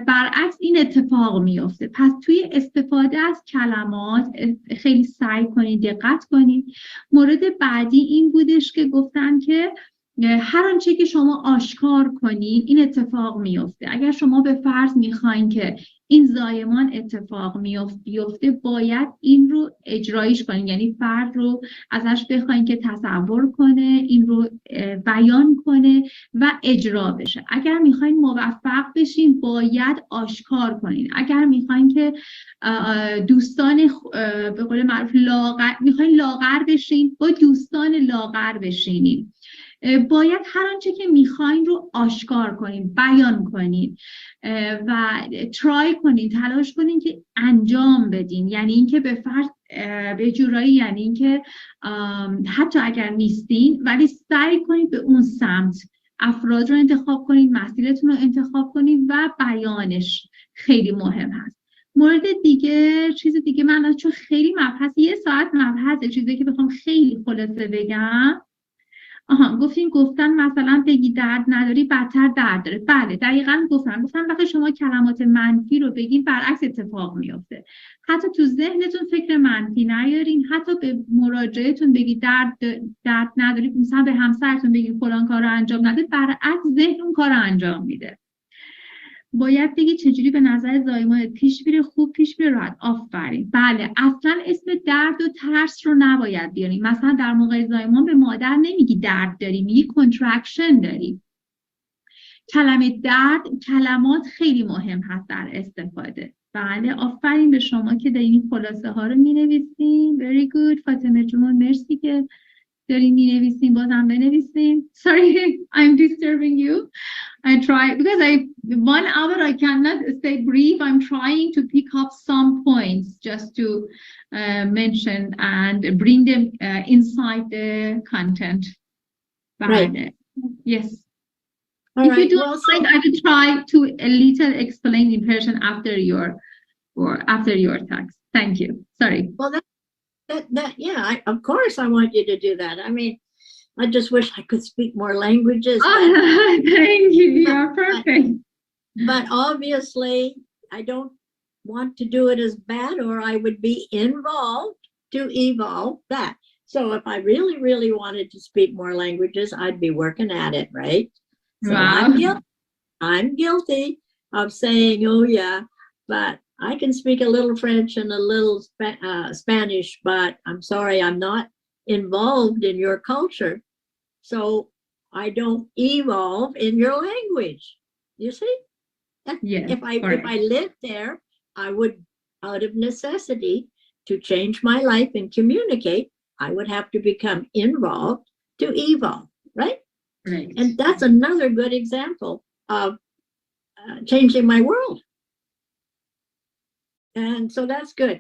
برعکس این اتفاق میفته. پس توی استفاده از کلمات خیلی سعی کنید، دقت کنید. مورد بعدی این بودش که گفتن که هر آنچه که شما آشکار کنید این اتفاق میفته. اگر شما به فرض میخواین که این زایمان اتفاق بیفته، باید این رو اجرایش کنین، یعنی فرد رو ازش بخواین که تصور کنه، این رو بیان کنه و اجرا بشه. اگر میخواین موفق بشین باید آشکار کنین. اگر میخواین که دوستان به قول معروف میخواین لاغر بشین، با دوستان لاغر بشینین. باید هر آنچه که میخواین رو آشکار کنین، بیان کنین و ترای کنین، تلاش کنین که انجام بدین. یعنی اینکه به فرض به جورایی، یعنی اینکه حتی اگر نیستین ولی سعی کنید به اون سمت افراد رو انتخاب کنین، مسیرتون رو انتخاب کنین و بیانش خیلی مهم هست. مورد دیگه، چیز دیگه من چون خیلی مبحث، یه ساعت مبحثه، چیزی که بخوام خیلی خلاصه بگم. گفتن مثلا بگی درد نداری بدتر درد داره. بله دقیقاً گفتن وقتی شما کلمات منفی رو بگین برعکس اتفاق میفته. حتی تو ذهنتون فکر منفی نیارین، حتی به مراجعتون بگی درد نداری، مثلا به همسرتون بگی فلان کارو انجام نده، برعکس ذهن اون کارو انجام میده. باید بگی چجوری به نظر زایمان پیش میره، خوب پیش میره، راحت. آفرین. بله اصلا اسم درد و ترس رو نباید بیاریم. مثلا در موقع زایمان به مادر نمیگی درد داری، میگی کنترکشن داری. کلمه درد، کلمات خیلی مهم هست در استفاده. بله آفرین به شما که در این خلاصه ها رو مینویسین. Very good. فاطمه جون مرسی که دارین مینویسین. بازم بنویسین. Sorry I'm disturbing you. I try because 1 hour I cannot stay brief. I'm trying to pick up some points just to mention and bring them inside the content. Right. Yes. All if right. you don't mind, I will try to a little explain in Persian after your text. Thank you. Sorry. Well, yeah, of course I want you to do that. I mean, I just wish I could speak more languages. Thank you. You're perfect. But obviously, I don't want to do it as bad, or I would be involved to evolve that. So if I really, really wanted to speak more languages, I'd be working at it, right? So wow. I'm guilty of saying, oh yeah, but I can speak a little French and a little Spanish, but I'm sorry, I'm not involved in your culture. So I don't evolve in your language. You see? Yes, If I correct. lived there, I would, out of necessity, to change my life and communicate, I would have to become involved to evolve, right? Right. And that's another good example of changing my world. And so that's good.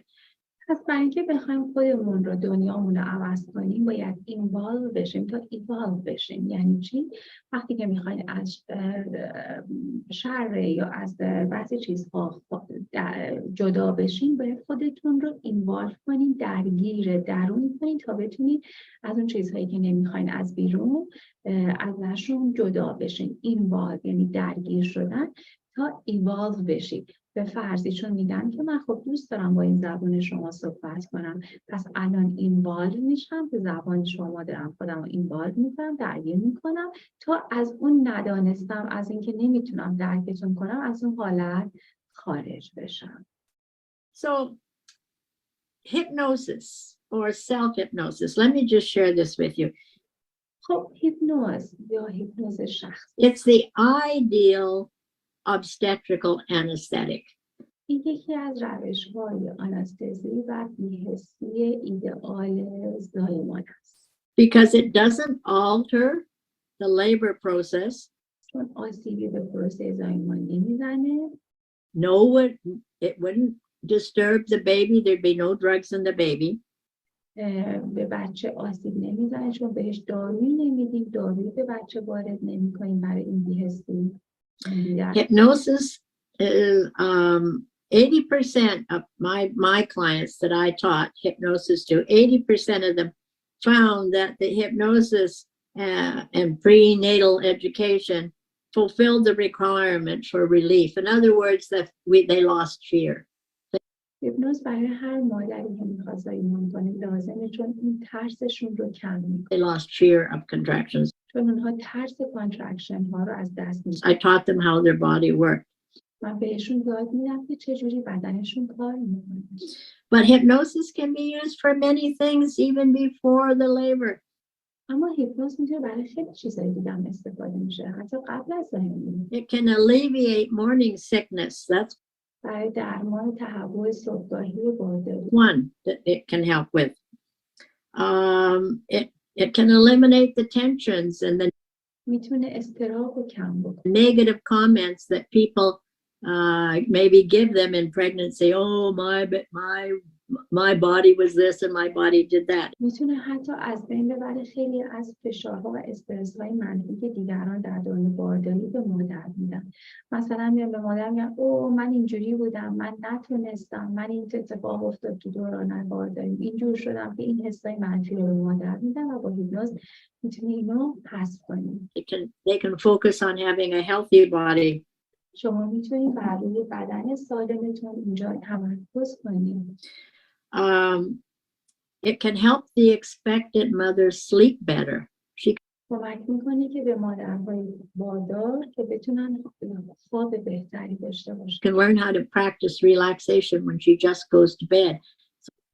پس برای اینکه بخوایم خودمون رو دنیامون رو عوض کنیم باید اینوالو بشیم تا ایوالو بشیم. یعنی چی؟ وقتی که میخواین از شر یا از بعضی چیزها جدا بشین باید خودتون رو اینوالو کنین، درگیر درون کنین تا بتونین از اون چیزهایی که نمیخواین از بیرون ازشون جدا بشین. اینوالو یعنی درگیر شدن تا ایوالو بشید. به فرضی چون میگن که من خب دوست دارم با این زبان شما صحبت کنم، پس الان اینوالو میشم، به زبان شما دارم خودم رو اینوالو میکنم، درگیر میکنم تا از اون ندانستم، از اینکه نمیتونم درکتون کنم، از اون حالت خارج بشم. So hypnosis or self-hypnosis, let me just share this with you. خب هیپنوز یا هیپنوز شخصی، It's the ideal obstetrical anesthetic. این یکی از روش‌های آنستزی و بی‌حسی ایدئال زایمان است. Because it doesn't alter the labor process. چون آسیبی به پروسه زایمان نمیزنه. It wouldn't disturb the baby. There'd be no drugs in the baby. به بچه آسیب نمیزنه چون بهش دارویی نمیدیم، دارویی به بچه وارد نمی‌کنیم برای این بی‌حسی. Hypnosis is 80% of my clients that I taught hypnosis to, 80% of them found that the hypnosis and prenatal education fulfilled the requirement for relief. In other words, that they lost fear. هیپنوز برای هر مادری که می‌خواد زایمان کنه لازمه، چون این ترسشون رو کم می‌کنه. They lost fear of contractions. چون اونها ترس کانترکشن ها رو از دست میدن. I taught them how their body worked. من بهشون یاد میدم که چجوری بدنشون کار میکنه. But hypnosis can be used for many things even before the labor. اما هیپنوز میتونه برای خیلی چیزای دیگه هم استفاده میشه، حتی قبل از زایمان. It can alleviate morning sickness. That's برای درمان تهوع صبحگاهی بارداری. one that it can help with. It can eliminate the tensions and the میتونه اضطراب رو کم بکنه. negative comments that people maybe give them in pregnancy. Oh, my body was this and my body did that. میتونه حتی از بین ببره خیلی از فشارها و استرس‌های منفی که دیگران در دوران بارداری به مادر میدن. مثلا میان به مادر میگن اوه من اینجوری بودم، من نتونستم، من این اتفاق افتاد تو دوران بارداری، اینجور شدم، که این حسای منفی رو به مادر میدن و با هیپنوز میتونی اینو حذف کنی. They can focus on having a healthy body. شما میتونید بر روی بدن سالمتون اینجا تمرکز کنید. It can help the expectant mother sleep better. کمک میکنه که به مادرهای باردار که بتونن خواب بهتری داشته باشن. Can learn how to practice relaxation when she just goes to bed.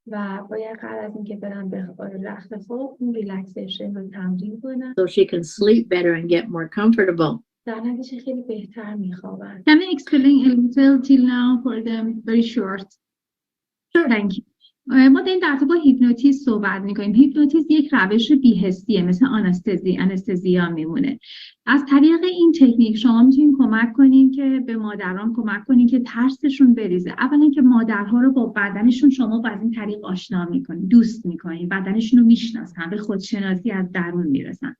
و باید قبل از اینکه برن به رخت خواب اون ریلکسیشن رو تمرین کنن. So she can sleep better and get more comfortable. در نتیجه خیلی بهتر میخوابن. Can we explain a little till now for them very short? Sure. Thank you. ما در این درس با هیپنوتیزم صحبت میکنیم. هیپنوتیزم یک روش بی‌حسیه، مثل آنستزیا میمونه. از طریق این تکنیک شما میتونید کمک کنین که به مادران کمک کنین که ترسشون بریزه. اولا که مادرها رو با بدنشون شما با این طریق آشنا میکنین، دوست میکنین، بدنشون رو میشناسن، به خودشناسی از درون میرسن.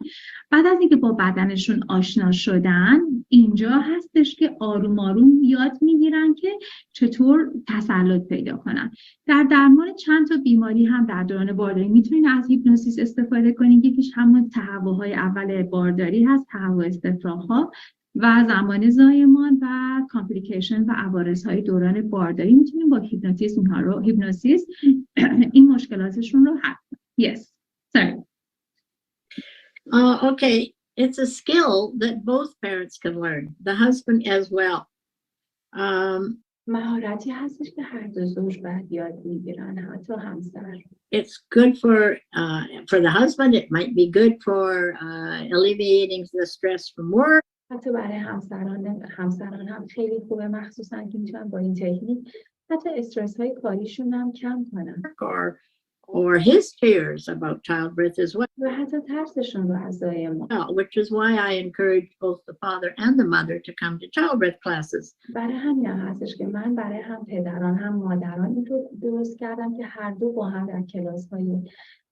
بعد از اینکه با بدنشون آشنا شدن، اینجا هستش که آروم آروم یاد میگیرن که چطور تسلط پیدا کنن. در درمان چند تا بیماری هم در دوران بارداری میتونین از هیپنوسیس استفاده کنین. یکیش همون تهوع‌های اول بارداری هست، تهوع استفراغ‌ها و زمان زایمان و کامپلیکیشن و عوارض‌های دوران بارداری. میتونین با هیپنوتیزم اینها رو این مشکلاتشون رو حل کنین. Yes. Sorry. Okay, it's a skill that both parents can learn, the husband as well. مهارتی هستش که هر دو زوج باید یاد میگیرن، حتی همسر. It's good for the husband. It might be good for alleviating the stress from work. حتی برای همسران هم خیلی خوبه، مخصوصا که میتونن با این تکنیک حتی استرس های کاریشون هم کم کنن. Or his fears about childbirth as well. و حتی ترسشون رو از زایمان. Which is why I encourage both the father and the mother to come to childbirth classes. برای همین هستش که من برای هم پدران هم مادران این رو درست کردم که هر دو با هم در کلاس های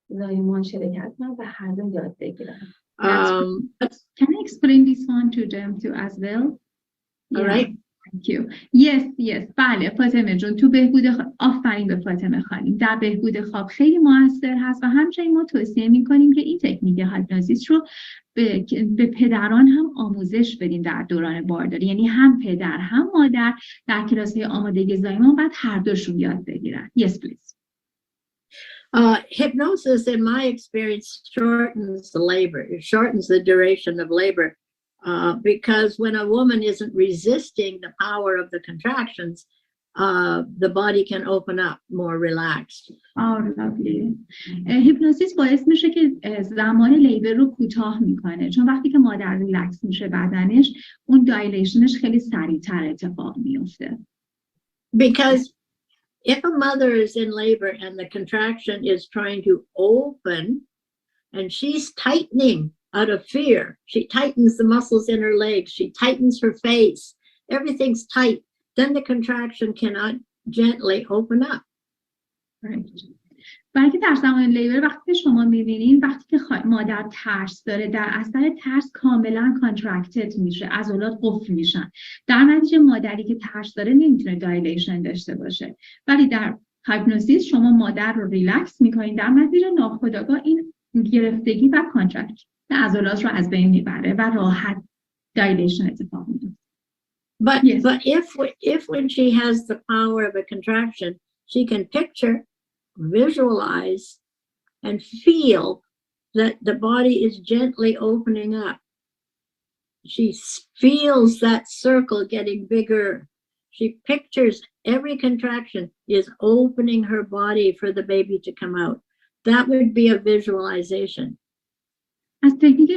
زایمان شرکت کنن و هر دو یاد بگیرن. Can I explain this one to them too as well? All right. Thank you. Yes. بله فاطمه جون، تو بهبود آفرین به فاطمه خانم، در بهبود خواب خیلی موثر هست و همچنین ما توصیه می‌کنیم که این تکنیک هیپنوزیس رو به پدران هم آموزش بدیم در دوران بارداری، یعنی هم پدر هم مادر در کلاس‌های آمادگی زایمان باید هر دوشون یاد بگیرن. Yes please. Hypnosis, in my experience, shortens the labor. It shortens the duration of labor. Because when a woman isn't resisting the power of the contractions, the body can open up more relaxed. Oh, lovely. هیپنوزیس باعث میشه که زمان لیبر رو کوتاه میکنه، چون وقتی که مادر ریلکس میشه بدنش، اون دایلیشنش خیلی سریعتر اتفاق میفته. Because if a mother is in labor and the contraction is trying to open and she's tightening out of fear, she tightens the muscles in her legs, she tightens her face, everything's tight, then the contraction cannot gently open up. Right. بلکه در زمان لیبر وقتی شما میبینین وقتی که مادر ترس داره، در اثر ترس کاملا کانترکتد میشه، عضلات قفل میشن، در نتیجه مادری که ترس داره نمیتونه دایلیشن داشته باشه. ولی در هیپنوزیس شما مادر رو ریلکس میکنین، در نتیجه ناخودآگاه این گرفتگی و کانترکت عضلات رو از بین میبره و راحت دایلیشن اتفاق میفته. But if when she has the power of a contraction, she can picture, visualize, and feel that the body is gently opening up. She feels that circle getting bigger. She pictures every contraction is opening her body for the baby to come out. That would be a visualization. از تکنیک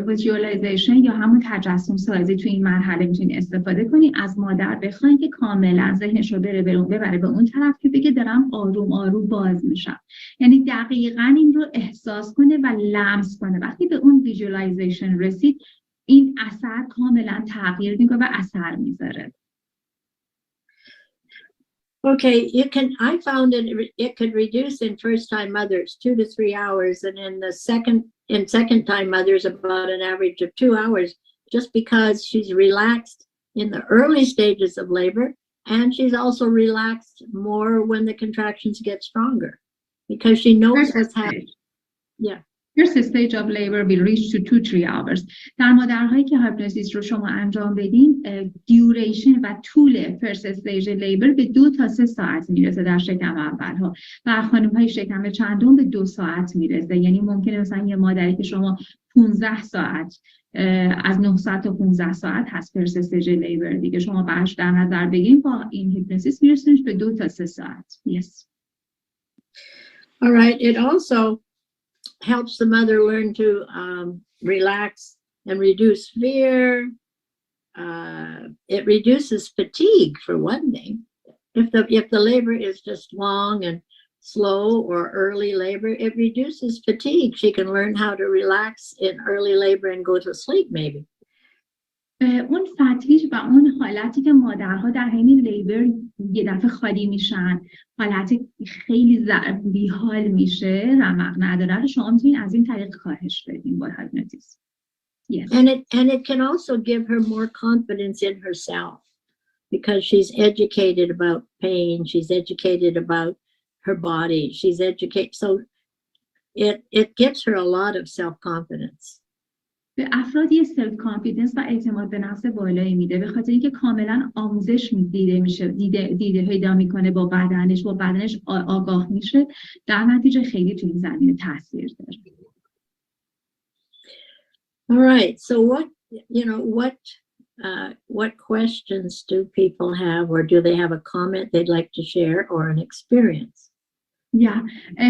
ویژوالایزیشن یا همون تجسم سازی تو این مرحله میتونی استفاده کنی. از مادر بخواین که کاملا ذهنش رو ببره به اون طرف که بگه دارم آروم آروم باز میشم، یعنی دقیقاً این رو احساس کنه و لمس کنه. وقتی به اون ویژوالایزیشن رسید این اثر کاملا تغییر میکنه و اثر میذاره. Okay, I found it could reduce in first-time mothers 2 to 3 hours, and in second-time mothers about an average of 2 hours, just because she's relaxed in the early stages of labor, and she's also relaxed more when the contractions get stronger, because she knows what's happening. Yeah. First stage of labor will reach to 2-3 hours. در مادرهایی که هیپنوزیس رو شما انجام بدین، دیوریشن و طول فرست استیج لیبر به 2 تا 3 ساعت میرسه در شکم اول ها. و خانم‌های شکم چندم به 2 ساعت میرسه. یعنی ممکنه مثلا یه مادری که شما 15 ساعت از 9 ساعت تا 15 ساعت هست فرست استیج لیبر دیگه، شما براش در نظر بگیرین با این هیپنوزیس میرسونش به 2 تا 3 ساعت. Yes. All right. It also helps the mother learn to relax and reduce fear. It reduces fatigue, for one thing. If the labor is just long and slow or early labor, it reduces fatigue. She can learn how to relax in early labor and go to sleep maybe. اون فتیج و اون حالتی که مادرها در حین لیبر یه دفعه خالی میشن، حالت خیلی بیحال میشه، رمق نداره رو شما میتونید از این طریق کاهش بدین با هیپنوتیزم. Yes. And it can also give her more confidence in herself because she's educated about pain, she's educated about her body, she's educated, so it gives her a lot of self-confidence. به افراد یه سلف کانفیدنس و اعتماد به نفس بالایی میده، به خاطر اینکه کاملا آموزش دیده پیدا میکنه با بدنش آگاه میشه، در نتیجه خیلی تو این زمینه تاثیر داره. All right, so what what questions do people have, or do they have a comment they'd like to share or an experience? Yeah,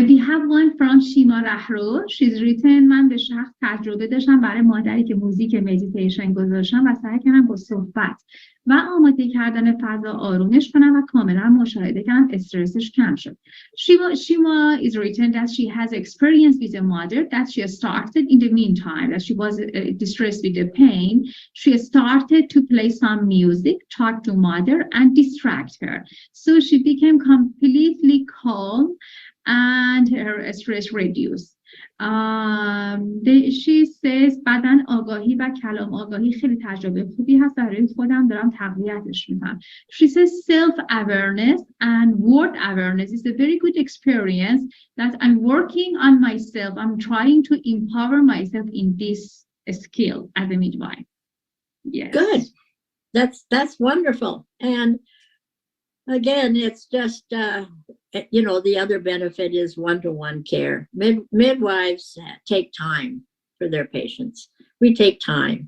we have one from Shima Rahro. She's written من به شخص تجربه داشتم برای مادری که موزیک مدیتیشن گذاشتم و سعی کردم با صحبت و آماده کردن فضا آرومش کنم و کاملا مشاهده کردم استرسش کم شد. Shima is written that she has experience with a mother that she started in the meantime that she was distressed with the pain. She started to play some music, talk to mother and distract her. So she became completely calm and her stress reduced. She says بدن آگاهی و کلام آگاهی خیلی تجربه خوبی هست برای خودم دارم تقویتش میکنم. She says self-awareness and word awareness is a very good experience that I'm working on myself. I'm trying to empower myself in this skill as a midwife. Yes. Good. That's wonderful. And again, it's just, the other benefit is one-to-one care. Midwives take time for their patients. We take time.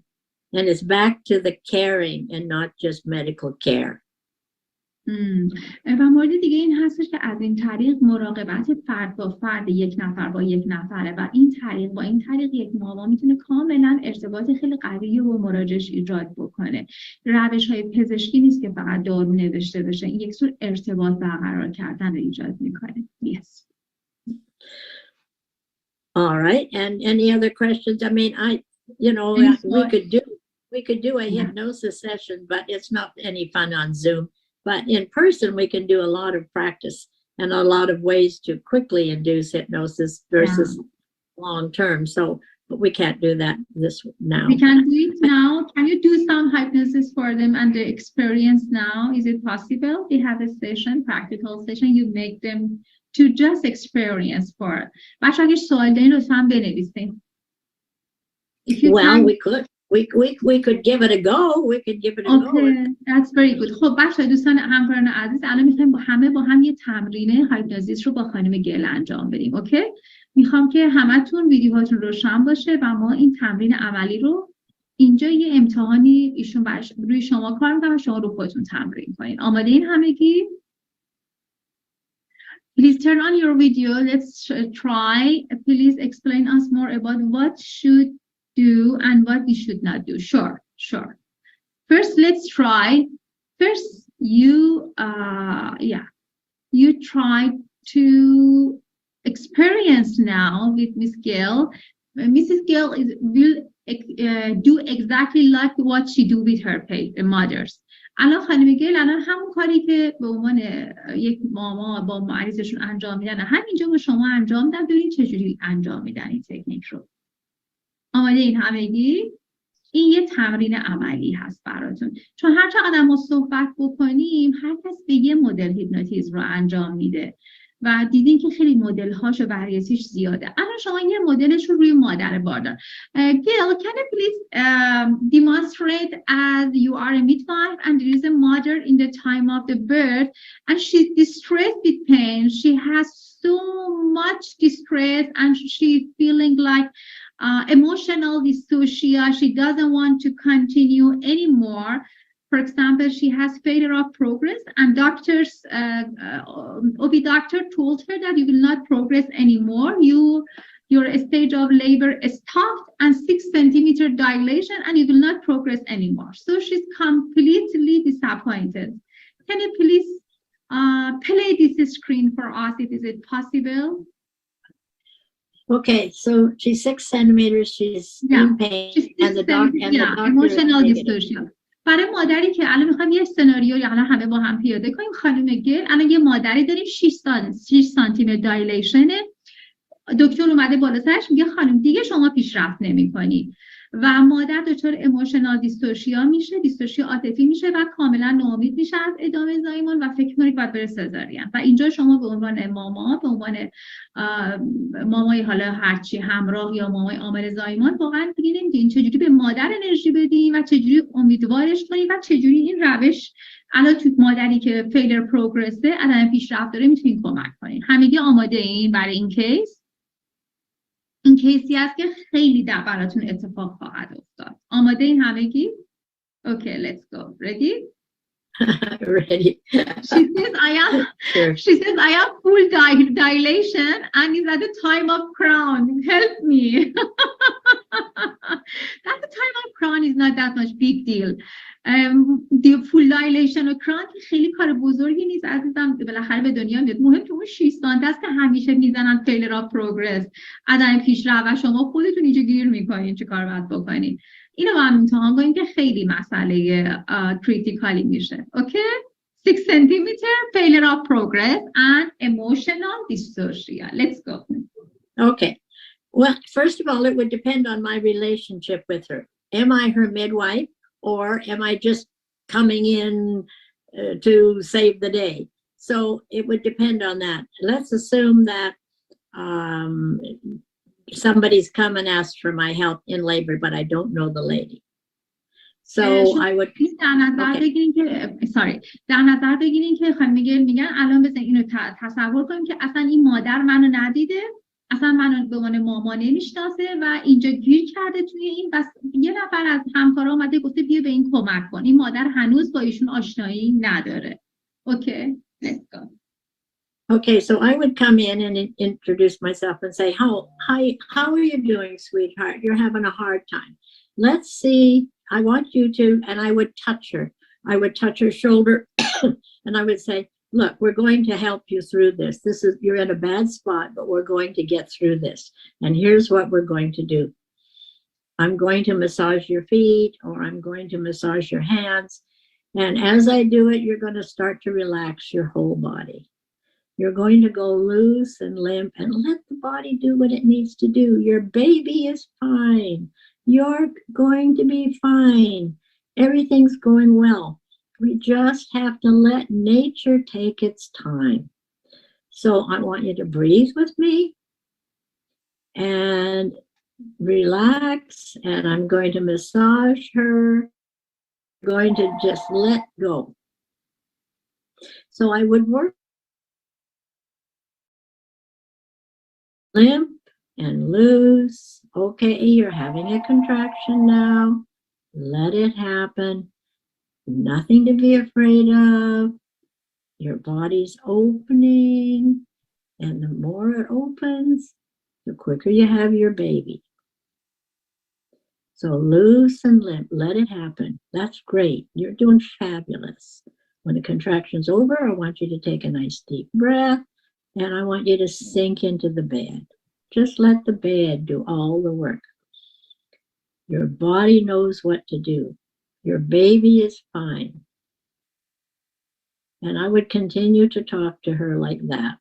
And it's back to the caring and not just medical care. و مورد دیگه این هستش که از این طریق مراقبت فرد با فرد، یک نفر با یک نفره و با این طریق یک مامان میتونه کاملا ارتباط خیلی قوی با مراجعش ایجاد بکنه. روش های پزشکی نیست که فقط دارو نوشته بشه، این یک سور ارتباط برقرار کردن رو ایجاد میکنه. Yes. All right. And any other questions? I mean, we could do a hypnosis session, but it's not any fun on Zoom. But in person, we can do a lot of practice and a lot of ways to quickly induce hypnosis versus long term. So, but we can't do that now. We can do it now. Can you do some hypnosis for them and the experience now? Is it possible? We have a session, practical session. You make them to just experience for. بچه اگه سوال دارین لطفاً بنویسین. Well, we could. We could give it a go. We could give it a go. Okay, that's very good. خب بچه دوستان همکاران عزیز الان میخوایم با هم یه تمرین هایپنوزیس رو با خانم گل انجام بدیم. اوکی؟ میخوام که همتون ویدیوهاتون روشن باشه و ما این تمرین عملی رو اینجا یه امتحانی ایشون روی شما کار میکنه و شما رو خودتون تمرین کنین. آماده این همگی؟ Please turn on your video. Let's try. Please explain us more about what should do and what we should not do. Sure. First, let's try. First, you try to experience now with Miss Gail. Mrs. Gail will do exactly like what she do with her mothers. الان خانم گیل الان همون کاری که به عنوان یک ماما با مریضشون انجام میدن همینجا با شما انجام دادن. ببینید چجوری انجام میدن این تکنیک رو. آماده این همگی؟ این یه تمرین عملی هست براتون. چون هر چقدر ما صحبت بکنیم هر کس به یه مدل هیپنوتیزم رو انجام میده و دیدین که خیلی مدل هاش و وریتیش زیاده. الان شما یه مدلش رو روی مادر باردار. Gail, can you please demonstrate as you are a midwife and there is a mother in the time of the birth and she's distressed with pain. She has so much distress and she's feeling like emotional dystocia. She doesn't want to continue anymore. For example, she has failure of progress and OB doctor told her that you will not progress anymore. Your stage of labor stopped and 6 centimeter dilation and you will not progress anymore. So she's completely disappointed. Can you please play this screen for us if is it possible? Okay, so she's 6 centimeters, she's in pain, and the doctor emotional dystocia. برای مادری که الان میخوایم یه سناریو یا الان همه با هم پیاده کنیم. خانم گل الان یه مادری داریم 6 سانتی متر دایلیشنه. دکتر اومده بالا سرش میگه خانم دیگه شما پیشرفت نمی‌کنی و مادر دچار ایموشنال دیستورشیا میشه، دیستورشیا عاطفی میشه و کاملا ناامید میشه از ادامه زایمان و فکر کنید باید بره سزارین. و اینجا شما به عنوان ماما، به عنوان مامای حالا هرچی همراه یا مامای عامل زایمان واقعا دیگه نمیدونین چجوری به مادر انرژی بدین و چجوری امیدوارش کنین و چجوری این روش الان تو مادری که فیلر پروگرسه عدم پیشرفت داره میتونین کمک کنین. همگی آماده این برای این کیس؟ این کیسی است که خیلی براتون اتفاق خواهد افتاد. آماده این همگی؟ Okay, let's go. Ready? Ready? She says, Sure. she says, I have full dilation and is at the time of crown. Help me. At the time of crown is not that much big deal. The full dilation و crown خیلی کار بزرگی نیست عزیزم. بالاخره به دنیا میاد. مهم که اون 6 سانت است که همیشه میزنن failure of progress. عدم پیشرفت و شما خودتون اینجا گیر میکنین چه کار باید بکنین. اینو با هم امتحان کنیم که خیلی مسئله کریتیکالی میشه. اوکی؟ 6 centimeter, failure of progress and emotional dysphagia. Let's go. Okay. Well, first of all, it would depend on my relationship with her. Am I her midwife, or am I just coming in to save the day? So it would depend on that. Let's assume that somebody's come and asked for my help in labor, but I don't know the lady. So I would. در نظر بگیرین که در نظر بگیرین که خانم میگن الان بزن اینو تصور کنیم که اصلا این مادر منو ندیده، اصلا منو به عنوان ماما نمیشناسه و اینجا گیر کرده توی این، بس یه نفر از همکارا اومده گفته بیا به این کمک کن. این مادر هنوز با ایشون آشنایی نداره. Okay, let's go. Okay, so I would come in and introduce myself and say, how are you doing, sweetheart? You're having a hard time. Let's see. I want you to, and I would touch her. I would touch her shoulder and I would say, look, we're going to help you through this. You're in a bad spot, but we're going to get through this. And here's what we're going to do. I'm going to massage your feet, or I'm going to massage your hands. And as I do it, you're going to start to relax your whole body. You're going to go loose and limp and let the body do what it needs to do. Your baby is fine. You're going to be fine. Everything's going well. We just have to let nature take its time. So I want you to breathe with me and relax. And I'm going to massage her. I'm going to just let go. So I would work limp and loose. Okay, you're having a contraction now. Let it happen. Nothing to be afraid of. Your body's opening, and the more it opens, the quicker you have your baby. So loose and limp, let it happen. That's great. You're doing fabulous. When the contraction's over, I want you to take a nice deep breath, and I want you to sink into the bed. Just let the bed do all the work. Your body knows what to do. Your baby is fine. And I would continue to talk to her like that.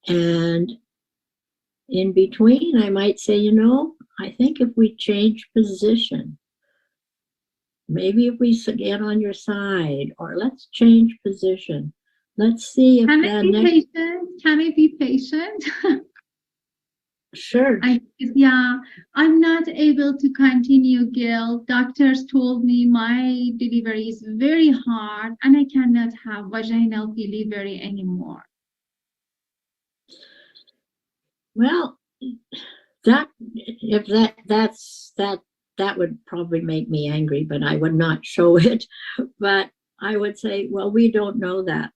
And in between, I might say, I think if we change position, maybe if we get on your side, or let's change position. Let's see if Can I be patient? Sure. I'm not able to continue, Gail. Doctors told me my delivery is very hard and I cannot have vaginal delivery anymore. Well, that would probably make me angry, but I would not show it. But I would say, well, we don't know that.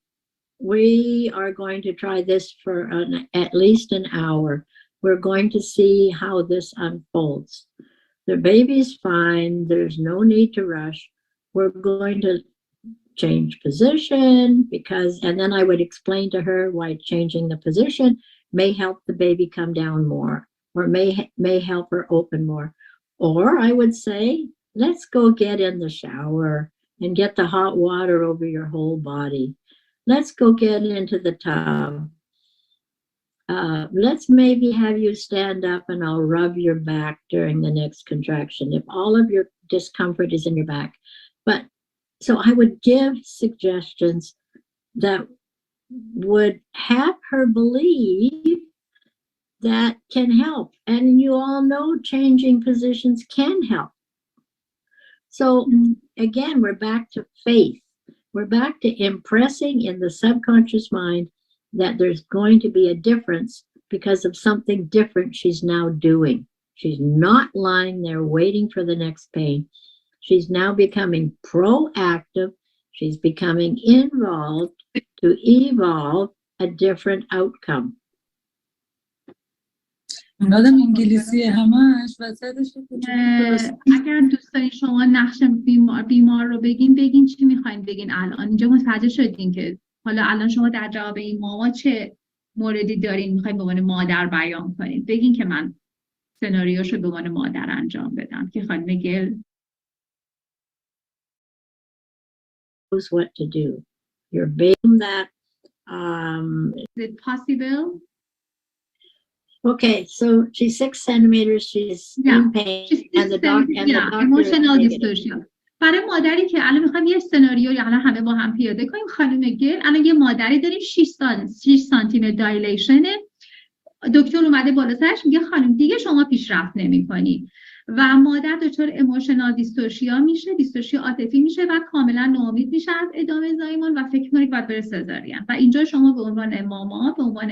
We are going to try this for at least an hour. We're going to see how this unfolds. The baby's fine. There's no need to rush. We're going to change position and then I would explain to her why changing the position may help the baby come down more, or may help her open more. Or I would say, let's go get in the shower and get the hot water over your whole body. Let's go get into the tub. Let's maybe have you stand up and I'll rub your back during the next contraction if all of your discomfort is in your back. But so I would give suggestions that would have her believe that can help. And you all know changing positions can help. So again, we're back to faith. We're back to impressing in the subconscious mind that there's going to be a difference because of something different she's now doing. She's not lying there waiting for the next pain. She's now becoming proactive. She's becoming involved to evolve a different outcome. مادم انگلیسی همش وسطش اگر دوست دارین شما نقش بیمار رو بگین چی میخواین بگین الان اینجا متوجه شدین که حالا الان شما در جواب این ماما چه موردی دارین میخواین به عنوان مادر بیان کنین بگین که من سناریوشو به عنوان مادر انجام بدم که خانم گل Knows what to do. You're being that is it possible? Okay, so she's 6 centimeters, she's in pain, and the doctor emotional distortion. برای مادری که الان میخوایم یه سناریو یا الان همه با هم پیاده کنیم خانم گل الان یه مادری داریم 6 سانتی متر دایلیشنه دکتر اومده بالا سرش میگه خانم دیگه شما پیشرفت نمی‌کنی و مادر دچار ایموشنال دیستورشیا میشه دیستورشیا عاطفی میشه و کاملا ناامید میشه از ادامه زایمان و فکر کنید باید بره سزارین و اینجا شما به عنوان ماما به عنوان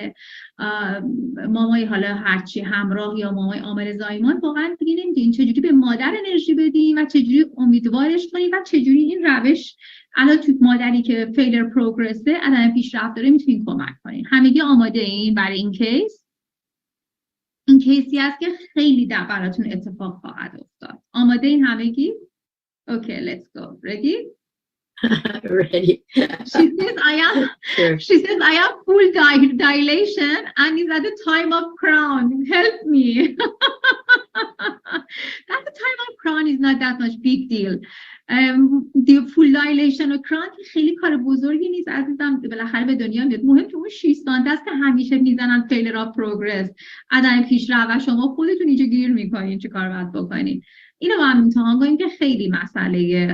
مامای حالا هرچی همراه یا مامای عامل زایمان واقعا دیگه نمیدونین چجوری به مادر انرژی بدیم و چجوری امیدوارش کنیم و چجوری این روش الان تو مادری که فیلر پروگرسه عدم پیشرفت داره میتونین کمک کنین همگی آماده این برای این کیس این کیسی است که خیلی براتون اتفاق خواهد افتاد. آماده این همگی؟ Okay, let's go. Ready? Ready. She says I have full dilation and is at the time of crown. Help me. At the time of crown is not that much big deal. The full dilation و crown خیلی کار بزرگی نیست عزیزم بالاخره به دنیا میاد مهم که اون 6 سانت است که همیشه میزنن failure of progress عدم پیشرفت و شما خودتون اینجا گیر میکنین چه کار باید بکنین اینو با هم امتحان کنیم که خیلی مسئله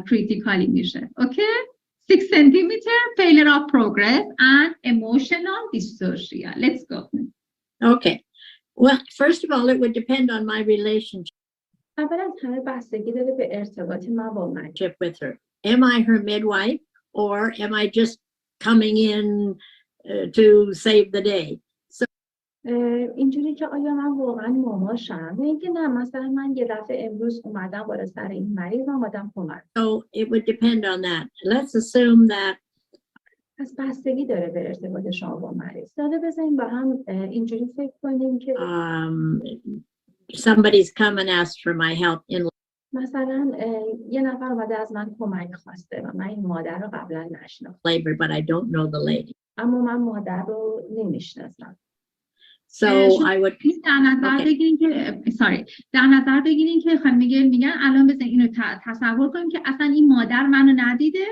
کریتیکالی میشه اوکی 6 centimeter failure of progress and emotional dystocia let's go okay well first of all it would depend on my relationship اول از همه بستگی داره به ارتباط من با من with her am I her midwife or am I just coming in to save the day so اینجوری که آیا من واقعا ماماشم یا اینکه نه مثلا من یه دفعه امروز اومدم بالا سر این مریض اومدم کمک so it would depend on that let's assume that پس بستگی داره به ارتباط شما با مریض حالا بزنیم با هم اینجوری فکر کنیم که somebody's come and asked for my help in مثلا یه نفر اومده از من کمک خواسته و من این مادر رو قبلا نشناختم labor but I don't know the lady اما من مادر رو نمیشناسم so I would در نظر بگیرین که در نظر بگیرین که خانم میگن الان بزن اینو تصور کنیم که اصلا این مادر منو ندیده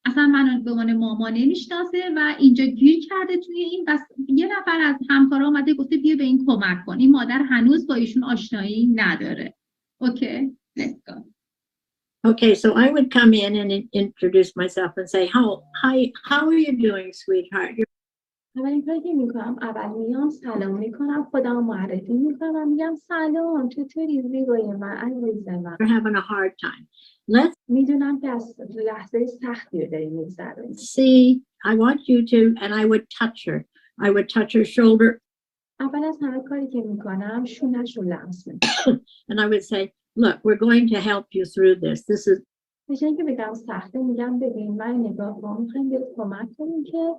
اصلا منو به عنوان مامان نمیشناسه و اینجا گیر کرده توی این بس یه نفر از همکارا اومده گفته بیا به این کمک کن این مادر هنوز با ایشون آشنایی نداره اوکی let's go okay so I would come in and introduce myself and say how are you doing sweetheart اولین کاری که میکنم اول میام سلام میکنم خودم معرفی میکنم و میگم سلام چطوری زیبای من عزیز من you're having a hard time let's میدونم که از لحظه سختی رو داری میگذرونی see I want you to and I would touch her shoulder اول از همه کاری که میکنم شونش رو لمس میکنم and I would say look we're going to help you through this is به جای اینکه بگم سخته میگم ببین من نگاه کن میخوایم بهت کمک کنیم که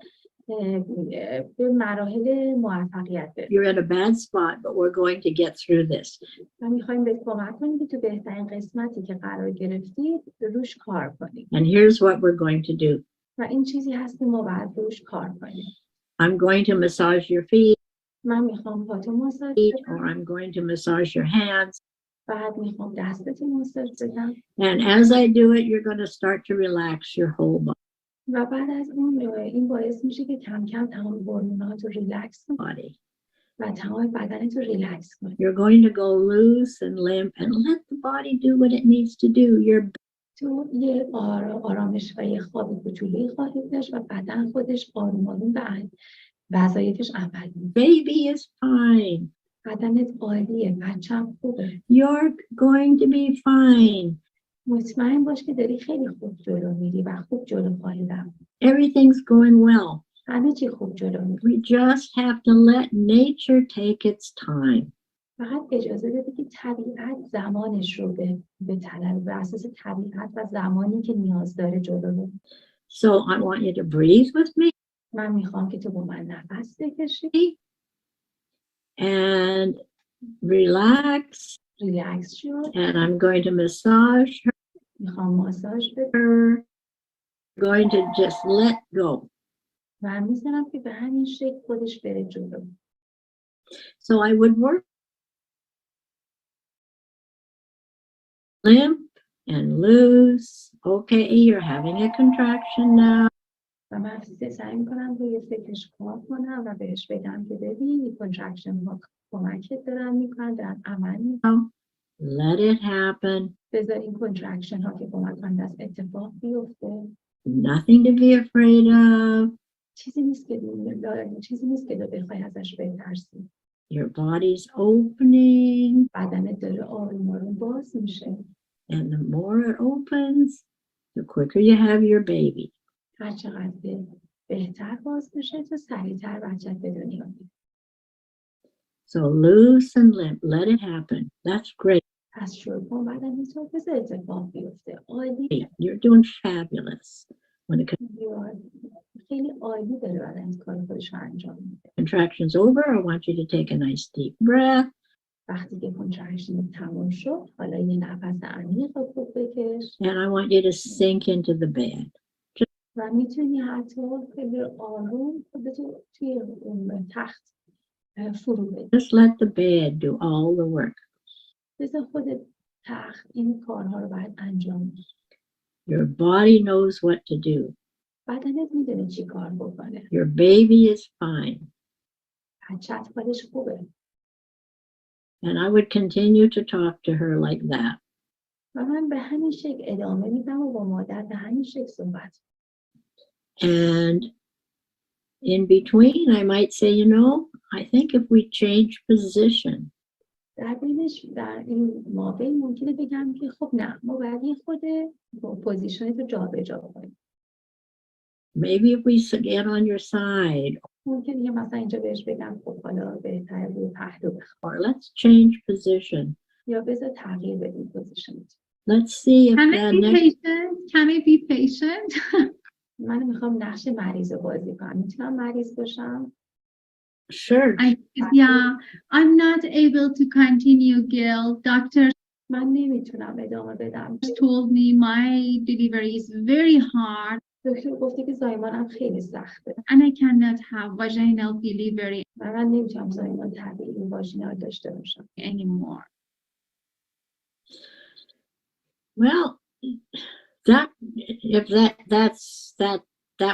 به مراحل موفقیت برسیم you're in a bad spot but we're going to get through this و میخوایم بهت کمک کنیم که تو بهترین قسمتی که قرار گرفتی روش کار کنیم and here's what we're going to do و این چیزی هست که ما باید روش کار کنیم I'm going to massage your feet من میخوام پاتو ماساژ or I'm going to massage your hands بعد میخوام دستت ماساژ بدم and as I do it you're going to start to relax your whole body و بعد از اون این باعث میشه که کم کم تمام هورمونات رو ریلکس کنی و تمام بدنت رو ریلکس کنی you're going to go loose and limp and let the body do what it needs to do تو یه آرامش و یه خواب کوچولویی خواهی داشت و بدن خودش آروم آروم به وظایفش عمل میکنه baby is fine بدنت عالیه بچه‌م خوبه you're going to be fine مطمئن باش که داری خیلی خوب جلو میری و خوب جلو خواهی رفت everything's going well همه چی خوب جلو میری we just have to let nature take its time فقط اجازه بده که طبیعت زمانش رو به طلب بر اساس طبیعت و زمانی که نیاز داره جلو بره. So I want you to breathe with me من میخوام که تو با من نفس بکشی، and relax. ریلکس شو. And I'm going to massage میخوام ماساژ بده her. Going to just let go. و میذارم که به همین شکل خودش بره جلو. So I would work limp and loose. Okay, you're having a contraction now. و من سعی میکنم روی فکرش کار کنم و بهش بگم که ببین این کنترکشن ها کمکت دارن میکنن دارن عمل میکنن. Let it happen. بذار این کنترکشن ها که کمک کنند از اتفاق بیفته. Nothing to be afraid of. چیزی نیست که بخوای ازش بترسی. Your body's opening. بدنت داره آروم آروم باز میشه. And the more it opens, the quicker you have your baby. هر چقدر بهتر باز میشه تو سریعتر بچت به دنیا میاد. So loose and limp, let it happen. That's great. از شروع کن بدن تو بذار اتفاق بیفته. عالی. You're doing fabulous. When the خیلی عالی داره بدن کار خودش رو انجام میده. contraction's over, I want you to take a nice deep breath. وقتی که کنترکشن تموم شد حالا یه نفس عمیق و خوب بکش And I want you to sink into the bed. و میتونی حتی خیلی آروم خودتو توی اون تخت فرو بدی. Just let the bed do all the work. بذار خود تخت این کارها رو باید انجام بده. Your body knows what to do. بدنت میدونه چی کار بکنه. Your baby is fine. بچت خودش خوبه. And I would continue to talk to her like that. و من به همین شکل ادامه میدم و با مادر به همین شکل صحبت. And in between, I might say, you know, I think if we change position. در این مابین ممکنه بگم که خب نه ما باید یه خود پوزیشن رو جابجا کنیم. Maybe if we get on your side. ممکنه که مثلا اینجا بهش بگم خب حالا بهتره روی پهلو بخواه. Or let's change position. یا بذار تغییر بدیم پوزیشن. Let's see if Can the I be next. patient? Can I be patient? من میخوام نقش مریض رو بازی کنم. میتونم مریض باشم؟ Sure. Yeah, I'm not able to continue, Gail. Doctor من نمیتونم ادامه بدم. told me my delivery is very hard دکتر گفته که زایمانم خیلی سخته. and I cannot have vaginal delivery و من نمیتونم زایمان طبیعی واژینال داشته باشم. anymore. Well, that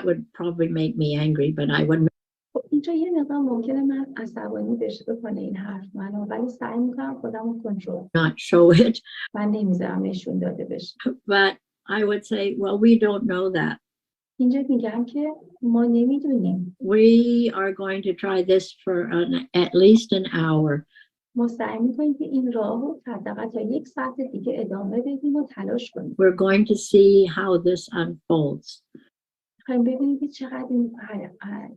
would probably make me angry, but I wouldn't. اینجا یه مقدار ممکنه من عصبانی بکنه این حرف منو ولی سعی میکنم خودم رو کنترل. Not show it. من نمیذارم نشون داده بشه. But I would say, well, we don't know that. اینجا میگم که ما نمیدونیم. We are going to try this for at least an hour. ما سعی میکنیم که این راه رو حداقل تا 1 ساعت دیگه ادامه بدیم و تلاش کنیم. We're going to see how this unfolds. میخوایم ببینیم که چقدر این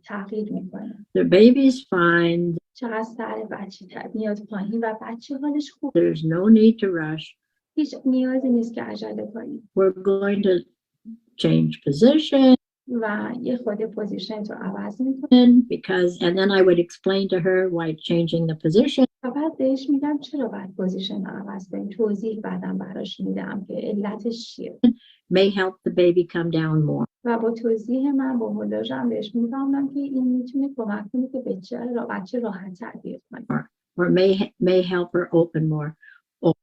تغییر میکنه. The baby's fine. چقدر سر بچه میاد پایین و بچه حالش خوب. There's no need to rush. هیچ نیازی نیست که عجله کنیم. We're going to change position. و یه خود پوزیشن رو عوض میکنیم. Because, and then I would explain to her why changing the position. و بعد بهش میگم چرا باید پوزیشن رو عوض کنیم. توضیح بعدم براش میدم که علتش چیه. May help the baby come down more. و با توضیح من با ملاژم بهش میفهمم که این میتونه کمک کنه که بچه راحت‌تر بیاد کنه. Or may help her open more.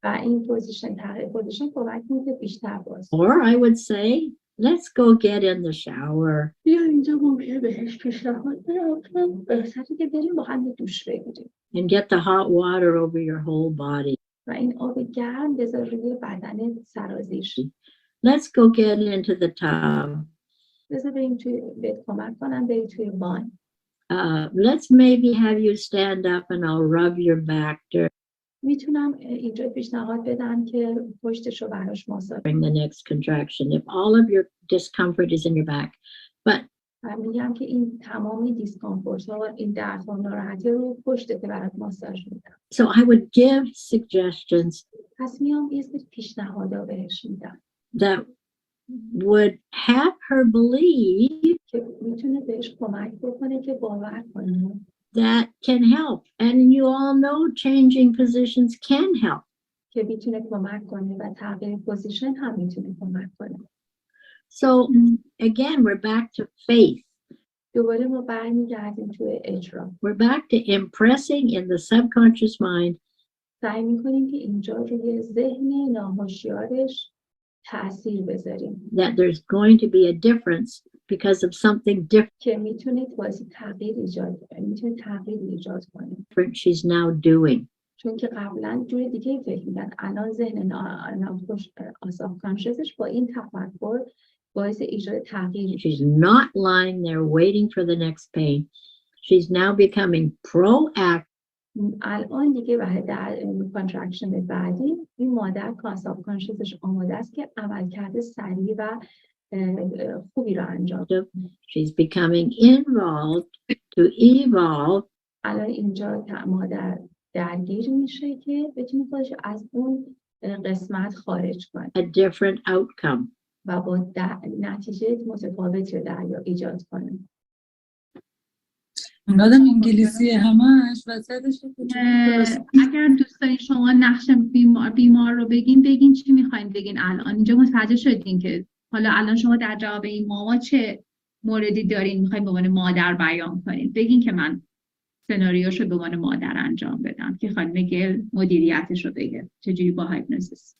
و این پوزیشن تغییر پوزیشن کمک کنه که بیشتر باز. Or I would say, let's go get in the shower. بیا اینجا ممکنه بهش پیشنهاد بدم بهتره که بریم با هم دوش بگیریم. And get the hot water over your whole body. و این آب گرم بذار روی بدن سرازیر شه. Let's go get into the tub. بذار بریم توی بهت کمک کنم بری توی بان. Let's maybe have you stand up and I'll rub your back میتونم اینجا پیشنهاد بدم که پشتشو براش ماساژ during the next contraction if all of your discomfort is in your back. But و میگم که این تمامی دیسکامفورت ها این دردها ناراحتی رو پشت که برات ماساژ میدم. So I would give suggestions پس میام یه سری پیشنهادا بهش میدم that would have her believe که میتونه بهش کمک بکنه که باور کنه. that can help. And you all know changing positions can help. که میتونه کمک کنه و تغییر پوزیشن هم میتونه کمک کنه. So again, we're back to faith. دوباره ما برمیگردیم توی اجرا. We're back to impressing in the subconscious mind سعی میکنیم که اینجا روی ذهن ناهوشیارش تأثیر بذاریم. that there's going to be a difference because of something که میتونه واسه تغییر ایجاد کنه. میتونه تغییر ایجاد کنه. different she's now doing. چون که قبلا جور دیگه فکر می‌کرد. الان ذهن سابکانشسش با این تفکر باعث ایجاد تغییر. She's not lying there waiting for the next pain. She's now becoming proactive. الان دیگه در کانترکشن بعدی این مادر سابکانشسش آماده است که عملکرد سریع و خوبی رو انجام بده. She's becoming involved to evolve. الان اینجا مادر درگیر میشه که بتونه خودش از اون قسمت خارج کنه. A different outcome. و با نتیجه متفاوتی رو ایجاد کنه. مادام انگلیسی همش وسطش اگر دوست دارین شما نقش بیمار رو بگین چی میخواین بگین الان اینجا متوجه شدین که حالا الان شما در جواب این ماما چه موردی دارین میخواین به عنوان مادر بیان کنین بگین که من سناریوشو به عنوان مادر انجام بدم که خانم گل مدیریتش رو بگه چجوری با هایپنوسیس.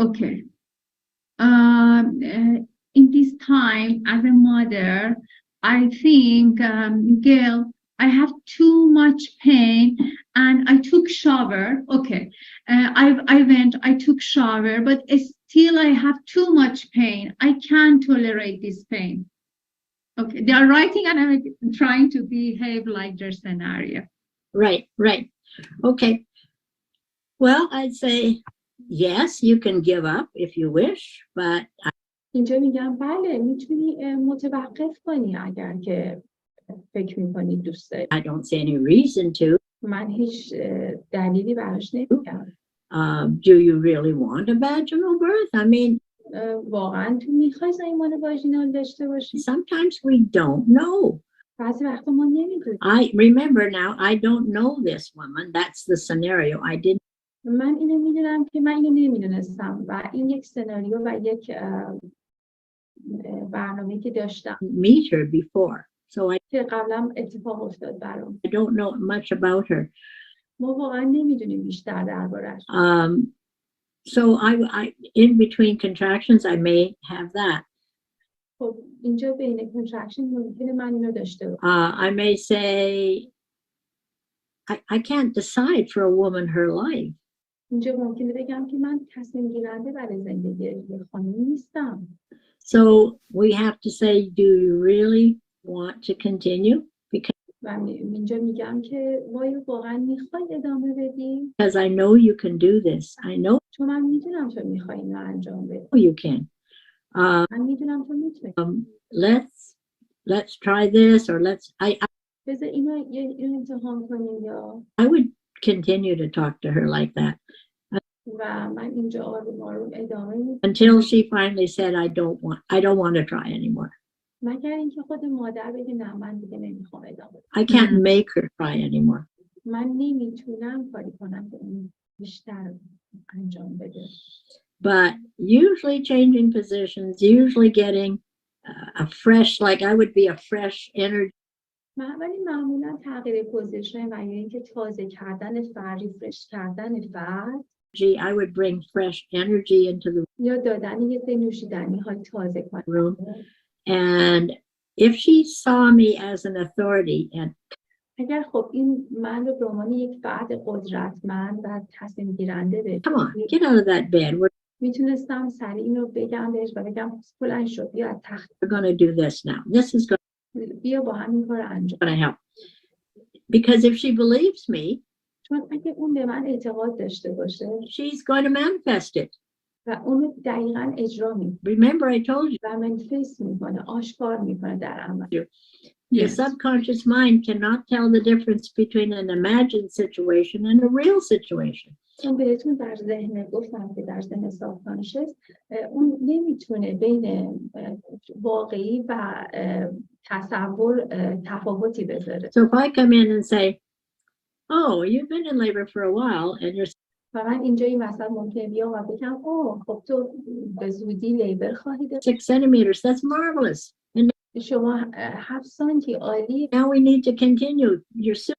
Okay. In this time, as a mother, I think, Gail, I have too much pain, and I took shower. Okay, I took shower, but still I have too much pain. I can't tolerate this pain. Okay, they are writing, and I'm trying to behave like their scenario. Right. Okay. Well, I'd say, yes, you can give up if you wish, but اینجا میگم بله میتونی متوقف کنی اگر که فکر میکنی دوست داری. I don't see any reason to. من هیچ دلیلی براش نمیگم. Do you really want a vaginal birth? I mean, واقعا تو میخوای زایمان واژینال داشته باشی؟ sometimes we don't know. بعضی وقتا ما نمیدونیم. I remember now, I don't know this woman. That's the scenario. I didn't. من اینو میدونم که من اینو نمیدونستم و این یک سناریو و یک برنامه‌ای که داشتم. Meet her before, so که قبلا اتفاق افتاد برام. I don't know much about her. ما واقعا نمیدونیم بیشتر درباره‌اش. So I in between contractions, I may have that. خب اینجا بین کنترکشن ممکنه من اینو داشته باشم. I may say, I can't decide for a woman her life. اینجا ممکنه بگم که من تصمیم گیرنده برای زندگی یه خانم نیستم. So we have to say, do you really want to continue? و اینجا میگم که واقعا میخوای ادامه بدی؟ Because I know you can do this. I know چون من میدونم تو میخوای اینو انجام بدی. you can. من میدونم تو میتونی. Let's try this, or بذار اینو امتحان کنیم یا. I would continue to talk to her like that. و من اینجا آروم ادامه میدم. Until she finally said, I don't want to try anymore. مگر اینکه خود مادر بگه نه من دیگه نمیخوام ادامه بدم. I can't make her try anymore. من نمیتونم کاری کنم که اون بیشتر انجام بده. But usually changing positions, usually getting a fresh, like I would be a fresh energy. ولی معمولا تغییر پوزیشن و یا اینکه تازه کردن فرد، ریفرش کردن فرد، I would bring fresh energy into the یا دادن یه سری نوشیدنی های تازه کنم. room. And if she saw me as an authority and اگر خب این من رو به عنوان یک فرد قدرتمند و تصمیم گیرنده بشه، come on, get out of that bed. میتونستم سریع اینو بگم بهش و بگم بلند شو بیا از تخت. We're going to do this now. This is بیا با هم این کار انجام. going to help. Because if she believes me, چون اگه اون به من اعتقاد داشته باشه، she's going to manifest it. و اونو دقیقاً اجرا میکنه Remember, I told you, و منفیس میکنه، آشکار میکنه در عمل. the Yes. subconscious mind cannot tell the difference between an imagined situation and a real situation. چون بهتون در ذهن گفتم که در ذهن سابکانشس اون نمیتونه بین واقعی و تصور تفاوتی بذاره. So if I come in and say, oh, you've been in labor for a while and you're و من اینجا این وسط ممکنه بیام و بگم خب تو به زودی لیبر خواهی داشت. 6 centimeters, that's marvelous. And شما 7 سانتی عالی. now we need to continue. You're soon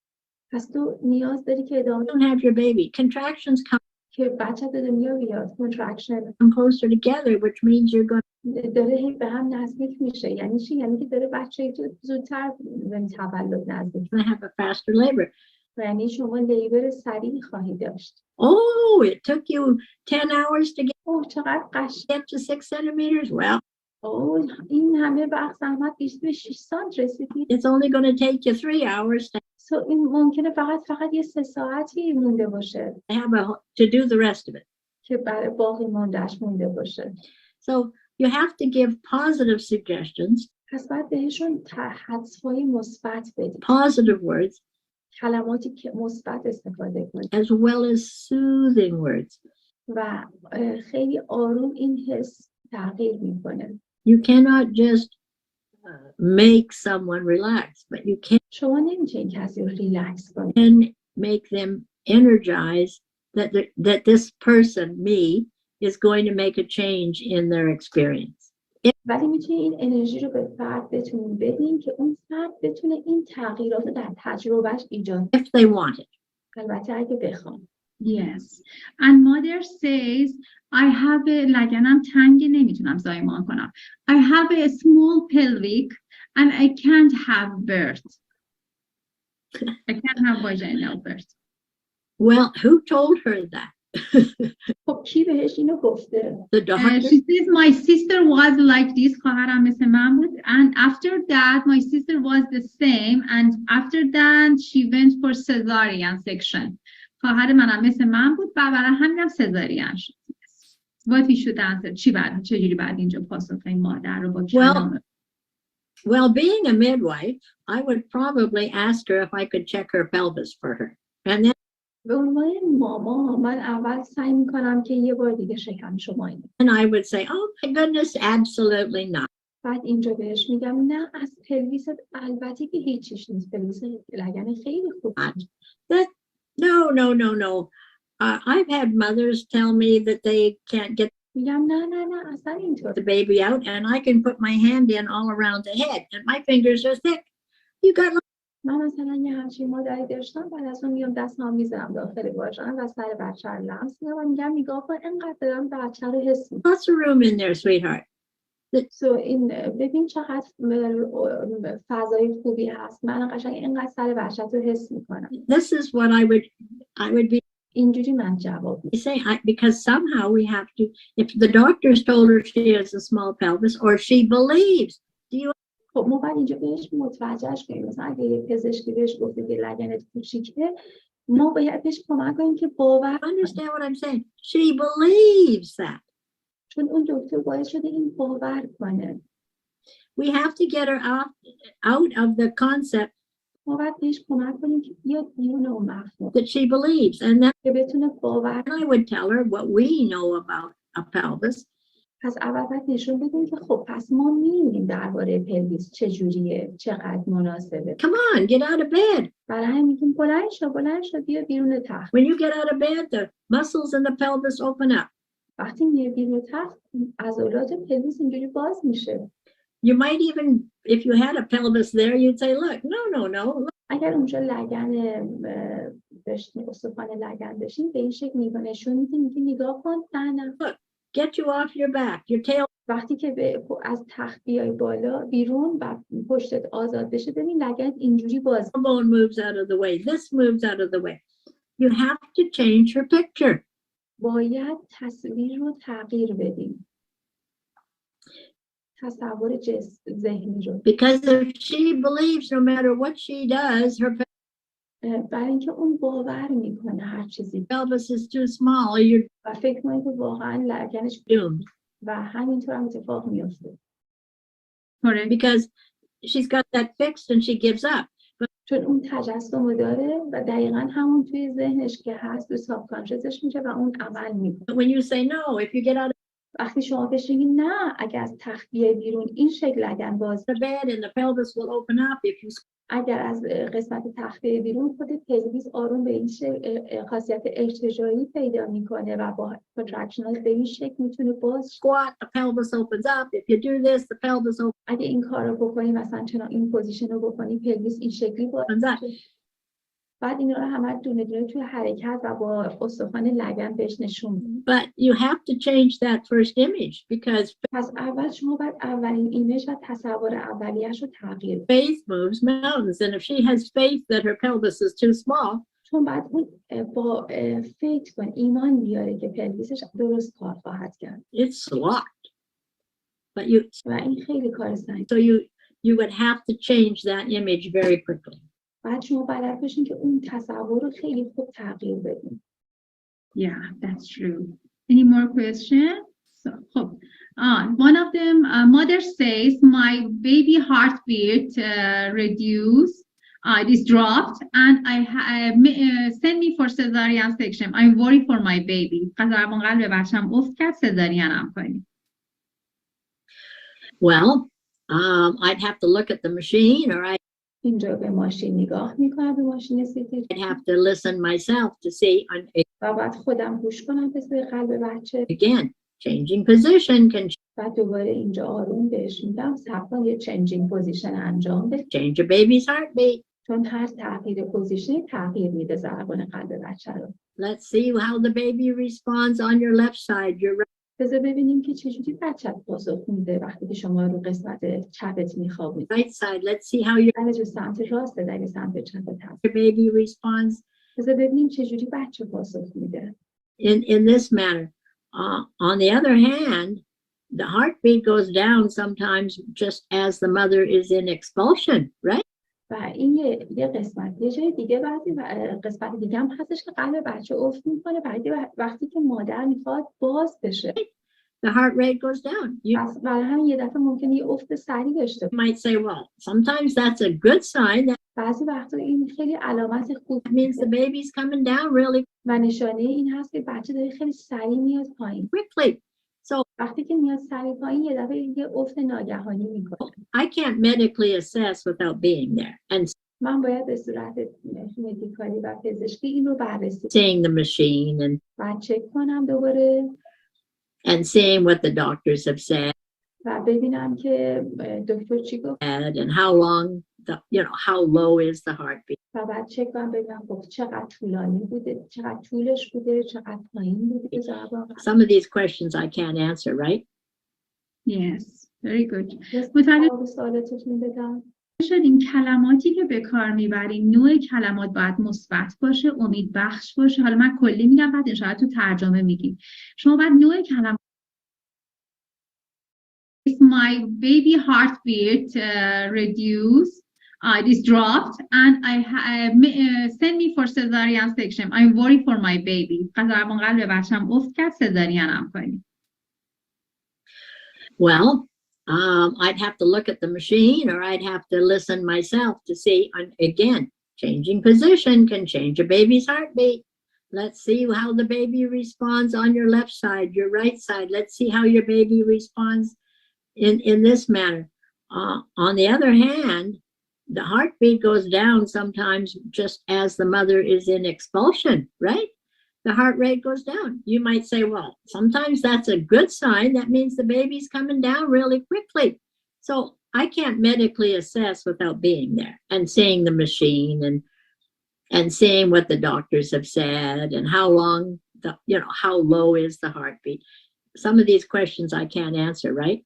پس تو نیاز داری که ادامه have your baby. Contractions که بچه به دنیا بیاد. contraction come closer together, which means you're going داره هی به هم نزدیک میشه. یعنی چی؟ یعنی که داره بچه تو زودتر به تولد نزدیک. to have a faster labor. یعنی شما لیبر سریع خواهی داشت. Oh, it took you 10 hours to چقدر قشنگ. get to 6 centimeters. Well, این همه وقت زحمت کشیدی به 6 سانت رسیدی. it's only going to take you 3 hours این ممکنه فقط یه 3 ساعتی مونده باشه to have to do the rest of it. که برای باقی موندهش مونده باشه. So you have to give positive suggestions, پس باید بهشون حدس‌های مثبت بدی. positive words, کلماتی که مثبت استفاده کنی. as well as soothing words. و خیلی آروم این حس تغییر میکنه. You cannot just make someone relax, but you شما نمیتونید کسی رو ریلکس کنید. can make them energize that this person, me, is going to make a change in their experience. ولی میتونید این انرژی رو به فرد بتونید بدین که اون فرد بتونه این تغییرات در تجربهش ایجاد If they want it. البته اگه بخوام. Yes. And mother says, I have a لگنم تنگ نمیتونم زایمان کنم. I have a small pelvic and I can't have birth. I can't have vaginal birth. Well, who told her that? خب کی بهش اینو گفته؟ The doctor? She says my sister was like this. خواهرم مثل من بود. And after that, my sister was the same. And after that, she went for cesarean section. خواهر منم مثل من بود و برای همینم سزارین شد. What we should answer. چجوری بعد اینجا پاسخ این مادر رو با کلام؟ Well, being a midwife, I would probably ask her if I could check her pelvis for her. And then به عنوان ماما من اول سعی میکنم که یه بار دیگه شکم شما اینه. and I would say, oh my goodness, absolutely not. بعد اینجا بهش میگم نه از پلویست البته که هیچیش نیست. پلویس لگن خیلی خوب. That no. I've had mothers tell me that they can't get میگم نه اصلا اینطور. the baby out and I can put my hand in all around the head and my fingers are thick. You got من مثلا یه همچین مادری داشتم بعد از اون میام دستم میذارم داخل واژن و سر بچه رو لمس میکنم و میگم نگاه کن اینقدر دارم بچه رو حس میکنم. lots of room in there, sweetheart. این ببین چقدر فضای خوبی هست. من قشنگ اینقدر سر بچه رو حس میکنم. This is what I would be اینجوری من جواب saying, because somehow we have to, if the doctors told her she has a small pelvis or she believes, do you خب ما باید اینجا بهش متوجهش کنیم. مثلا اگه یک پزشکی بهش گفته که لگنت کوچیکه ما باید بهش کمک کنیم که باور understand what I'm saying? She believes that. چون اون دکتر باید شده این باور کنه. We have to get her out of the concept ما باید بهش کمک کنیم که بیاد بیرون اون مفهوم that she believes, and then که بتونه باور. I would tell her what we know about a pelvis. پس اول باید نشون بدیم که خب پس ما می‌دونیم درباره پلویس چجوریه، چقدر مناسبه. Come on, get out of bed. برای همین میگیم بلند شو بیا بیرون تخت. When you get out of bed, the muscles in the pelvis open up. وقتی میای بیرون تخت عضلات پلویس اینجوری باز میشه. You might even, if you had a pelvis there, you'd say, look, no. اگر اونجا لگن داشتین، استخوان لگن داشتین، به این شکل نشون میدین که نگاه کن نه. Get you off your back, your tail. وقتی که از تخت بیای بالا بیرون و پشتت آزاد بشه ببین لگن اینجوری باز. Bone moves out of the way. This moves out of the way. You have to change her picture. باید تصویر رو تغییر بدیم. تصور ذهنی رو. Because if she believes no matter what she does, her برای اینکه اون باور میکنه هر چیزی pelvis is too small, you're و فکر کنه که واقعا لگنش doomed و همینطور هم اتفاق میفته correct. because she's got that fixed and she gives up. چون اون تجسم رو داره و دقیقا همون توی ذهنش که هست تو ساب کانشسش میشه و اون عمل میکنه. But when you say no, if you get out وقتی شما بهش بگید نه اگر از تخت بیای بیرون این شکل لگن باز of the bed and the pelvis will open up if you اگر از قسمت تخت بیای بیرون خود پلویس آروم به این خاصیت ارتجاعی پیدا میکنه و با کنترکشنال به این شکل میتونه باز squat, the pelvis opens up. If you do this, the pelvis اگه این کار رو بکنی مثلا چنان این پوزیشن رو بکنی پلویس این شکلی باز opens up. بعد این رو همه دونه دونه توی حرکت و با استخوان لگن بهش نشون میدی. But you have to change that first image because پس اول شما باید اولین ایمیج و تصور اولیه‌اش رو تغییر بدی. faith moves mountains. And if she has faith that her pelvis is too small, چون بعد اون با فکر کن ایمان بیاره که پلویسش درست کار خواهد کرد it's locked. But you, و این خیلی کار سنگینه. so you would have to change that image very quickly. بعد شما بلد باشین که اون تصور رو خیلی خوب تغییر بدین. Yeah, that's true. Any more questions? So, one of them, mother says, my baby heartbeat reduced, it is dropped, and send me for cesarean section. I'm worried for my baby. ضربان قلب بچه‌م افت کرد سزارینم کنیم. Well, I'd have to look at the machine or I'd اینجا به ماشین نگاه میکنم به ماشین سیتی have to listen myself to see. و بعد خودم گوش کنم به صدای قلب بچه Again, changing position can و دوباره اینجا آروم بهش میگم صبر کن یه چنجینگ پوزیشن انجام بده change a baby's heartbeat. چون هر تغییر پوزیشن تغییر میده ضربان قلب بچه رو. Let's see how the baby responds on your left side, your right بذار ببینیم که چجوری بچه پاسخ میده وقتی که شما رو قسمت چپت میخوابید. side. Let's see how your توجه سمت راست در سمت چپت هست. baby responds بذار ببینیم چجوری بچه پاسخ میده. in this manner. On the other hand, the heartbeat goes down sometimes just as the mother is in expulsion, right? و این یه قسمت یه جای دیگه بعضی قسمت دیگه هم هستش که قلب بچه افت میکنه وقتی که مادر میخواد باز بشه. The heart rate goes down. You پس برای همین یه دفعه ممکنه یه افت سریع داشته باشه. might say, well, sometimes that's a good sign. That بعضی وقتا این خیلی علامت خوب means the baby's coming down really و نشانه این هست که بچه داره خیلی سریع میاد پایین. quickly. So وقتی که میاد سریع پایین یه دفعه یه افت ناگهانی میکنه. I can't medically assess without being there and من باید به صورت مدیکالی و پزشکی این رو بررسی seeing the machine و چک کنم دوباره and seeing what the doctors have said و ببینم که دکتر چی گفت and how long how low is the heartbeat. و بعد چک کنم ببینم خب چقدر طولانی بوده چقدر طولش بوده چقدر پایین بوده ضربان قلب. Some of these questions I can't answer, right? Yes, very good. متوجه سوالاتتون بدم. این کلماتی که به کار میبریم نوع کلمات باید مثبت باشه امید بخش باشه حالا من کلی میگم بعد ان شاءالله تو ترجمه میگیم شما باید نوع کلمات my baby heartbeat reduced it is dropped and send me for cesarean section I'm worried for my baby ضربان قلب بچه‌م افت کرد سزارینم کنیم. Well, I'd have to look at the machine or I'd have to listen myself to see. Again, changing position can change a baby's heartbeat. Let's see how the baby responds on your left side, your right side. Let's see how your baby responds in this manner. On the other hand, the heartbeat goes down sometimes just as the mother is in expulsion, right? The heart rate goes down. You might say, well, sometimes that's a good sign. That means the baby's coming down really quickly. So I can't medically assess without being there and seeing the machine and seeing what the doctors have said and how long how low is the heartbeat. Some of these questions I can't answer, right?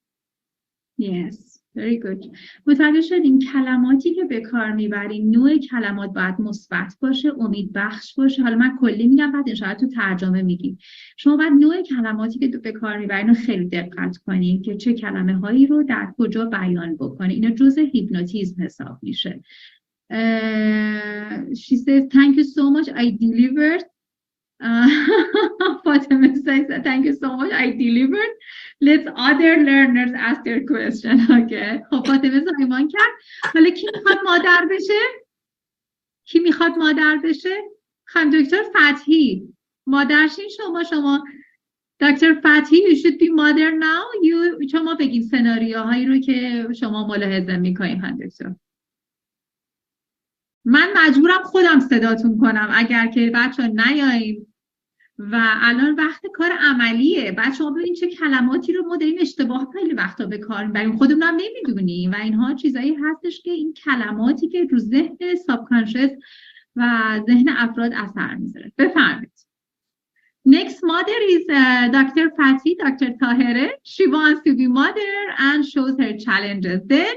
Yes, very good. متوجه شدین کلماتی که به کار میبریم نوع کلمات باید مثبت باشه امید بخش باشه حالا من کلی میگم بعد ان شاءالله تو ترجمه میگیم شما باید نوع کلماتی که به کار میبرین رو خیلی دقت کنین که چه کلمه هایی رو در کجا بیان بکنین اینا جزء هیپنوتیزم حساب میشه She says, thank you so much, I delivered. Fatima says, thank you so much, I delivered. Let other learners ask their question. Okay. خب فاطمه زایمان کرد. حالا کی میخواد مادر بشه؟ کی میخواد مادر بشه؟ خانم دکتر فتحی مادرشین شما دکتر فتحی you should be mother now. شما بگید سناریوهایی رو که شما ملاحظه میکنید خانم دکتر. من مجبورم خودم صداتون کنم اگر که بچه ها نیاییم و الان وقت کار عملیه. بچه ها ببینید چه کلماتی رو ما داریم اشتباه خیلی وقتا به کار میبریم خودمون هم نمیدونیم و اینها چیزایی هستش که این کلماتی که رو ذهن سابکانشس و ذهن افراد اثر میذاره. بفرمایید. Next mother is Dr. Fatih, Dr. Tahere. She wants to be mother and shows her challenges. Then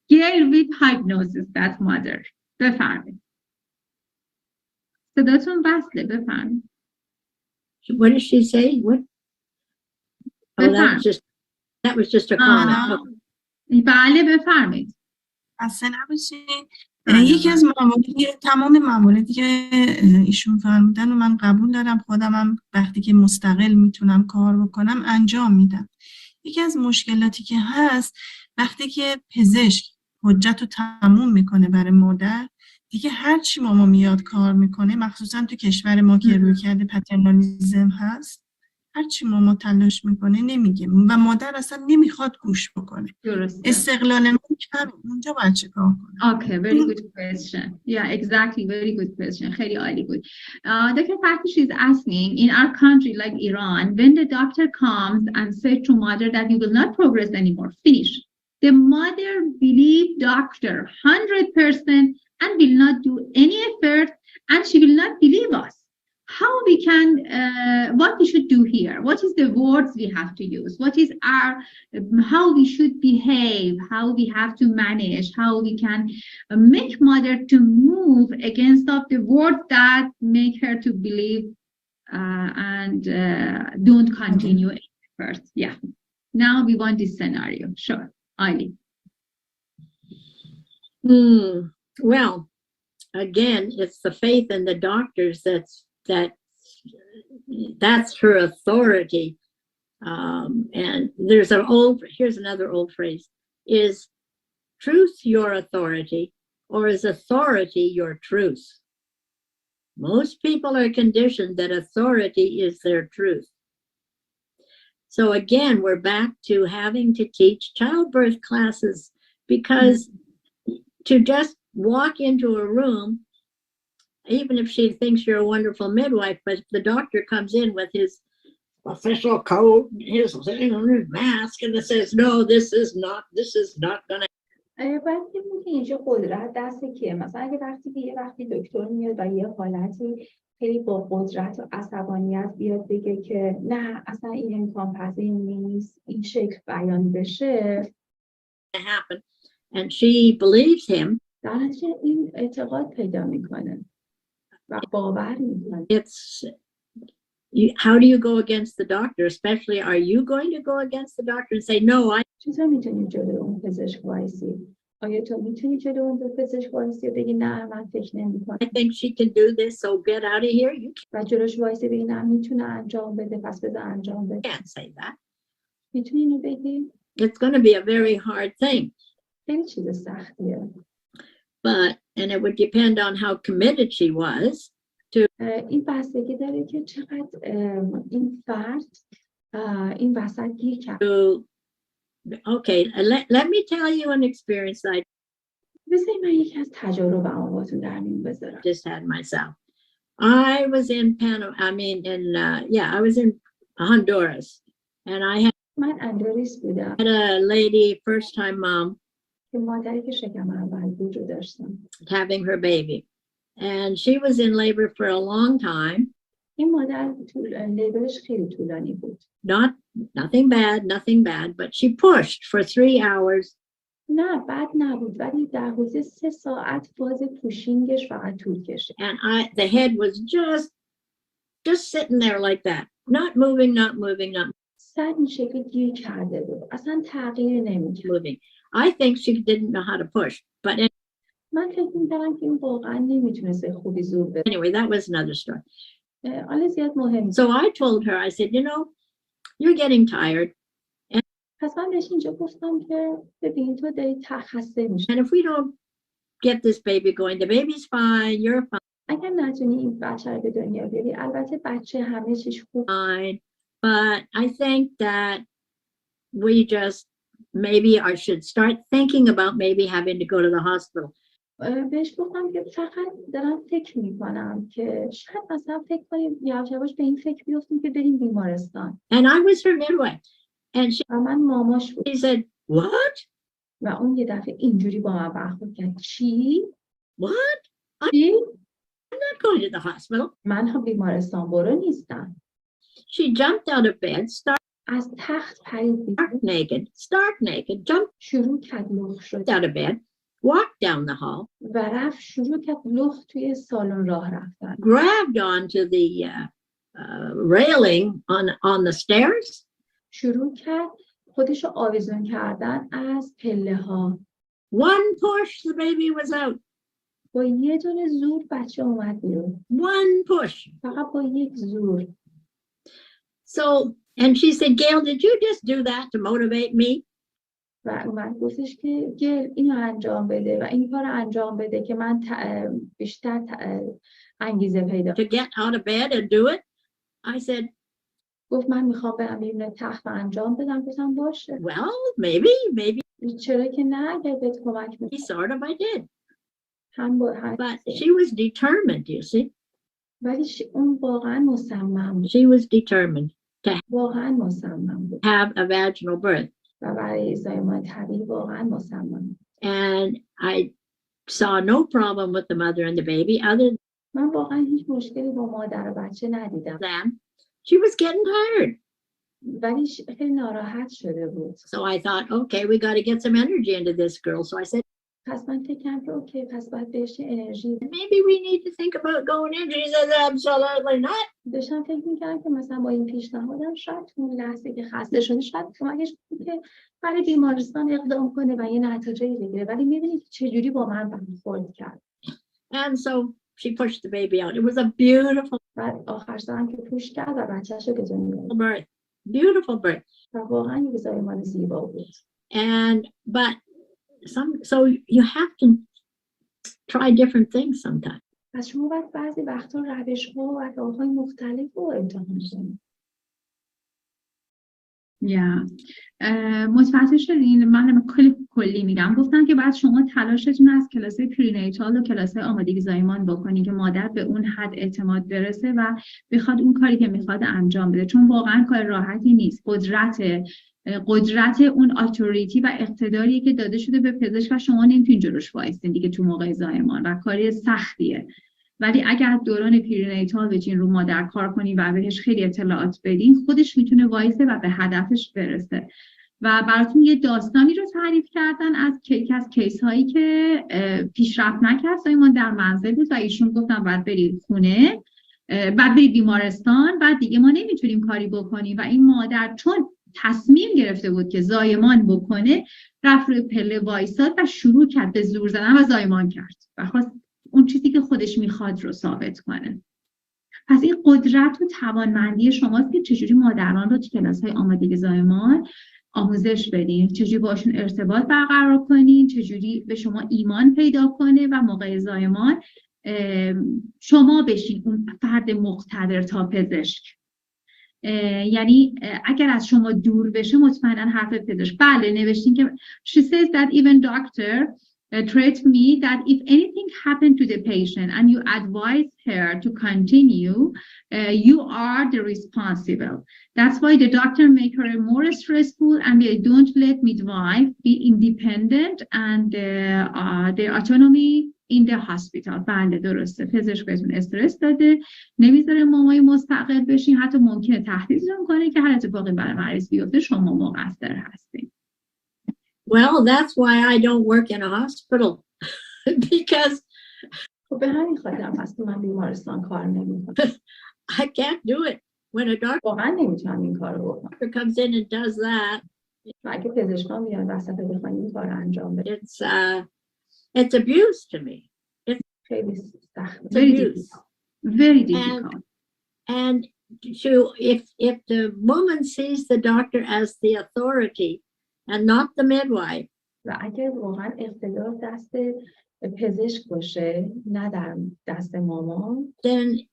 Gail with hypnosis, that mother. بفرمایید. صداتون بسته. بفرمایید. What did she say? What? Oh, that was just a comment. بله بفرمایید. خسته نباشین. یکی از مواردی تمام مواردی که ایشون فرمودن و من قبول دارم خودمم وقتی که مستقل میتونم کار بکنم انجام میدم. یکی از مشکلاتی که هست وقتی که پزشک حجت رو تموم میکنه برای مادر دیگه هر چی ماما میاد کار میکنه مخصوصا تو کشور ما که روی کرده پترنالیزم هست هر چی ماما تلاش میکنه نمیگه و مادر اصلا نمیخواد گوش بکنه. درسته. استقلال من کم اونجا باید چه کار کنه؟ Okay, very good question. Yeah, exactly, very good question. خیلی عالی بود. Dr. Fatih is asking, in our country like Iran, when the doctor comes and says to mother that you will not progress anymore, finish. The mother believe doctor 100% and will not do any effort and she will not believe us. How we can, what we should do here? What is the words we have to use? What is our, how we should behave? How we have to manage? How we can make mother to move against of the words that make her to believe and don't continue first. Yeah. Now we want this scenario. Sure. Ali. Well, again, it's the faith in the doctors that's her authority. And here's another old phrase: is truth your authority, or is authority your truth? Most people are conditioned that authority is their truth. So again, we're back to having to teach childbirth classes, because to just walk into a room, even if she thinks you're a wonderful midwife, but the doctor comes in with his official coat, his mask, and it says, no, this is not going to. باید بگیم که اینجا قدرت دست کیه. مثلا اگه وقتی دکتر میاد و یه حالتی خیلی با قدرت و عصبانیت بیاد بگه که نه اصلا این امکان پذیر نیست این شکل بیان بشه happen and she believes him, در نتیجه این اعتقاد پیدا میکنه و باور میکنه. it's how do you go against the doctor? Especially, are you going to go against the doctor and say no? چطور میتونی جلوی اون پزشک وایسی؟ آیا تو میتونی جلوی اون پزشک وایسی و بگی نه من فکر نمی‌کنم. I think she can do this, so get out of here. You و جلوش وایسی بگی نه میتونه انجام بده پس بده انجام بده. can't say that. میتونی اینو بگی؟ It's going to be a very hard thing. خیلی چیز سختیه. And it would depend on how committed she was. این بستگی داره که چقدر این فرد این وسط گیر کرد. Okay, let me tell you an experience I بذارید من یکی از تجاربم باهاتون در میون بذارم. just had myself. I was in I was in Honduras, and I had من اندونزی بودم. a lady, first time mom, که مادری که شکم اول بود رو داشتم. having her baby, and she was in labor for a long time. این مادر لیبرش خیلی طولانی بود. Nothing bad, but she pushed for 3 hours. نه بد نبود ولی در حدود 3 ساعت فاز پوشینگش فقط طول کشید. And the head was just sitting there like that, not moving. سر این شکل گیر کرده بود. اصلا تغییر نمی‌کرد. Moving. I think she didn't know how to push, but من فکر می‌کردم که این واقعا نمیتونسته خوبی زور بده. Anyway, that was another story. حالا زیاد مهم نیست. So I told her, I said, you know, you're getting tired. پس من بهش اینجا گفتم که ببین تو داری خسته میشی. And if we don't get this baby going, the baby's fine, you're اگر نتونی این بچه رو به دنیا بیاری، البته بچه همه چیش خوب. fine. But I think that we just maybe I should start thinking about maybe having to go to the hospital. بهش گفتم که فقط دارم فکر میکنم که شاید مثلا فکر کنیم یواش یواش به این فکر بیفتیم که بریم بیمارستان. And I was her midwife. And و من ماماش بود. she said, what? و اون یه دفعه اینجوری با من برخورد کرد. چی؟ What? چی؟ I'm not going to the hospital. من هم بیمارستان برو نیستم. She jumped out of bed, از تخت پرید stark naked, jumped شروع کرد لخت شد. out of bed, walked down the hall, و رفت شروع کرد لخت توی سالن راه رفتن. grabbed onto the railing on the stairs. شروع کرد خودشو آویزون کردن از پله ها. One push, the baby was out. با یه دونه زور بچه اومد بیرون. One push. فقط با یک زور. So, and she said, Gail, did you just do that to motivate me? و اومد گفتش که گل اینو انجام بده و این کار انجام بده که من بیشتر انگیزه پیدا To get out of bed and do it? I said, گفت من میخوام برم بیرون تخت و انجام بدم. گفتم باشه. well, maybe. چرا که نه اگر بهت کمک میکنم. Sort of I did. But she was determined, you see. ولی اون واقعا مصمم بود. She was determined واقعا مصمم بود. have a vaginal birth. و برای زایمان طبیعی واقعا مصمم. And I saw no problem with the mother and the baby other من واقعا هیچ مشکلی با مادر و بچه ندیدم. than she was getting tired. ولی خیلی ناراحت شده بود. So I thought, okay, we got to get some energy into this girl. So I said, پس من فکر کردم که اوکی پس باید بهش انرژی. maybe we need to think about going in. She said, absolutely not. داشتم فکر می‌کردم که مثلا با این پیشنهادم شاید اون لحظه که خسته شده شاید کمکش کنه که برای بیمارستان اقدام کنه و یه نتیجه‌ای بگیره. ولی می‌بینید چجوری با من برخورد کرد. And so she pushed the baby out. It was a beautiful بعد آخر سرم که پوش کرد و بچه‌شو به دنیا آورد. birth. Beautiful birth. و واقعا یه زایمان زیبا بود. But so you have to try different things sometimes. پس شما باید بعضی وقتا روش‌ها و راه‌های مختلف رو امتحان کنید. متوجه شدین؟ من کلی میگم. گفتن که بعد شما تلاشتون از کلاس پرینیتال و کلاس آمادگی زایمان بکنید که مادر به اون حد اعتماد برسه و بخواد اون کاری که میخواد انجام بده، چون واقعا کار راحتی نیست. قدرت اون اتوریتی و اقتداری که داده شده به پزشک و شما نمیتونین جلوش وایسین دیگه تو موقع زایمان و کاری سختیه. ولی اگر دوران پرینیتال بچین رو مادر کار کنین و بهش خیلی اطلاعات بدین، خودش میتونه وایسه و به هدفش برسه. و براتون یه داستانی رو تعریف کردن از کیس هایی که پیشرفت نکرد زایمان در منزل بود و ایشون گفتن بعد برید خونه، بعد برید بیمارستان، بعد دیگه ما نمیتونیم کاری بکنیم. و این مادر چون تصمیم گرفته بود که زایمان بکنه، رفت روی پله وایساد و شروع کرد به زور زدن و زایمان کرد و خواست اون چیزی که خودش میخواد رو ثابت کنه. پس این قدرت و توانمندی شماست که چجوری مادران رو تو کلاس‌های آمادگی زایمان آموزش بدین، چجوری باشون ارتباط برقرار کنین، چجوری به شما ایمان پیدا کنه و موقع زایمان شما بشین اون فرد مقتدر تا پزشک. یعنی اگر از شما دور بشه مطمئنا حرف پزشک. بله نوشتین که she says that even doctor treat me that if anything happened to the patient and you advise her to continue, you are the responsible. That's why the doctor make her more stressful and they don't let midwife be independent and their autonomy in the hospital. بله درسته، پزشک بهتون استرس داده، نمیذاره مامای مستقل بشین، حتی ممکنه تهدیدتون کنه که هر اتفاقی برای مریض بیفته شما مقصر هستین. Well, that's why I don't work in a hospital because به همین خاطر هست که من بیمارستان کار نمی‌کنم. I can't do it when a doctor واقعا نمیتونم این کار رو بکنم. comes in and does that. اگه پزشکان میان وسط بخوان این کار انجام بدن. It's abuse to me. خیلی سخت. It's Very abuse. difficult. Very difficult. And if the woman sees the doctor as the authority and not the midwife, و اگر واقعا اختیار دست پزشک باشه نه در دست مامان، then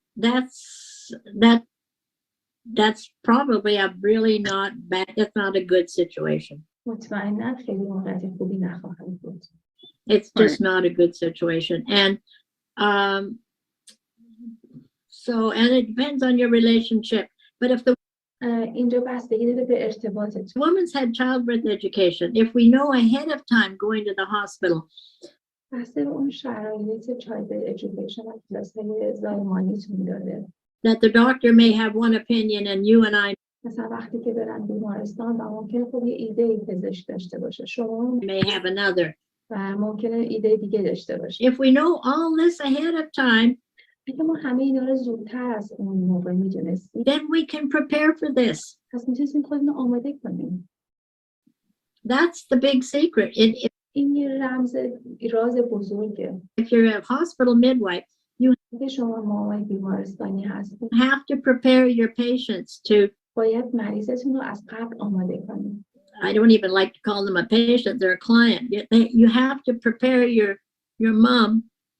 that's probably a really not bad, that's not a good situation. مطمئنا خیلی موقعیت خوبی نخواهد بود. It's just not a good situation. And and it depends on your relationship. But if the اینجا بستگی داره به ارتباطت. woman's had childbirth education, if we know ahead of time going to the hospital, بسته به اون شرایط چایلد ادویکیشن و کلاس‌های زایمانیتون داره. that the doctor may have one opinion and you and I مثلا وقتی که برن بیمارستان و ممکنه خب یه ایده پزشک داشته باشه، شما may have another. و ممکنه ایده دیگه داشته باشه. If we know all this ahead of time, اگه ما همه اینا رو زودتر از اون موقع میدونستیم، then we can prepare for this. پس میتونستیم خودمون رو آماده کنیم. That's the big secret. این یه راز بزرگه. If you're a hospital midwife, اگه شما مامای بیمارستانی هستید، have to prepare your patients to, باید مریضتون رو از قبل آماده کنید. I don't even like to call them a patient, they're a client. You have to prepare your mom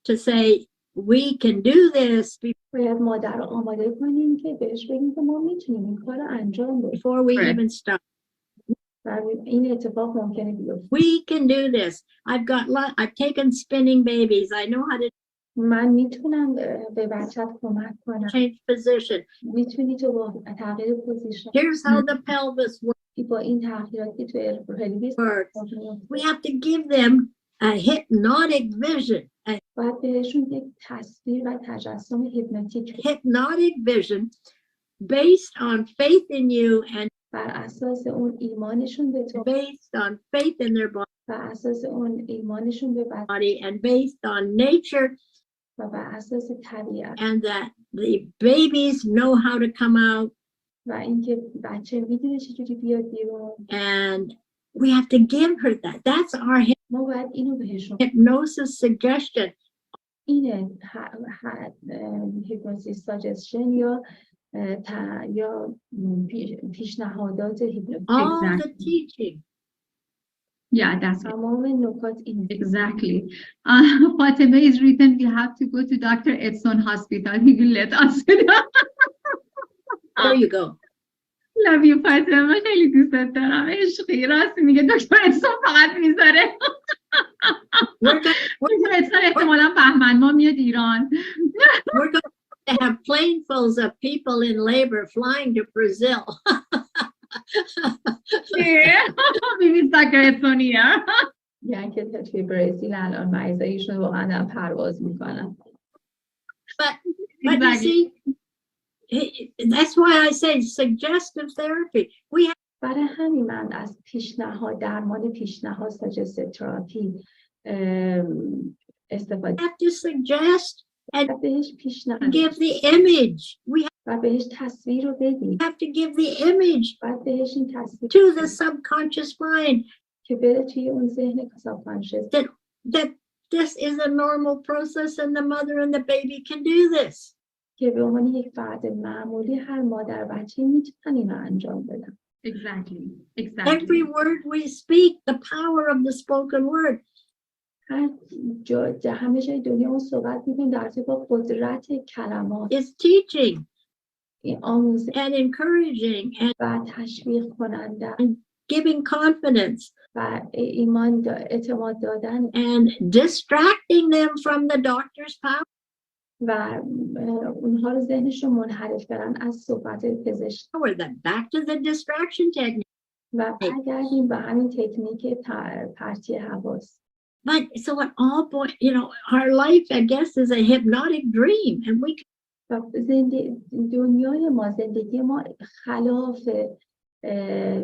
to say, we can do this باید مادر رو آماده کنیم که بهش بگیم که ما میتونیم این کار رو انجام بدیم. before we even start. و این اتفاق ممکنه بیفته. We can do this. I've taken spinning babies. I know how to من میتونم به بچت کمک کنم. change position. میتونی تو با تغییر پوزیشن. Here's how the pelvis works. با این تغییراتی تو پلویس We have to give them a hypnotic vision. A باید بهشون یک تصویر و تجسم هیپنوتیک hypnotic vision based on faith in you and بر اساس اون ایمانشون به تو، based on faith in their بر اساس اون ایمانشون به body and based on nature, و بر اساس طبیعت and that the babies know how to come out, و اینکه بچه میدونه چجوری بیاد بیرون. and we have to give her that. That's our ما باید اینو بهشون hypnosis suggestion. اینه هیپنوسیس ساجستشن یا پیشنهادات هیپنوتیک. All the teaching. Yeah, that's it. تمام نکات این. Exactly. Fatima is written, we have to go to Dr. Edson Hospital. He will let us. There you go. Love you, Fatima. خیلی دوستت دارم. عشقی. راست میگه دکتر ادسون فقط میذاره. دکتر ادسون احتمالاً بهمن ماه میاد ایران. We're going to have planefuls of people in labor flying to Brazil. Maybe Dr. Edson here. یعنی که توی برزیل الان مریضایشون واقعا دارن پرواز میکنن. But you see, that's why I say suggestive therapy. We have برای همین من از درمان پیشنهاد ساجستیو تراپی استفاده have to suggest and بهش پیشنهاد give the image. We و بهش تصویر رو بدید. have to give the image بعد بهش این تصویر to the subconscious mind که بره توی اون ذهن سابکانشس that this is a normal process and the mother and the baby can do this. که به عنوان یک فرد معمولی هر مادر بچه میتونن اینو انجام بدن. Exactly. Every word we speak, the power of the spoken word. هر همه جای دنیا اون صحبت میکنیم در با قدرت کلمات. Is teaching آموزش and encouraging and و تشویق کننده giving confidence و ایمان اعتماد دادن and distracting them from the doctor's power. و اونها رو ذهنشون منحرف کردن از صحبت پزشک. Back to the distraction technique. و برگردیم به همین تکنیک پرتی حواس. But so at all point, our life, I guess, is a hypnotic dream, and we دنیای ما زندگی ما خلاف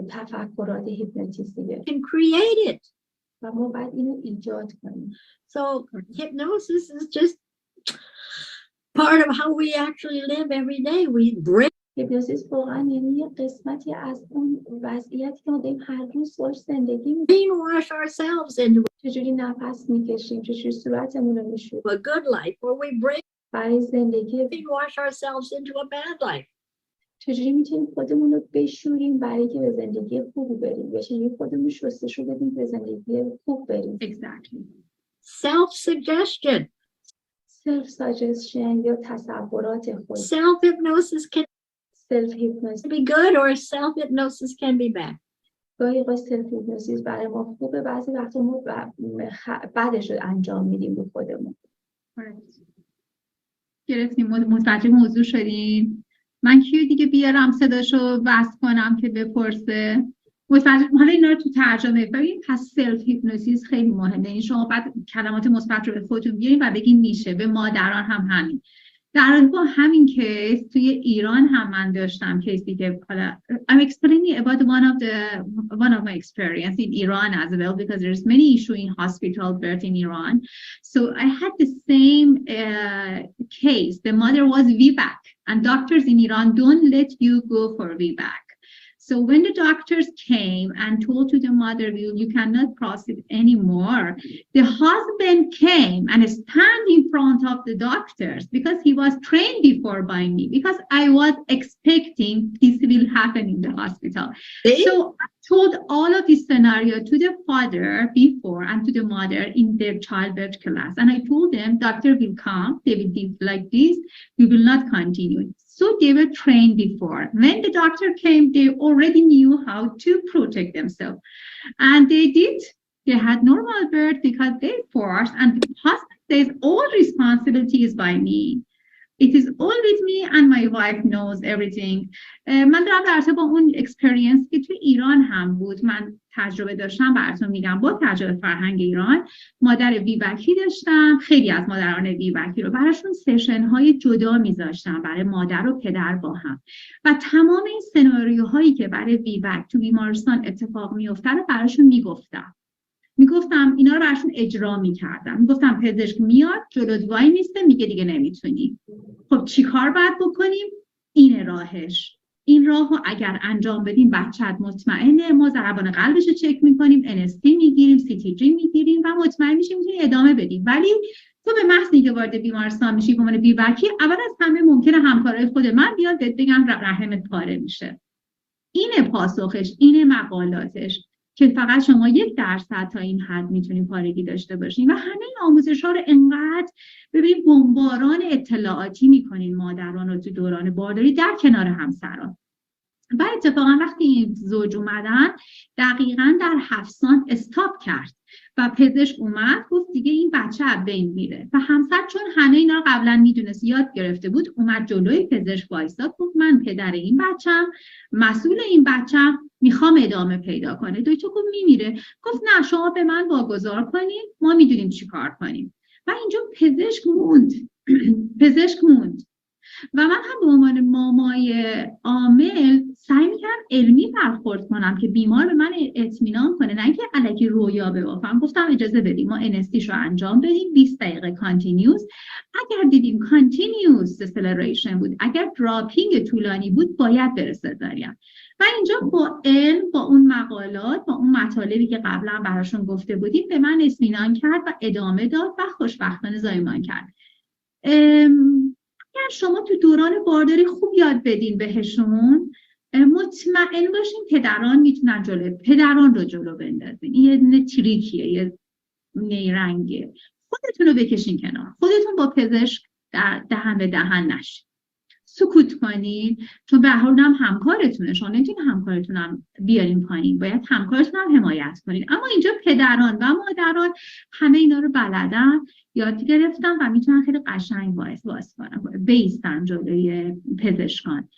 تفکرات هیپنوتیزمیه. can create it. و ما باید اینو ایجاد کنیم. So hypnosis is just part of how we actually live every day. We break هیپنوزیس واقعا یعنی یه قسمتی از اون وضعیتی که ما داریم هر روز باش زندگی می‌کنیم. Brainwash ourselves into چجوری نفس میکشیم، چجوری صورتمون رو میشوریم a good life, or we برای زندگی، brainwash ourselves into a bad life. چجوری میتونیم خودمون رو بشوریم برای که به زندگی خوب بریم، یا چجوری خودمون رو شستشو بدیم به زندگی خوب بریم. Exactly. Self-suggestion. سلف ساجستشن یا تصورات خود. Self-hypnosis can سلف هیپنوزیس be good or self-hypnosis can be bad. گاهی اوقات سلف هیپنوزیس برای ما خوبه، بعضی وقتا ما بعدش رو انجام میدیم به خودمون. گرفتیم، متوجه موضوع شدیم. من کیو دیگه بیارم صداشو بس کنم که بپرسه؟ متوجه، حالا اینا رو تو ترجمه ببین. پس سلف هیپنوزیس خیلی مهمه. این شما بعد کلمات مثبت رو به خودتون بیارین و بگین میشه. به مادران هم همین. در حال با همین کیس توی ایران هم من داشتم کیسی که حالا I'm explaining about one of my experience in Iran as well, because there's many issue in hospital birth in Iran. So I had the same case. The mother was VBAC, and doctors in Iran don't let you go for VBAC. So when the doctors came and told to the mother, you cannot proceed anymore, the husband came and stand in front of the doctors because he was trained before by me, because I was expecting this will happen in the hospital. So I told all of this scenario to the father before and to the mother in their childbirth class. And I told them, doctor will come, they will do like this, we will not continue. So they were trained before. When the doctor came, they already knew how to protect themselves. And they did. They had normal birth because they forced, and the husband says all responsibility is by me. It is all with me and my wife knows everything. من دارم در ارتباط با اون اکسپریانس که توی ایران هم بود، من تجربه داشتم براتون میگم. با تجربه فرهنگ ایران، مادر بیبکی داشتم. خیلی از مادران بیبکی رو براشون سشن های جدا میذاشتم برای مادر و پدر با هم، و تمام این سناریوهایی که برای بیبک تو بیمارستان اتفاق میفته رو براشون میگفتم اینا رو براشون اجرا میکردم. میگفتم پزشک میاد جلوت وای میسته میگه دیگه نمیتونی، خب چی کار باید بکنیم؟ اینه راهش. این راهو اگر انجام بدیم بچت مطمئنه، ما ضربان قلبش رو چک میکنیم، NST میگیریم، CTG میگیریم و مطمئن میشیم میتونی ادامه بدیم. ولی تو به محض اینکه وارد بیمارستان میشی به عنوان بیبکی، اول از همه ممکنه همکارای خود من بیاد بهت بگن رحمت پاره میشه. اینه پاسخش، اینه مقالاتش، که فقط شما 1% تا این حد میتونید پارگی داشته باشین. و همه این آموزش‌ها رو انقدر ببین بمباران اطلاعاتی میکنین مادران رو تو دوران بارداری در کنار همسران. و اتفاقا وقتی این زوج اومدن دقیقاً در 7 سال استاپ کرد و پزشک اومد گفت دیگه این بچه از بین میره. و همسر چون همه اینا رو قبلا میدونست، یاد گرفته بود، اومد جلوی پزشک وایساد گفت من پدر این بچم، مسئول این بچم، میخوام ادامه پیدا کنه. دکتر گفت میمیره. گفت نه شما به من واگذار کنید، ما میدونیم چی کار کنیم. و اینجا پزشک موند. و من هم به عنوان مامای عامل سعی می‌کردم علمی برخورد کنم که بیمار به من اطمینان کنه، نه اینکه الکی رویا ببافم. گفتم اجازه بدیم ما NST رو انجام بدیم 20 دقیقه کانتینیوس. اگر دیدیم کانتینیوس دسلریشن بود، اگر دراپینگ طولانی بود، باید بره سزارین. و اینجا با علم، با اون مقالات، با اون مطالبی که قبلا براشون گفته بودیم به من اطمینان کرد و ادامه داد و خوشبختانه زایمان کرد. اگر شما تو دوران بارداری خوب یاد بدین بهشون، مطمئن باشین پدران میتونن پدران رو جلو بندازین. این یه تریکیه، یه نیرنگه. خودتون رو بکشین کنار، خودتون با پزشک در دهن به دهن نشین، سکوت کنین، چون به هر حال هم همکارتونه. شما نمیتونین همکارتون هم بیارین پایین، باید همکارتون هم حمایت کنین. اما اینجا پدران و مادران همه اینا رو بلدن، یاد گرفتن و میتونن خیلی قشنگ باز کنن، بیستن جلوی پزشکان.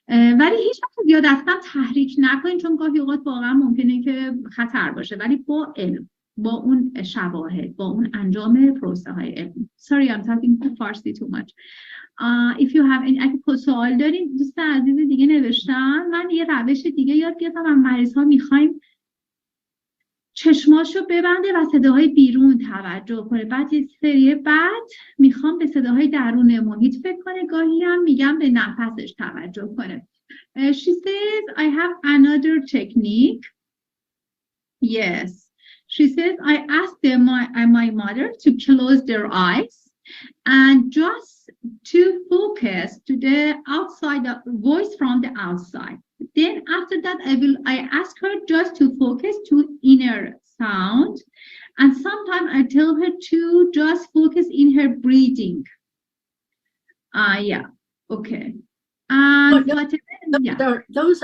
ولی هیچ وقت زیاد اصلا تحریک نکنین، چون گاهی اوقات واقعا ممکنه که خطر باشه. ولی با علم، با اون شواهد، با اون انجام پروسه های علمی. Sorry, I'm talking Farsi too much. If you have any, اگه سوال دارین دوست عزیز دیگه نوشتن، من یه روش دیگه یاد گرفتم و مریض ها میخوایم چشماشو ببنده و صداهای بیرون توجه کنه. بعد یه سری بعد میخوام به صداهای درون محیط فکر کنه. گاهی هم میگم به نفسش توجه کنه. She says, I have another technique. Yes. She says, I asked my mother to close their eyes and just to focus to the outside, the voice from the outside. Then after that, I ask her just to focus to inner sound. And sometimes I tell her to just focus in her breathing. Yeah, okay. And those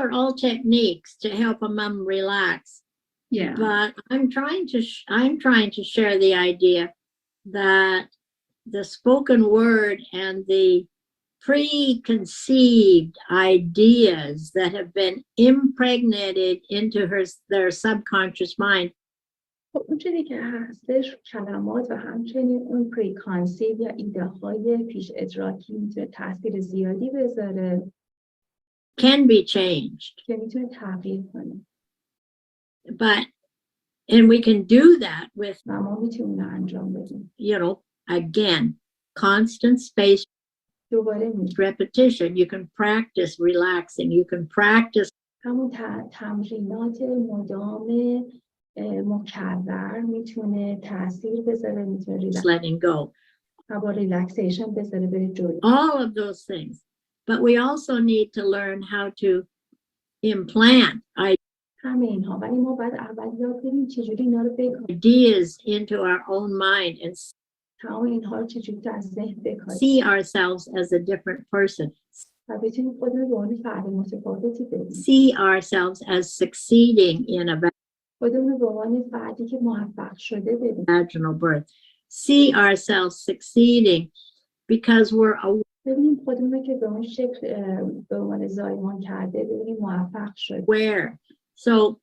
are all techniques to help a mom relax. Yeah. But I'm trying to share the idea that the spoken word and the preconceived ideas that have been impregnated into their subconscious mind. اون چیزی که هستش کلمات و همچنین اون پریکانسیو یا ایده های پیش ادراکی میتونه تاثیر زیادی بذاره. Can be changed. که میتونه تغییر کنه. And we can do that with, ما میتونیم انجام بدیم. You know, again, constant space, repetition. You can practice relaxing. You can practice. همون تمرینات مدام مکرر میتونه تاثیر بذاره، میتونه letting go. با ریلکسیشن بذاره بره جلو. All of those things. But we also need to learn how to implant همه اینها، ولی ما باید اول یاد بگیریم چجوری اینا رو بکنیم. Ideas into our own mind and تمام اینها رو چجوری در ذهن بکنیم. See ourselves as a different person. و بتونیم خودمون رو به عنوان فرد متفاوتی ببینیم. See ourselves as succeeding in a خودمون رو به عنوان فردی که موفق شده ببینیم. Vaginal birth. See ourselves succeeding because we're ببینیم خودمون رو که به اون شکل به عنوان زایمان کرده ببینیم موفق شده. Where? So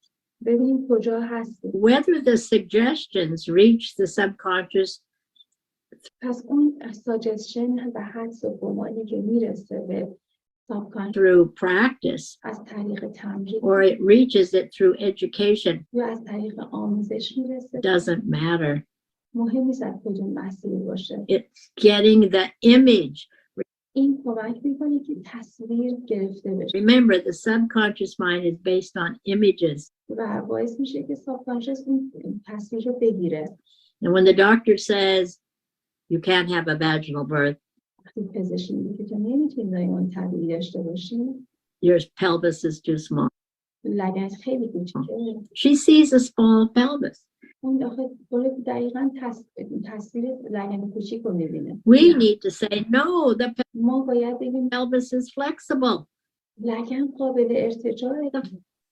ببینیم کجا هستیم. Whether the suggestions reach the subconscious پس اون suggestion و حدس و گمانی که میرسه به subconscious through practice از طریق تمرین or it reaches it through education یا از طریق آموزش میرسه. Doesn't matter. مهم نیست از کدوم مسیر باشه. It's getting the image. این کمک میکنه که تصویر گرفته بشه. Remember, the subconscious mind is based on images. و باعث میشه که subconscious این تصویر رو بگیره. And when the doctor says you can't have a vaginal birth, پزشک میگه که نمیتونی زایمان طبیعی داشته باشی. Your pelvis is too small. لگنت خیلی کوچیکه. She sees a small pelvis. اون دقیقاً تصویر لگن کوچیک رو میبینه. We need to say no. The ما باید بگیم pelvis is flexible. لگن قابل ارتجاعه. The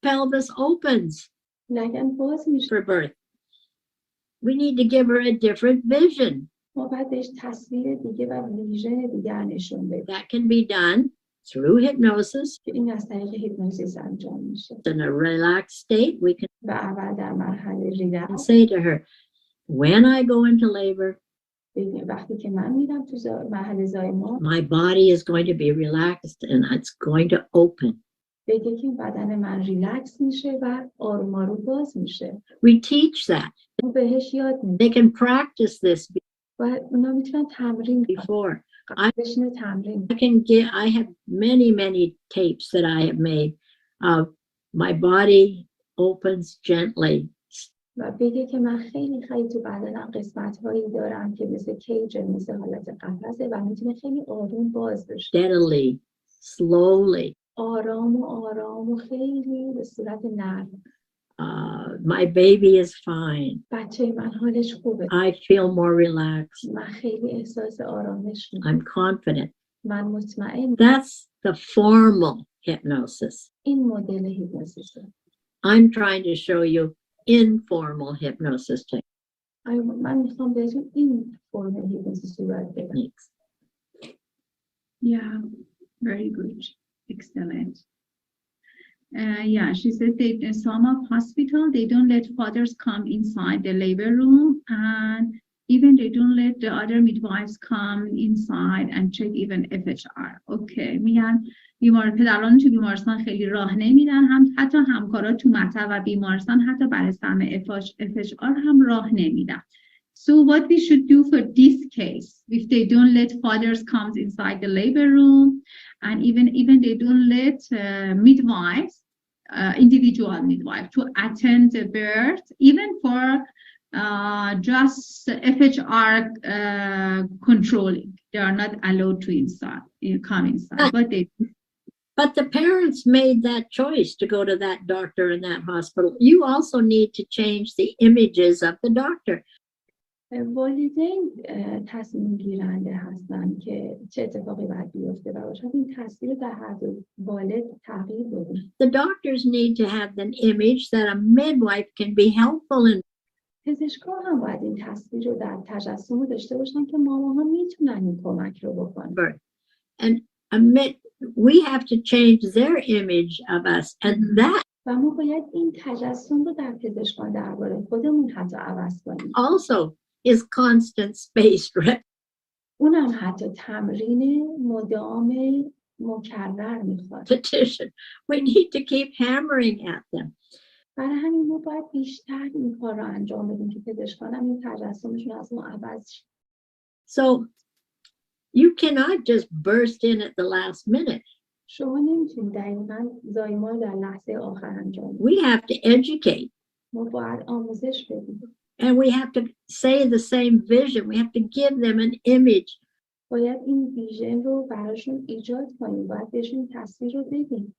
pelvis opens. لگن باز میشه. For birth. We need to give her a different vision. ما باید بهش تصویر دیگه و ویژن دیگر نشون بدیم. That can be done through hypnosis. این از طریق هیپنوزیس انجام میشه. In a relaxed state, we can و اول در مرحله ریلکس say to her, when I go into labor, وقتی که من میرم تو مرحله زایمان, my body is going to be relaxed and it's going to open. بگه که بدن من ریلکس میشه و آروم آروم باز میشه. We teach that. ما بهش یاد میدیم. They can practice this و اونا میتونن تمرین before. I have many tapes that I have made of my body opens gently. و بگه که من خیلی تو بدنم قسمت‌هایی دارم که مثل کیج، مثل حالت قفسه و میتونه خیلی آروم باز بشه. Steadily, slowly. آرام و خیلی به صورت نرم. My baby is fine. بچه من حالش خوبه. I feel more relaxed. من خیلی احساس آرامش می‌کنم. I'm confident. من مطمئن. That's the formal hypnosis. این مدل هیپنوزیسه. I'm trying to show you informal hypnosis techniques. من میخوام بهتون این فرم هیپنوزیس رو یاد بدم. Yeah, very good. Excellent. Yeah, she says that in some of hospital, they don't let fathers come inside the labor room, and even they don't let the other midwives come inside and check even FHR. Okay, میگن پدران تو بیمارستان خیلی راه نمیدن، هم حتی همکارا تو مطب و بیمارستان حتی برای سهم FHR هم راه نمیدن. So what we should do for this case, if they don't let fathers come inside the labor room, and even they don't let midwives, individual midwife, to attend the birth, even for just FHR controlling, they are not allowed to come inside. But the parents made that choice to go to that doctor in that hospital. You also need to change the images of the doctor. والدین تصمیم گیرنده هستن که چه اتفاقی باید بیفته و شاید این تصویر در هر دو والد تغییر بده. The doctors need to have an image that a midwife can be helpful in. پزشکان هم باید این تصویر رو در تجسم داشته باشن که ماماها میتونن این کمک رو بکنن. And we have to change their image of us, and that و ما باید این تجسم رو در پزشکان درباره خودمون حتی عوض کنیم. Also is constant spaced repetition. اونم حتی تمرین مدام مکرر میخواد. We need to keep hammering at them. برای همین ما باید بیشتر این کار رو انجام بدیم که پزشکان هم این تجسمشون از ما عوض شه. So you cannot just burst in at the last minute. شما نمیتونید دقیقاً زایمان در لحظه آخر انجام بدید. We have to educate. ما باید آموزش بدیم. And we have to say the same vision. We have to give them an image. باید این ویژن رو براشون ایجاد کنیم. باید بهشون تصویر رو بدیم.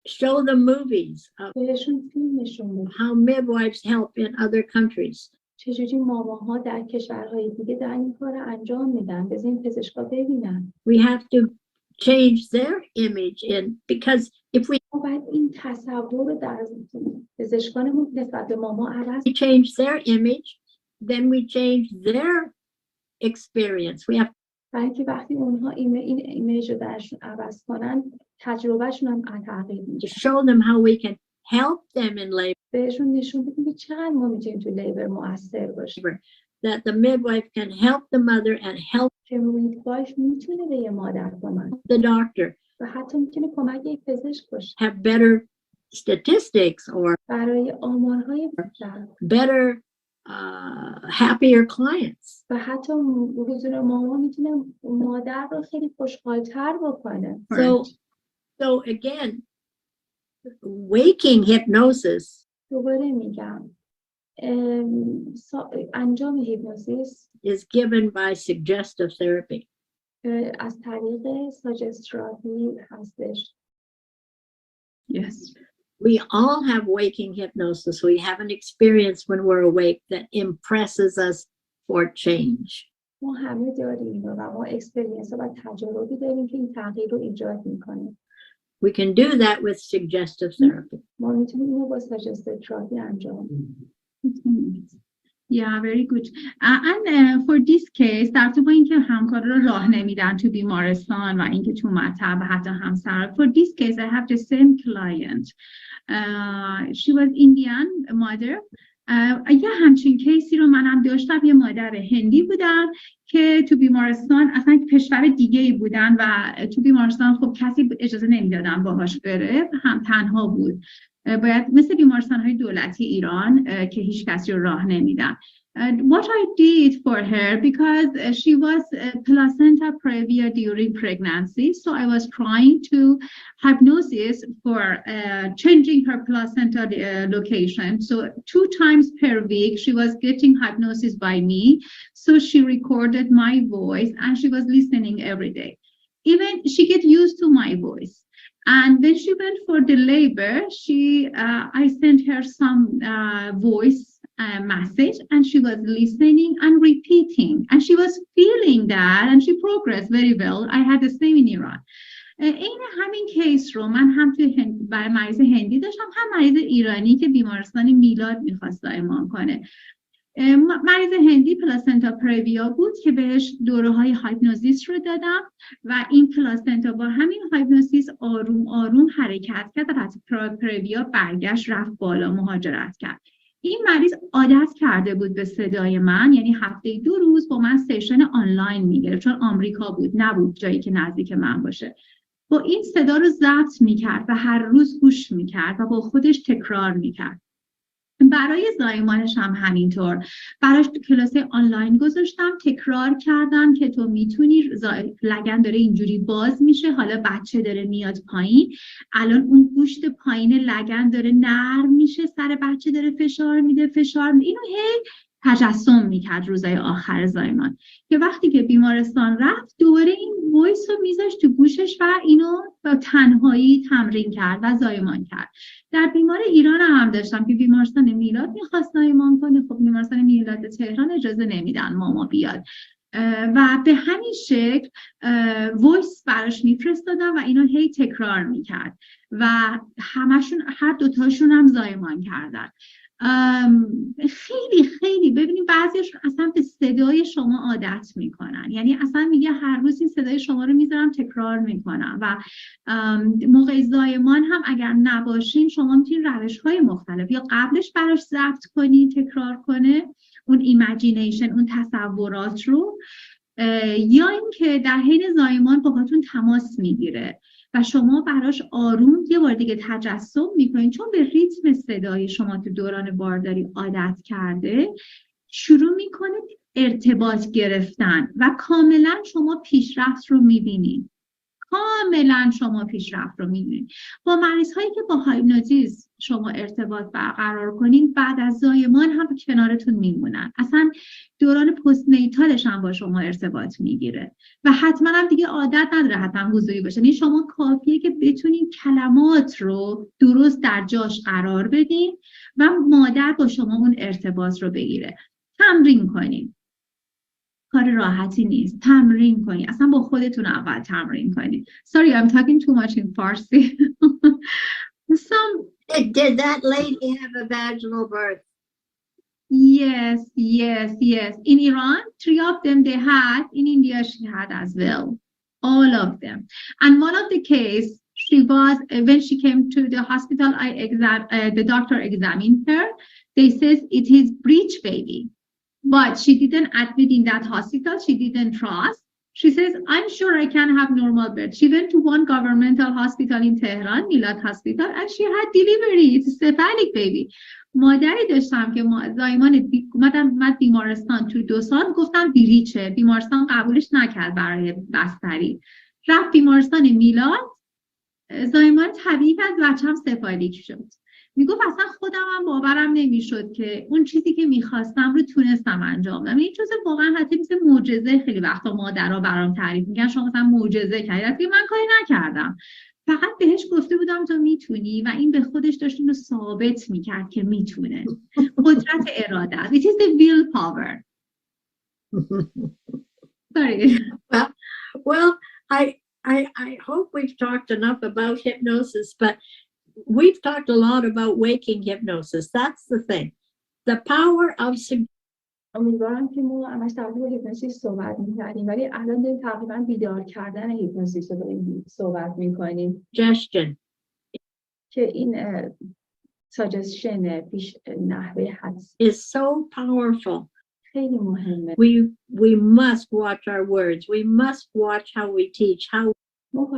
Show them movies of بهشون فیلم نشون بدیم. how midwives help in other countries. چجوری ماماها در کشورهای دیگه در این کار رو انجام میدن. بذارین پزشکا ببینن. We have to change their image in, because if we باید این تصور رو در پزشکانمون نسبت به ماما عوض change their image, then we change their experience. We have بلکه وقتی اونها این ایمیج رو درشون عوض کنن تجربهشون هم تغییر to میشه. show them how we can help them in labor. بهشون نشون بدیم که چقدر ما میتونیم تو لیبر مؤثر باشیم. That the midwife can help the mother and help که میدوایف میتونه به یه مادر کمک the doctor و حتی میتونه کمک یک پزشک باشه. have better statistics or برای آمارهای بیشتر. better happier clients. و حتی حضور ماما میتونه مادر رو خیلی خوشحال‌تر بکنه. So again, waking hypnosis دوباره میگم انجام هیپنوزیس is given by suggestive therapy. از طریق ساجستراپی هستش. Yes. We all have waking hypnosis. We have an experience when we're awake that impresses us for change. ما همه داریم و ما اکسپریانس و تجربی داریم که این تغییر رو ایجاد میکنه. We can do that with suggestive therapy. ما میتونیم اینو با ساجستراپی انجام بدیم. Yeah, very good. And for this case, در تو با اینکه همکار رو راه نمیدن تو بیمارستان و اینکه تو مطب حتی همسر. For this case, I have the same client. She was Indian mother. یه همچین کیسی رو منم داشتم. یه مادر هندی بودن که تو بیمارستان اصلا کشور دیگه‌ای بودن و تو بیمارستان خب کسی اجازه نمیدادن باهاش بره، هم تنها بود. باید مثل بیمارستان‌های دولتی ایران که هیچ کسی رو راه نمیدن. What I did for her, because she was placenta previa during pregnancy, so I was trying to hypnosis for changing her placenta location. So 2 times per week she was getting hypnosis by me. So she recorded my voice and she was listening every day. Even she get used to my voice. And when she went for the labor, I sent her some voice message, and she was listening and repeating, and she was feeling that, and she progressed very well. I had the same in Iran. این همین کیس رو من هم توی برای مریض هندی داشتم، هم مریض ایرانی که بیمارستان میلاد میخواست درمان کنه. مریض هندی پلاسنتا پریویا بود که بهش دوره‌های هایپنوزیس رو دادم و این پلاسنتا با همین هایپنوزیس آروم آروم حرکت کرد و پریویا برگشت رفت بالا، مهاجرت کرد. این مریض عادت کرده بود به صدای من، یعنی هفته 2 روز با من سشن آنلاین میگرفت، چون آمریکا بود، نبود جایی که نزدیک من باشه. با این صدا رو ضبط میکرد و هر روز گوش میکرد و با خودش تکرار میکرد. برای زایمانش هم همینطور، براش تو کلاس آنلاین گذاشتم، تکرار کردم که تو میتونی، لگن داره اینجوری باز میشه، حالا بچه داره میاد پایین، الان اون گوشت پایین لگن داره نرم میشه، سر بچه داره فشار میده، اینو هی تجسم میکرد روزای آخر زایمان، که وقتی که بیمارستان رفت دوباره این وایس رو میذاشت تو گوشش و اینو با تنهایی تمرین کرد و زایمان کرد. در بیمار ایران هم داشتم که بیمارستان میلاد میخواست زایمان کنه، خب بیمارستان میلاد تهران اجازه نمیدن ماما بیاد و به همین شکل وایس براش میفرستادم و اینو هی تکرار میکرد و همشون، هر دوتاشون هم زایمان کردن. خیلی خیلی ببینید بعضیشون اصلا به صدای شما عادت میکنن، یعنی اصلا میگه هر روز این صدای شما رو میذارم تکرار میکنم و موقع زایمان هم اگر نباشین شما میتونید روش‌های مختلف یا قبلش براش ضبط کنین تکرار کنه اون ایمیجینیشن، اون تصورات رو، یا اینکه در حین زایمان باهاتون تماس میگیره و شما براش آروم یه بار دیگه تجسم میکنین، چون به ریتم صدای شما تو دوران بارداری عادت کرده، شروع میکنه ارتباط گرفتن و کاملا شما پیشرفت رو میبینین. با مریض هایی که با هایپنوتیزم شما ارتباط برقرار کنین، بعد از زایمان هم کنارتون میمونن، اصلا دوران پست نیتالش هم با شما ارتباط میگیره و حتما هم دیگه عادت نداره حتما حضوری باشه، یعنی شما کافیه که بتونین کلمات رو درست در جاش قرار بدین و مادر با شما اون ارتباط رو بگیره. تمرین کنین، کار راحتی نیست، تمرین کنید، اصلا با خودتون اول تمرین کنید. Sorry, I'm talking too much in Farsi. Did that lady have a vaginal birth? Yes. In Iran, 3 of them they had. In India, she had as well. All of them. And one of the case, she was, when she came to the hospital, the doctor examined her. They says it is breech baby. But she didn't admit in that hospital. She didn't trust. She says, I'm sure I can have normal birth. She went to one governmental hospital in Tehran, Milad Hospital, and she had delivery. It's a cephalic baby. مادری داشتم که زایمان اومد بیمارستان تو 2 سال، گفتم بریچه، بیمارستان قبولش نکرد برای بستری، رفت بیمارستان میلاد، زایمان طبیعی از بچه‌م سفالیک شد. میگفت اصلا خودم هم باورم نمیشد که اون چیزی که میخواستم رو تونستم انجام بدم. این چیز واقعا حتی مثل معجزه، خیلی وقتا مادرها برام تعریف میگن شما مثلا معجزه کردی، من کاری نکردم، فقط بهش گفته بودم تو میتونی و این به خودش داشت اینو ثابت میکرد که میتونه. قدرت اراده. It is the willpower. Sorry. Well, I hope we've talked enough about hypnosis, but we've talked a lot about waking hypnosis. That's the thing. The power of امیدوارم که ما همش در مورد هیپنوسیس صحبت می‌کردیم، ولی الان داریم تقریبا بیدار کردن هیپنوسیس رو داریم صحبت می‌کنیم. suggestion که این ساجستشن پیش نحوه حدس is so powerful. خیلی مهمه. We must watch our words. We must watch how we teach. How ما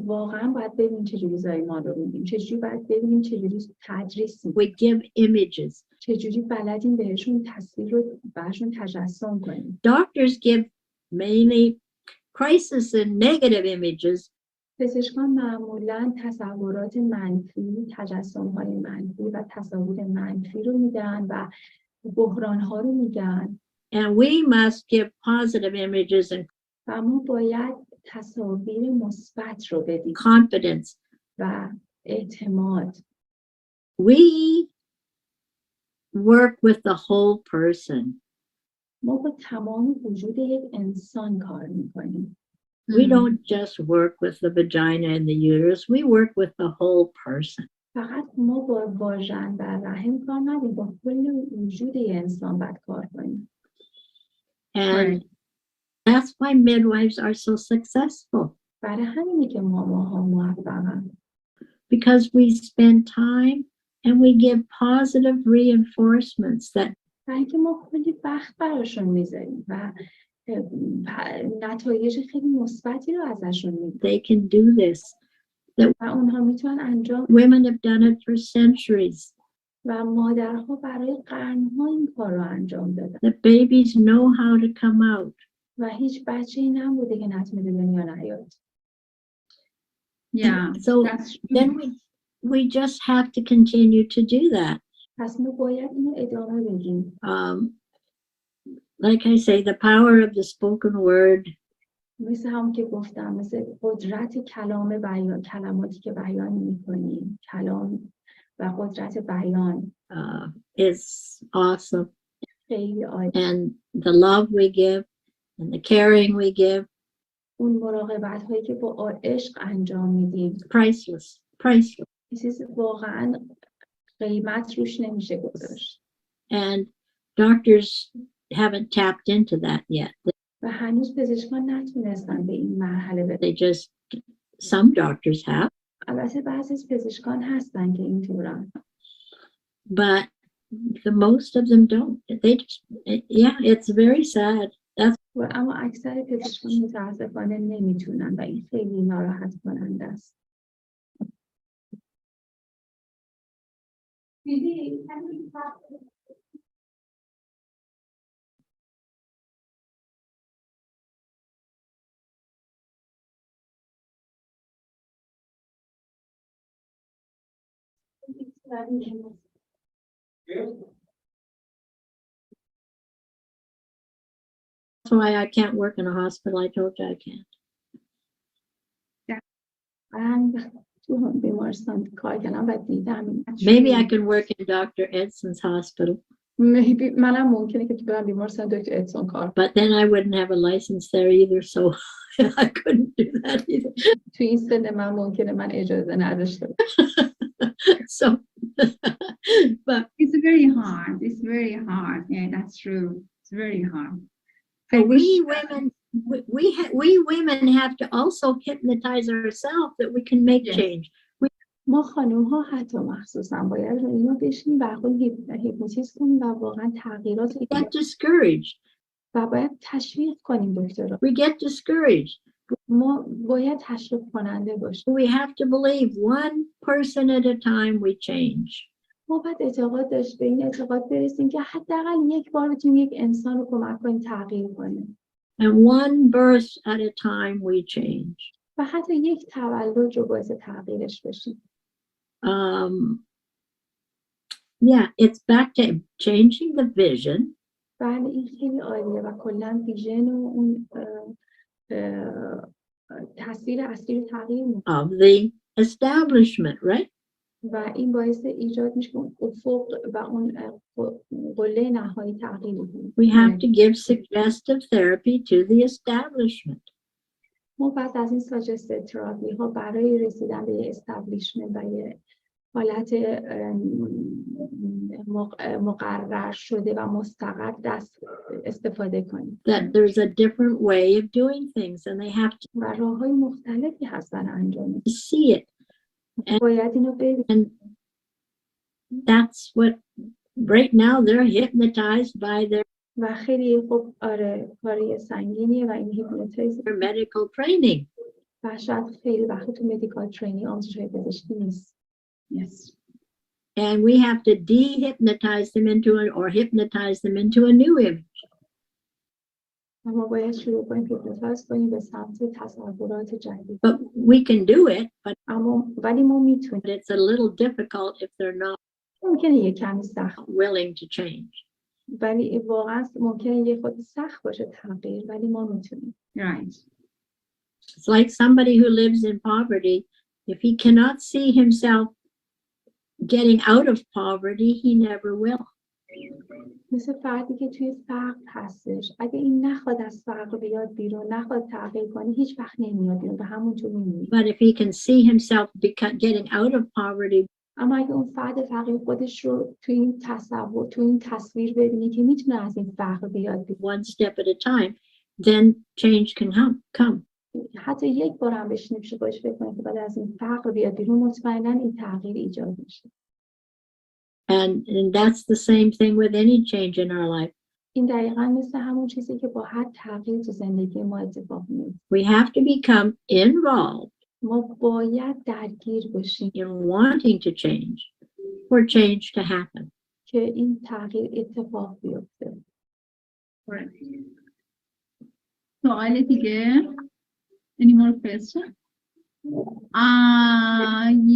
واقعا باید ببینیم چجوری زایمان رو می‌بینیم، چجوری باید ببینیم چجوری تدریس we give images. چجوری بلدیم بهشون تصویر رو بهشون تجسم کنیم. Doctors give mainly crisis and negative images. پزشکان معمولاً تصورات منفی، تجسم‌های منفی و تصاویر منفی رو میدن و بحران‌ها رو میگن. And we must give positive images and و ما باید تصاویر مثبت رو بدیم. confidence و اعتماد. We work with the whole person. ما با تمام وجود یک انسان کار میکنیم. We don't just work with the vagina and the uterus. We work with the whole person. فقط ما با واژن و رحم کار نداریم، با کل وجود انسان باید کار کنیم. And that's why midwives are so successful. برای همینه که ماماها موفقن. Because we spend time and we give positive reinforcements that برای اینکه ما کلی وقت براشون میذاریم و نتایج خیلی مثبتی رو ازشون می‌گیریم They can do this. و اونها میتونن انجام Women have done it for centuries. و مادرها برای قرنها این کار رو انجام دادن The babies know how to come out. و هیچ بچه‌ای نبوده که نتونه به دنیا نیاد. Yeah, So that's true. then we just have to continue to do that. پس ما باید اینو ادامه بدیم. Like I say, the power of the spoken word مثل هم که گفتم، مثل قدرت کلام بیان، کلماتی که بیان می‌کنیم، کلام و قدرت بیان is awesome. خیلی عالی. And the love we give and the caring we give, اون مراقبت هایی که با عشق انجام میدیم priceless, priceless. این چیز واقعا قیمت روش نمیشه گذاشت. And doctors haven't tapped into that yet. و هنوز پزشکان نتونستن به این مرحله برسن. They just, some doctors have, البته بعضی از پزشکان هستن که اینطورن. but the most of them don't. They just, yeah, it's very sad. That's و اما اکثر پزشکان متاسفانه نمیتونن و این خیلی ناراحت کننده است. why I can't work in a hospital. I told you I can't. من تو بیمارستان کار کردم و دیدم. Maybe I could work in Dr. Edson's hospital. منم ممکنه که تو برم بیمارستان دکتر ادسون کار. But then I wouldn't have a license there either, so I couldn't do that either. تو این سن من ممکنه من اجازه نداشته باشم. So, but It's very hard. It's very hard. Yeah, that's true. It's very hard. so we women have to also hypnotize ourselves that we can make Yes. change. ما خانوم ها حتی مخصوصا باید روی اینا بشینیم و خود هیپنوتیزم کنیم و واقعا تغییرات We get discouraged. و باید تشویق کنیم دکترها. We get discouraged. ما باید تشویق کننده باشیم. We have to believe one person at a time we change. ما باید به این اعتقاد برسیم که حداقل یک بار بتونیم یک انسان رو کمک کنیم تغییر کنیم. And one birth at a time we change. و حتی یک تولد رو باعث تغییرش بشیم. Yeah, it's back to changing the vision. بله این خیلی عالیه و کلا ویژن و اون تصویر اصلی رو تغییر میکنه. Of the establishment, right? و این باعث ایجاد میشه که اون افق و اون قله نهایی تغییر میکنه. We have to give suggestive therapy to the establishment. ما بعد از این ساجست تراپی ها برای رسیدن به استابلیشمنت و یه حالت مقرر شده و مستقر دست استفاده کنیم. That there's a different way of doing things and they have to و راه‌های مختلفی هستن انجام see it. باید اینو ببینیم. And that's what right now they're hypnotized by their و خیلی خوب آره کاری سنگینیه و این هیپنوتیزم medical training. و شاید خیلی وقت تو مدیکال ترینینگ آموزش‌های پزشکی نیست. Yes. And we have to de-hypnotize them or hypnotize them into a new image. ما باید شروع کنیم هیپنوتیز کنیم به سمت تصورات جدید. But we can do it, but ولی ما میتونیم. it's a little difficult if they're not ممکنه یه کمی سخت willing to change. ولی واقعا ممکنه یه خود سخت باشه تغییر ولی ما میتونیم. Right. It's like somebody who lives in poverty. If he cannot see himself getting out of poverty, he never will. مثل فردی که توی فقر هستش. اگه این نخواد از فقر بیاد بیرون، نخواد تغییر کنه، هیچ وقت نمیاد بیرون و همونجور میمونه. But if he can see himself getting out of poverty, اما اگه اون فرد فقیر خودش رو توی این تصور، توی این تصویر ببینه که میتونه از این فقر بیاد بیرون. one step at a time, then change can come. حتی یک بار هم بهش نمیشه باش فکر کنه که بعد از این فقر بیاد بیرون مطمئنا این تغییر ایجاد میشه. And that's the same thing with any change in our life. این دقیقاً مثل همون چیزی که با هر تغییر تو زندگی ما اتفاق میفته. We have to become involved ما باید درگیر باشیم in wanting to change for change to happen. که این تغییر اتفاق بیفته. سوال دیگه؟ Any more questions?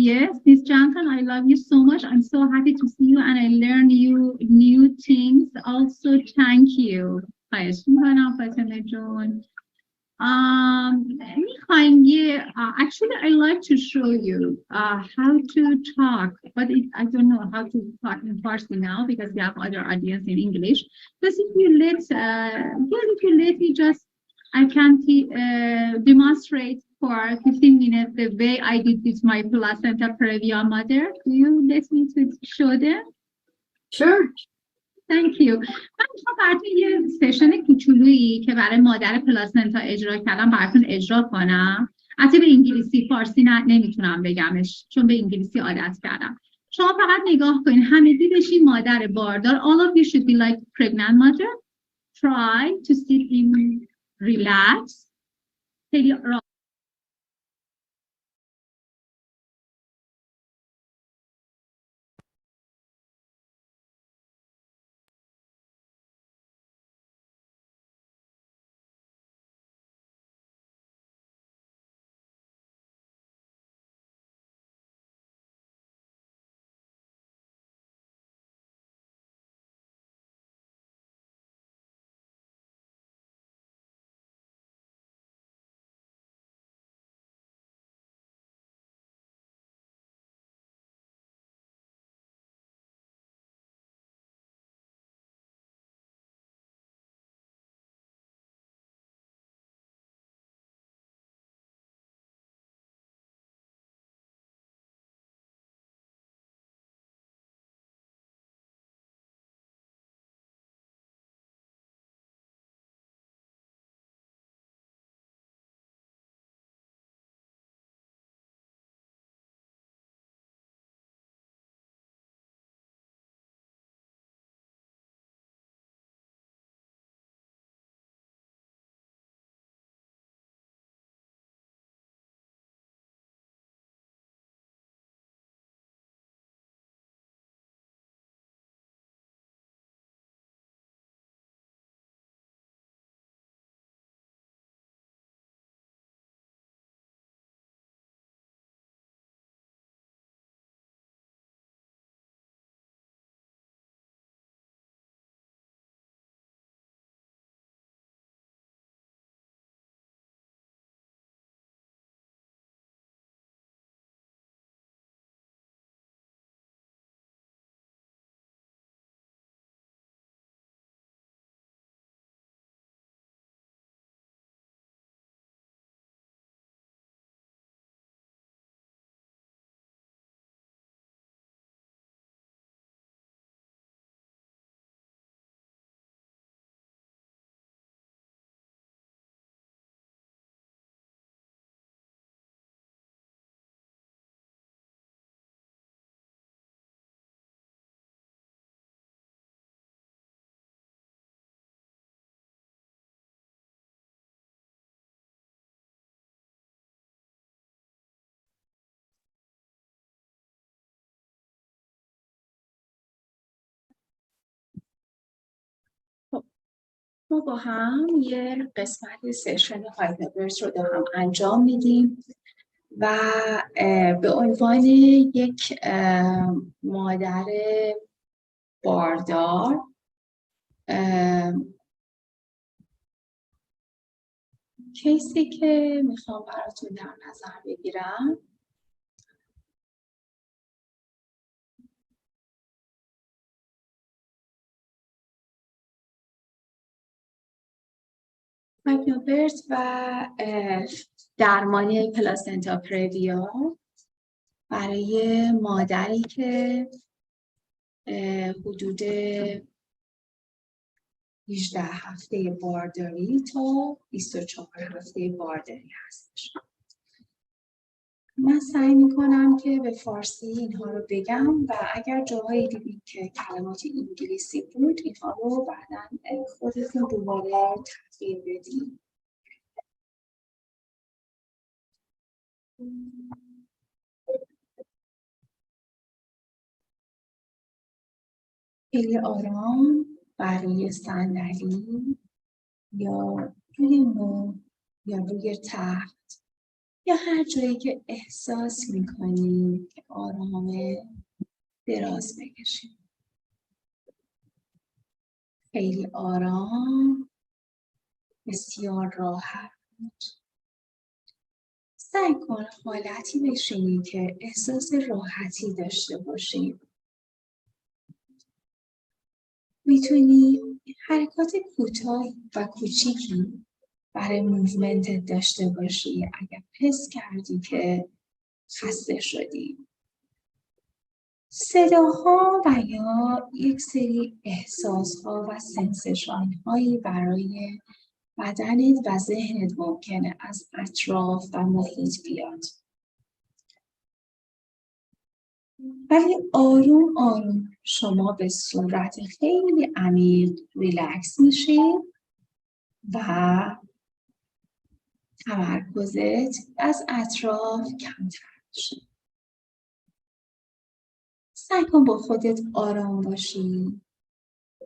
Yes, Miss Johnson, I love you so much. I'm so happy to see you and I learn you new things. Also, thank you. خواهش می‌کنم فاطمه جون. می‌خوایم یه actually I like to show you how to talk, but I don't know how to talk in Farsi now because we have other audience in English. But if you let me just I can demonstrate for 15 minutes the way I did with my placenta previa mother. Do you let me to show them? Sure. Thank you. من میخوام براتون یه سشن کوچولویی که برای مادر پلاسنتا اجرا کردم براتون اجرا کنم. البته به انگلیسی، فارسی نمیتونم بگمش چون به انگلیسی عادت کردم. شما فقط نگاه کنین، همگی بشین مادر باردار. All of you should be like pregnant mother. Try to sit in relax. خیلی ما با هم یه قسمت سشن هایپربرس رو هم انجام میدیم و به عنوان یک مادر باردار کیسی که میخوام براتون در نظر بگیرم هایپربرس و درمان پلاسنتا پریویا برای مادری که حدود 18 هفته بارداری تا 24 هفته بارداری هستش. من سعی میکنم که به فارسی اینها رو بگم و اگر جاهایی دیدید که کلمات انگلیسی بود اینها رو بعدا خودتون دوباره تغییر بدید. خیلی آرام بر روی صندلی یا روی مبل یا روی تخت یا هر جایی که احساس میکنید که آرامه دراز بکشید. خیلی آرام، بسیار راحت. سعی کن حالتی بشینی که احساس راحتی داشته باشی. میتونی حرکات کوتاه و کوچیکی برای موومنت داشته باشی اگر حس کردی که خسته شدی. صداها و یا یک سری احساسها و سنسیشن هایی برای بدنت و ذهنت ممکنه از اطراف و محیط بیاد. ولی آروم آروم شما به صورت خیلی عمیق ریلکس میشید و تمرکزت از اطراف کمتر میشه. سعی کن با خودت آرام باشی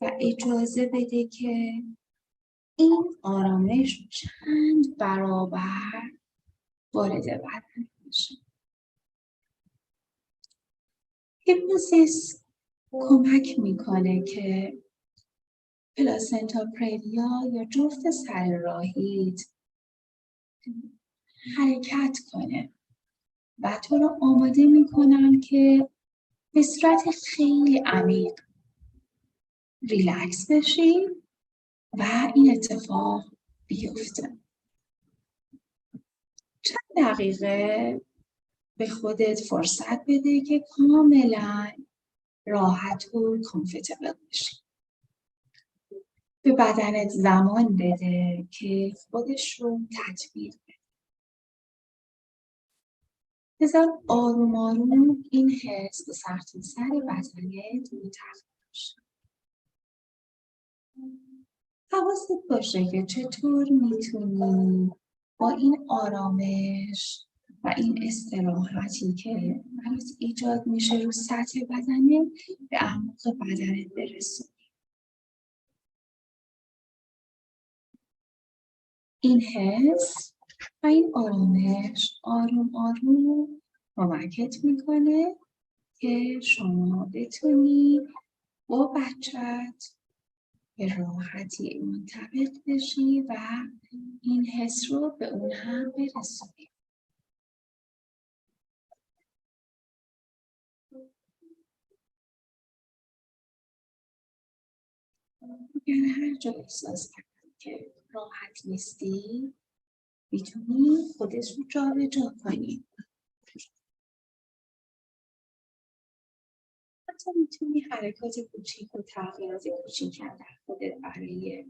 و اجازه بده که این آرامش چند برابر وارد بدن بشه. هیپنوزیس کمک میکنه که پلاسنتا پرevia یا جفت سر راهیت حرکت کنه و تو رو آماده میکنم که به صورت خیلی عمیق ریلکس بشی و این اتفاق بیفته. چند دقیقه به خودت فرصت بده که کاملا راحت و کامفتبل بشی. به بدنت زمان بده که خودش رو تطبیق بده. بذار آروم آروم این حس به سرتاسر بدنت منتقل بشه. حواست باشه که چطور میتونی با این آرامش و این استراحتی که برات ایجاد میشه رو سطح بدنت به اعماق بدنت برسونی. این حس و این آرامش آروم آروم کمکت میکنه که شما بتونی با بچت به راحتی منطبق بشی و این حس رو به اون هم برسونی. اگر هر جا احساس کردی که راحت نیستی میتونی خودت رو جا به جا کنی. حتی میتونی حرکات کوچیک و تغییرات کوچیک در خودت برای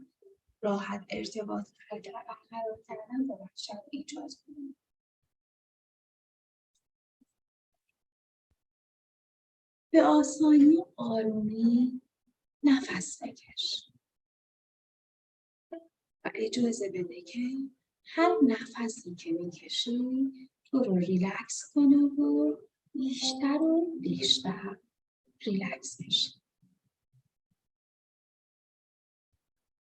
راحت ارتباط برقرار کردن با بچت ایجاد کنی. به آسانی و آرومی نفس بکش و اجازه بده که هر نفسی که میکشی تو رو ریلکس کنه و بیشتر و بیشتر ریلکس بشی.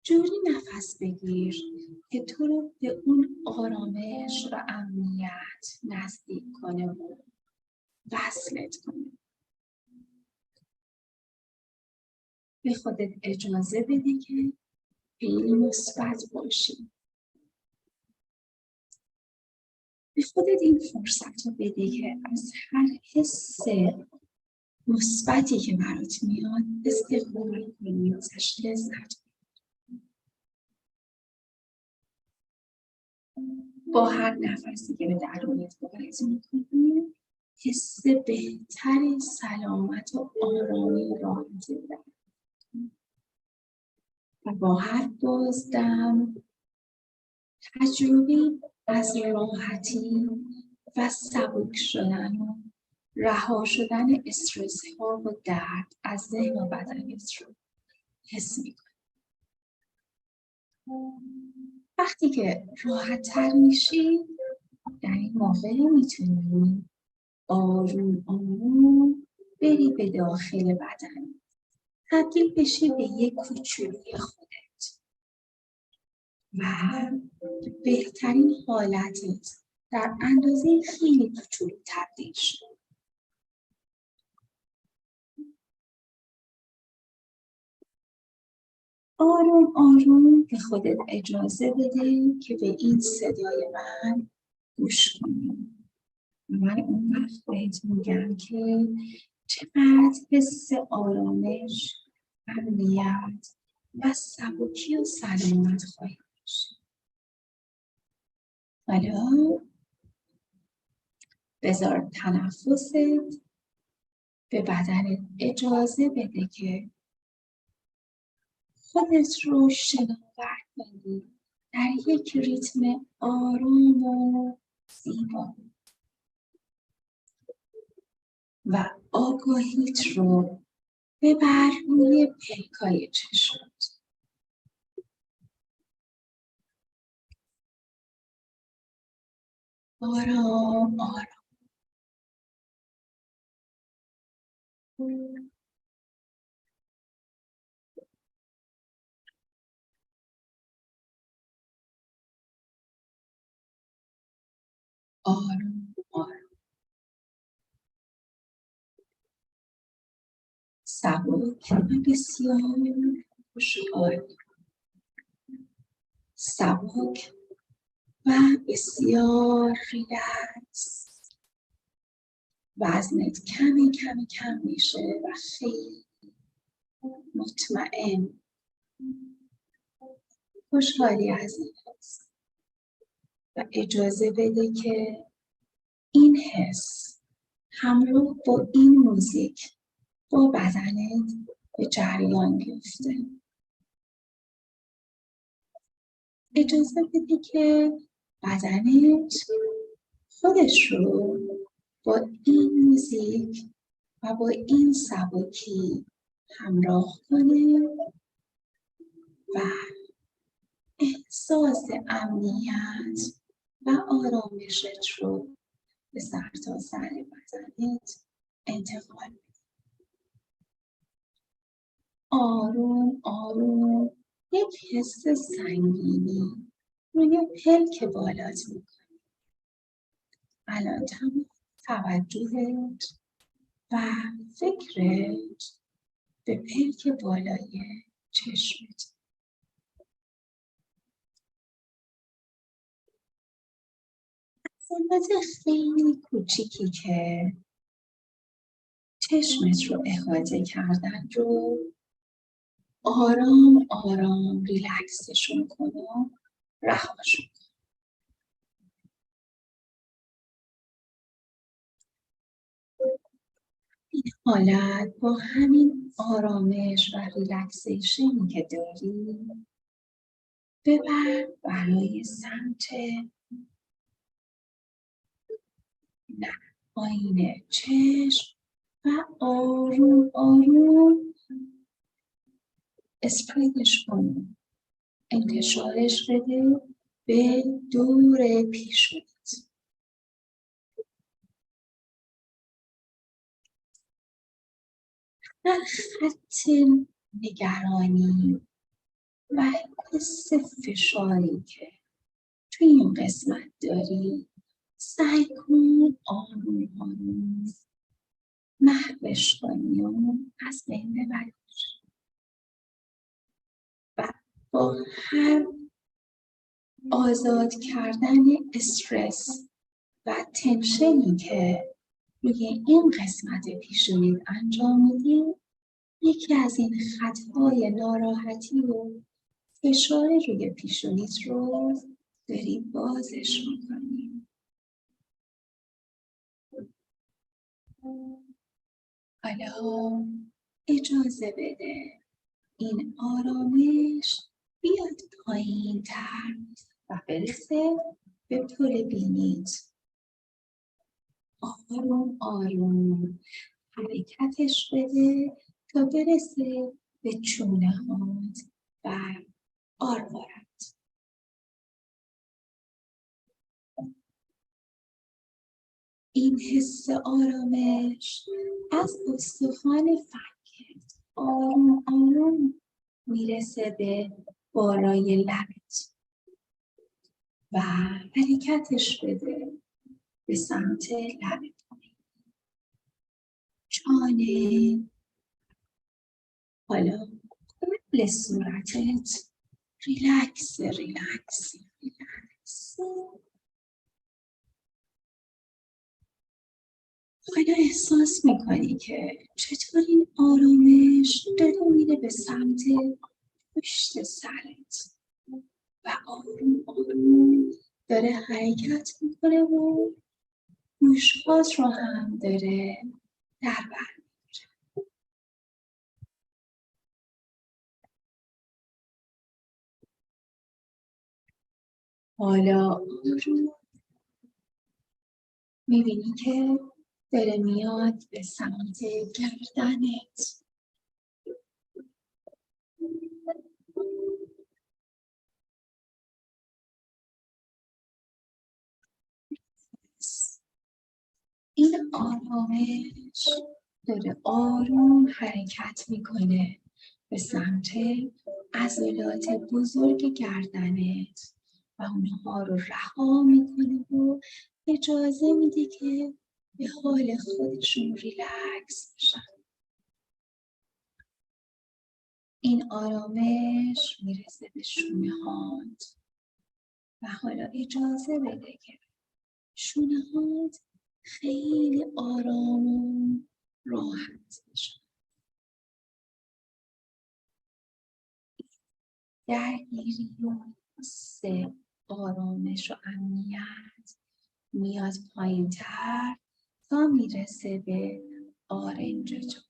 جوری نفس بگیر که تو رو به اون آرامش و امنیت نزدیک کنه و وصلت کنه. به خودت اجازه بده که خیلی مثبت باشی. به خودت این فرصت رو بده که از هر حس مثبتی که برات میاد استقبال کنی، ازش لذت ببری. با هر نفسی که به درونت وارد میکنی حس بهتر سلامت و آرامی راحتی داری. و با هر بازدم تجربه از راحتی و سبک شدن و رها شدن استرس ها و درد از ذهن و بدنت رو حس میکنی. وقتی که راحت تر میشی در این موقع میتونی آروم آروم بری به داخل بدن، تبدیل بشی به یک کوچولوی خودت و بهترین حالتت در اندازه خیلی کوچولو تبدیل شد. آروم آروم به خودت اجازه بده که به این صدای من گوش کنی. من اون وقت بهت میگم که چقدر حس آرامش، امنیت و سبکی و سلامت خواهی داشت. حالا بذار تنفست به بدنت اجازه بده که خودت رو شناور کنی در یک ریتم آروم و زیبا و آگاهیت رو ببر روی پلکای چشمت. آرام آرام آرام آرام سبک و بسیار خوشحال، سبک و بسیار ریلکس. وزنت کمی کم میشه و خیلی مطمئن خوشحالی از این حس و اجازه بده که این حس همراه با این موزیک با بدنت به جریان بیفته. اجازه بده که بدنت خودش رو با این موزیک و با این سبکی همراه کنه و احساس امنیت و آرامشت رو به سرتاسر بدنت انتقال بده. آروم آروم یک حس سنگینی روی پلک بالات میکنی. الان تمام توجهت و فکرت به پلک بالای چشمت. عضلات خیلی کوچیکی که چشمت رو احاطه کردن رو آرام آرام ریلکسشون کن و رهاشون کن. این حالت با همین آرامش و ریلکسیشنی که داری ببر برای سمت پایین چشم و آروم آروم اسپریدش کن، انتشارش بده به دور پیشونیت. هر خط نگرانی و حس فشاری که توی این قسمت داری سعی کن آروم آروم محوش کنی و از بین ببریش و با هر آزاد کردن استرس و تنشنی که روی این قسمت پیشونیت انجام میدی یکی از این خطهای ناراحتی و فشار روی پیشونیت رو داری بازش میکنی. حالا اجازه بده این آرامش بیاد پایین تر و برسه به پل بینیت آروم آروم حرکتش بده تا برسه به چونه هات و آروارت. این حس آرامش از استخوان فکت آروم آروم میرسه به بالای لبت و حرکتش بده به سمت لبت. چانه حالا کل صورتت ریلکس ریلکس ریلکس. حالا احساس میکنی که چطور این آرامش داره میره به سمت پشت سرت و آروم آروم داره حرکت میکنه و گوشهات رو هم داره در بر میگیره. حالا آروم میبینی که داره میاد به سمت گردنت. این آرامش داره آروم حرکت میکنه به سمت عضلات بزرگ گردنت و اونها رو رها میکنه و اجازه میده که به حال خودشون ریلکس بشن. این آرامش میرسه به شونه هات و حالا اجازه بده که شونه هات خیلی آرام و راحت بشن. درگیری و حس آرامش و امنیت میاد پایین تر تا میرسه به آرنج.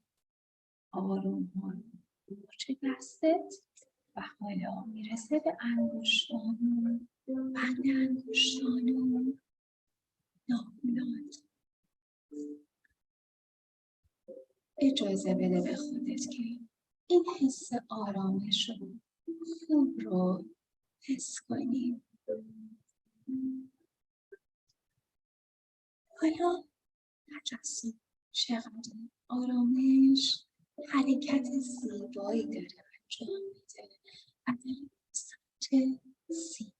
آروم آروم مچ دستت و حالا میرسه به انگشتان و بند انگشتان و ناخنات. اجازه بده به خودت که این حس آرامش رو خوب رو حس کنی. حالا تجسم چقدر آرامش حرکت زیبایی داره انجام میده و داره سمت زیبا.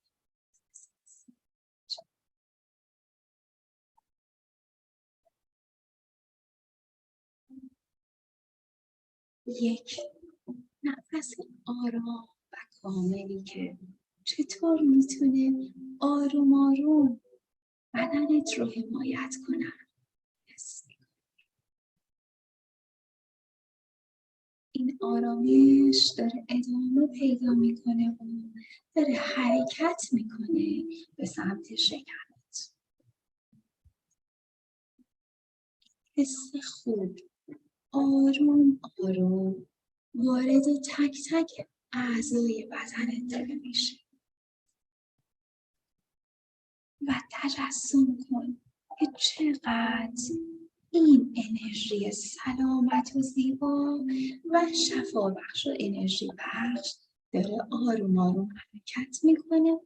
یک نفس آرام و کاملی که چطور میتونه آروم آروم بدنت رو حمایت کنه. این آرامش داره ادامه پیدا میکنه و داره حرکت میکنه به سمت شکمت. حس خوب آروم آروم وارد تک تک اعضای بدنت داره میشه و تجسم کن که چقدر این انرژی سلامت و زیبا و شفابخش و انرژی بخش داره آروم آروم حرکت میکنه،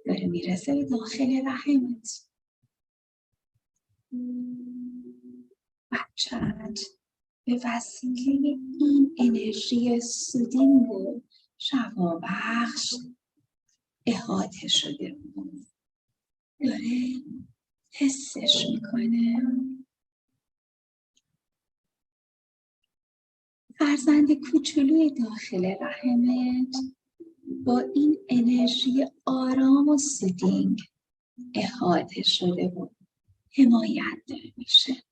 داره میرسه به داخل رحمت. بچه‌ت به وسیله این انرژی سودینگ و شفابخش احاطه شده بود، داره حسش میکنه. فرزند کوچولوی داخل رحمت با این انرژی آرام و سودینگ احاطه شده بود، حمایت داره میشه.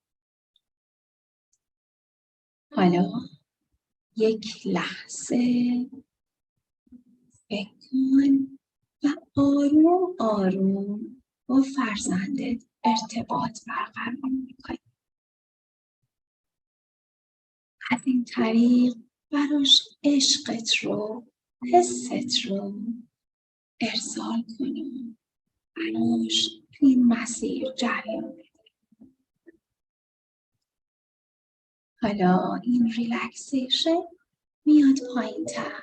حالا یک لحظه فکر کن و آروم آروم با فرزندت ارتباط برقرار میکنی. از این طریق براش عشقت رو، حست رو ارسال کنی، براش این مسیر جریان بده. حالا این ریلکسیشن میاد پایین تر،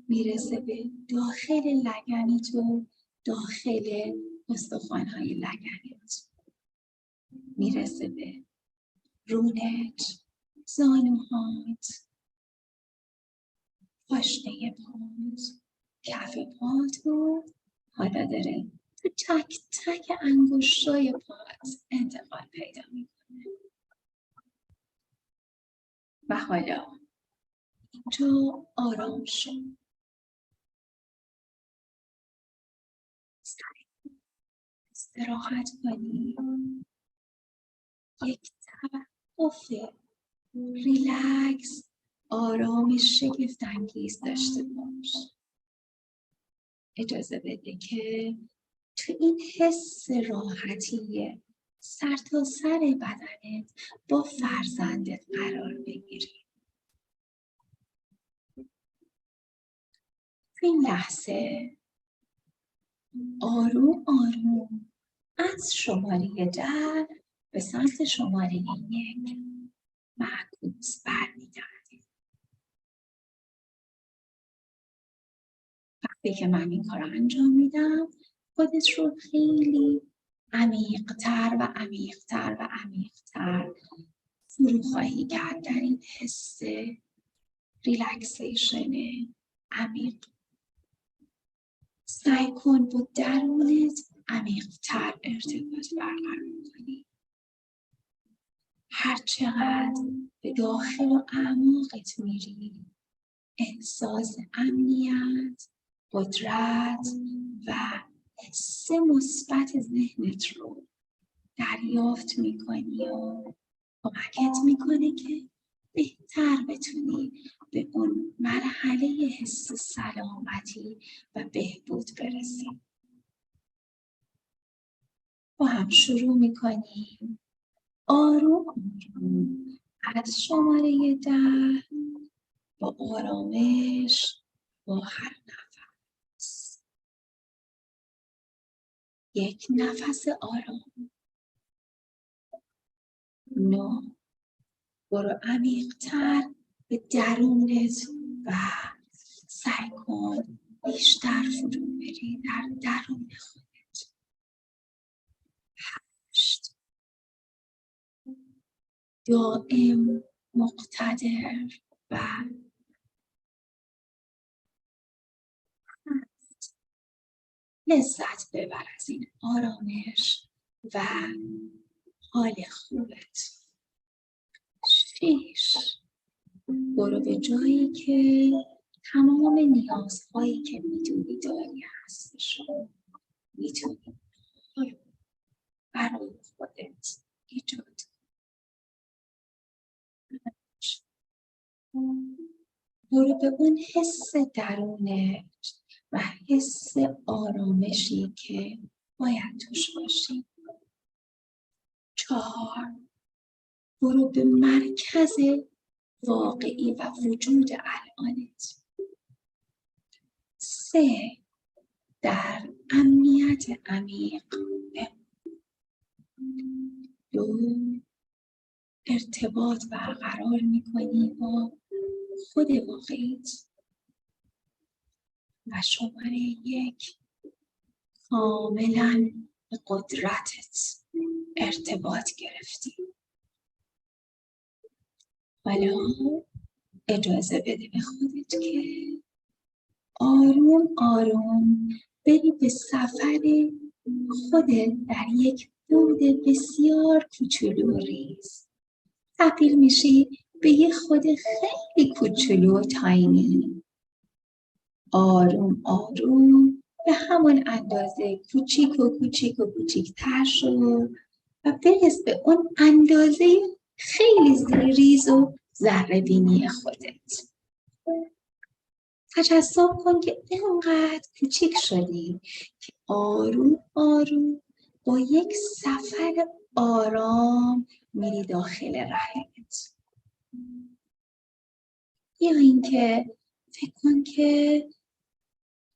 میرسه به داخل لگنت و داخل استخوان‌های لگنت، میرسه به رونت، زانوهات، پاشنه پات، کف پات و حالا داره تو تک تک انگشتای پات انتقال پیدا میکنه. و حالا اینجا آرام شو. استراحت کنی. یک توقف ریلکس، آرام شگفت انگیز داشته باش. اجازه بده که تو این حس راحتی سر تا سر بدنت با فرزندت قرار بگیری. تو این لحظه آروم آروم از شماره 10 به سمت شماره 1 معکوس برمیگردی. وقتی که من این کار رو انجام میدم خودت رو خیلی عمیق‌تر و عمیق‌تر و عمیق‌تر فرو خواهی کرد در این حس ریلکسیشن عمیق. سعی کن با درونت عمیق‌تر ارتباط برقرار کنی. هر چقدر به داخل و اعماقت میری احساس امنیت، قدرت و حس مثبت ذهنت رو دریافت میکنی و کمکت میکنه که بهتر بتونی به اون مرحله حس سلامتی و بهبود برسی. با هم شروع میکنیم. آروم آروم از شماره 10 با آرامش با هر نفس. یک نفس آرام. 9. برو عمیق‌تر به درونت و سعی کن بیشتر فرو بری در درون خودت. 8. دائم مقتدر و 7. لذت ببر از این آرامش و حال خوبت. 6. برو به جایی که تمام نیازهایی که میدونی داری هستش رو میتونی برای خودت ایجاد. برو به اون حس درونت و حس آرامشی که باید توش باشی. 4. برو به مرکز واقعی و وجود الانت. 3. در امنیت عمیق بمون. 2. ارتباط برقرار میکنی با خود واقعیت. و شماره 1 کاملا به قدرتت ارتباط گرفتی. حالا اجازه بده به خودت که آروم آروم بری به سفر خودت در یک بود بسیار کوچولو و ریز. تبدیل میشی به یک خود خیلی کوچولو و تاینی. آروم آروم به همون اندازه کوچیک و کوچیک و کوچیک‌تر شو و برس به اون اندازه خیلی ریز و ذره بینی خودت. تجسم کن که اینقدر کوچیک شدی که آروم آروم با یک سفر آرام میری داخل رحمت. یا اینکه فکر کن که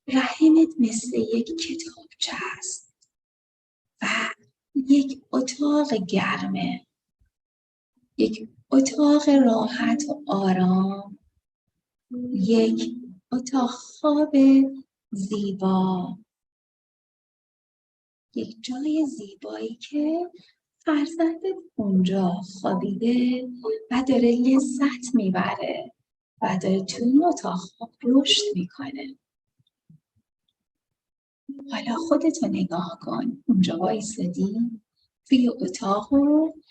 رحمت مثل یک کتابچه است و یک اتاق گرمه، یک اتاق راحت و آرام، یک اتاق خواب زیبا، یک جای زیبایی که فرزندت اونجا خوابیده و داره لذت میبره و داره تو این اتاق خواب رشد میکنه. حالا خودتو نگاه کن، اونجا وایسادی توی اتاق رو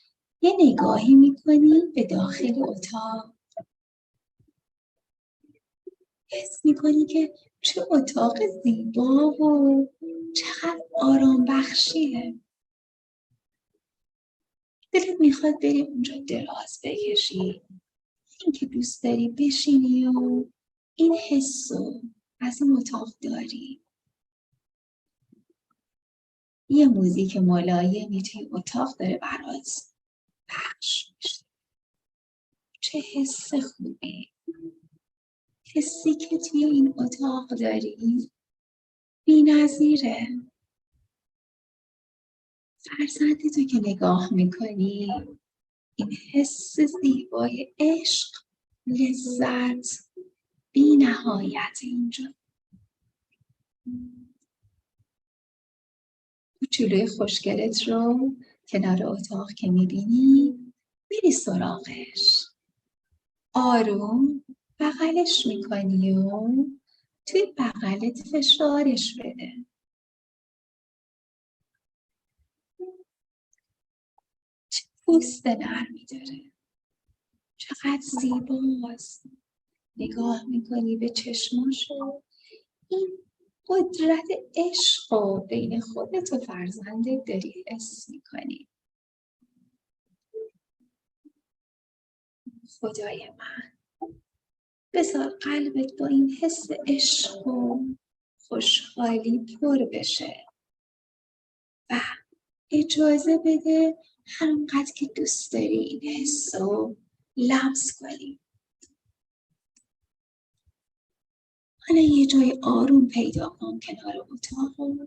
یه نگاهی میکنی به داخل اتاق، حس میکنی که چه اتاق زیبا و چقدر آرام بخشیه. دلت میخواد بری اونجا دراز بکشی، اینکه دوست داری بشینی و این حسو از این اتاق داری. یه موزیک ملایمی توی اتاق داره برات پخش میشه. چه حس خوبی، حسی که توی این اتاق داری بی‌نظیره. فرزندتو که نگاه میکنی، این حس زیبای عشق، لذت بی نهایت اینجا. کوچولوی خوشگلت رو کنار اتاق که میبینی، میری سراغش، آروم بغلش میکنی و توی بغلت فشارش بده. چه پوست نرمی داره، چقدر زیباست. نگاه میکنی به چشماشو، این قدرت عشق رو بین خودت و فرزندت داری حس میکنی. خدای من، بذار قلبت با این حس عشق و خوشحالی پر بشه و اجازه بده هرقدر که دوست داری این حس رو لمس کنی. حالا یه جای آروم پیدا کن کنار اتاق و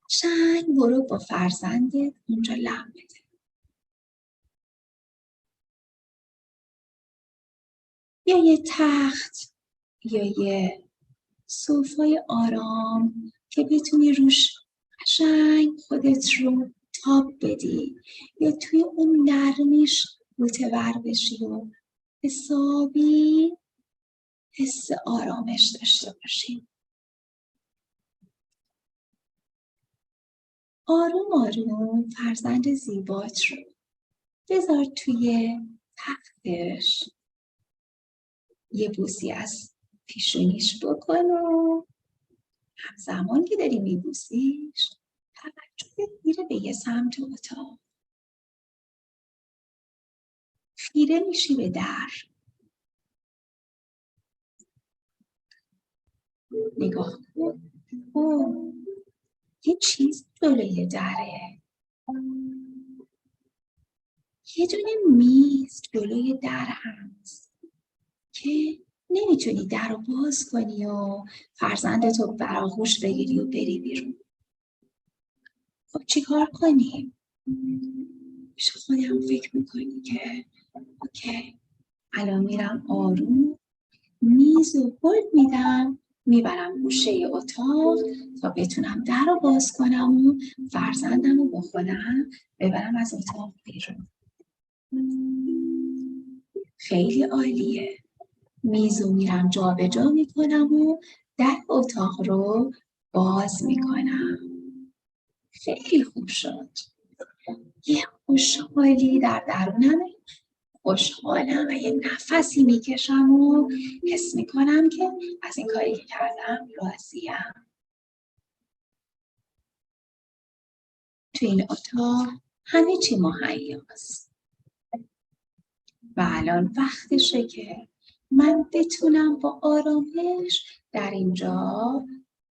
قشنگ برو با فرزندت اونجا لم بده. یا یه تخت یا یه سوفای آرام که بتونی روش قشنگ خودت رو تاب بدی، یا توی اون نرمیش متور بشی و حسابی حس آرامش داشته باشی. آروم آروم فرزند زیبات رو بذار توی تختش، یه بوسی از پیشونیش بکن و همزمان که داری میبوسیش توجهت میره به یه سمت اتاق. خیره میشی به در، نگاه کن، یه چیز جلوی دره، یه دونه میز جلوی در هست که نمیتونی در رو باز کنی و فرزندتو برآغوش بگیری و بری بیرون. خب چی کار کنی؟ پیش خودم فکر میکنی که اوکی، الان میرم آروم میز و هل میدم، میبرم گوشه اتاق تا بتونم در رو باز کنم و فرزندم رو با خودم ببرم از اتاق بیرون. خیلی عالیه. میز رو میرم جا به جا میکنم و در اتاق رو باز میکنم. خیلی خوب شد. یه خوشحالی در درونمه، خوشحالم و یه نفسی میکشم و حس میکنم که از این کاری که کردم راضیم. تو این اتاق همه چی مهیاست و الان وقتشه که من بتونم با آرامش در اینجا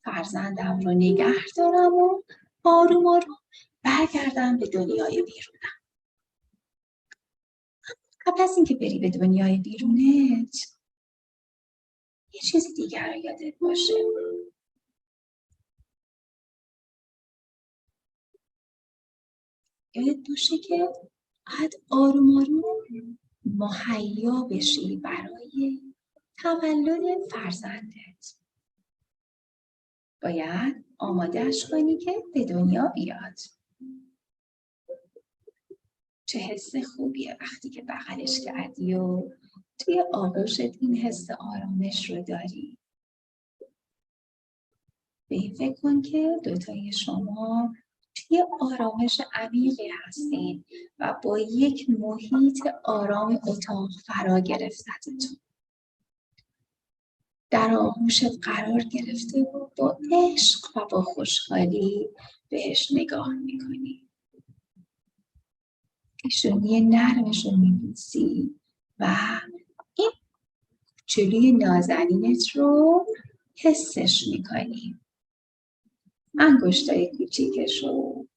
فرزندم رو نگه دارم و آروم آروم برگردم به دنیای بیرونم. قبل از اینکه بری به دنیای بیرونت یه چیز دیگر رو یادت باشه. یادت باشه که باید آروم آروم مهیا بشی برای تولد فرزندت. باید آمادهش کنی که به دنیا بیاد. چه حس خوبیه وقتی که بغلش کردی و توی آغوشت این حس آرامش رو داری. به این فکر کن که دوتای شما توی آرامش عمیقی هستین و با یک محیط آرام اتاق فرا گرفتتون. در آغوشت قرار گرفته و با عشق و با خوشحالی بهش نگاه میکنی. پیشونی نرمش رو میبوسی و این کوچولوی نازنینت رو حسش میکنی. انگشتای کوچیکش رو،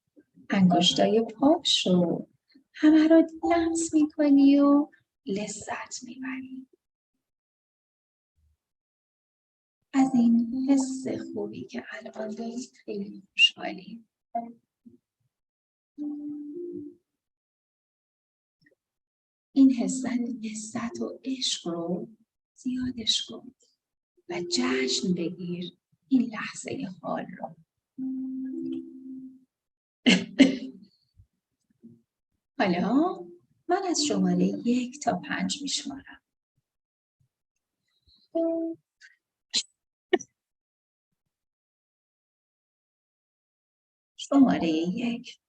انگشتای پاش رو همه رو لمس میکنی و لذت میبری از این حس خوبی که الان داری. خیلی خوشحالی. این حست و عشق رو زیادش کن و جشن بگیر این لحظه حال رو. حالا من از شماره 1 تا 5 میشمارم. شماره 1.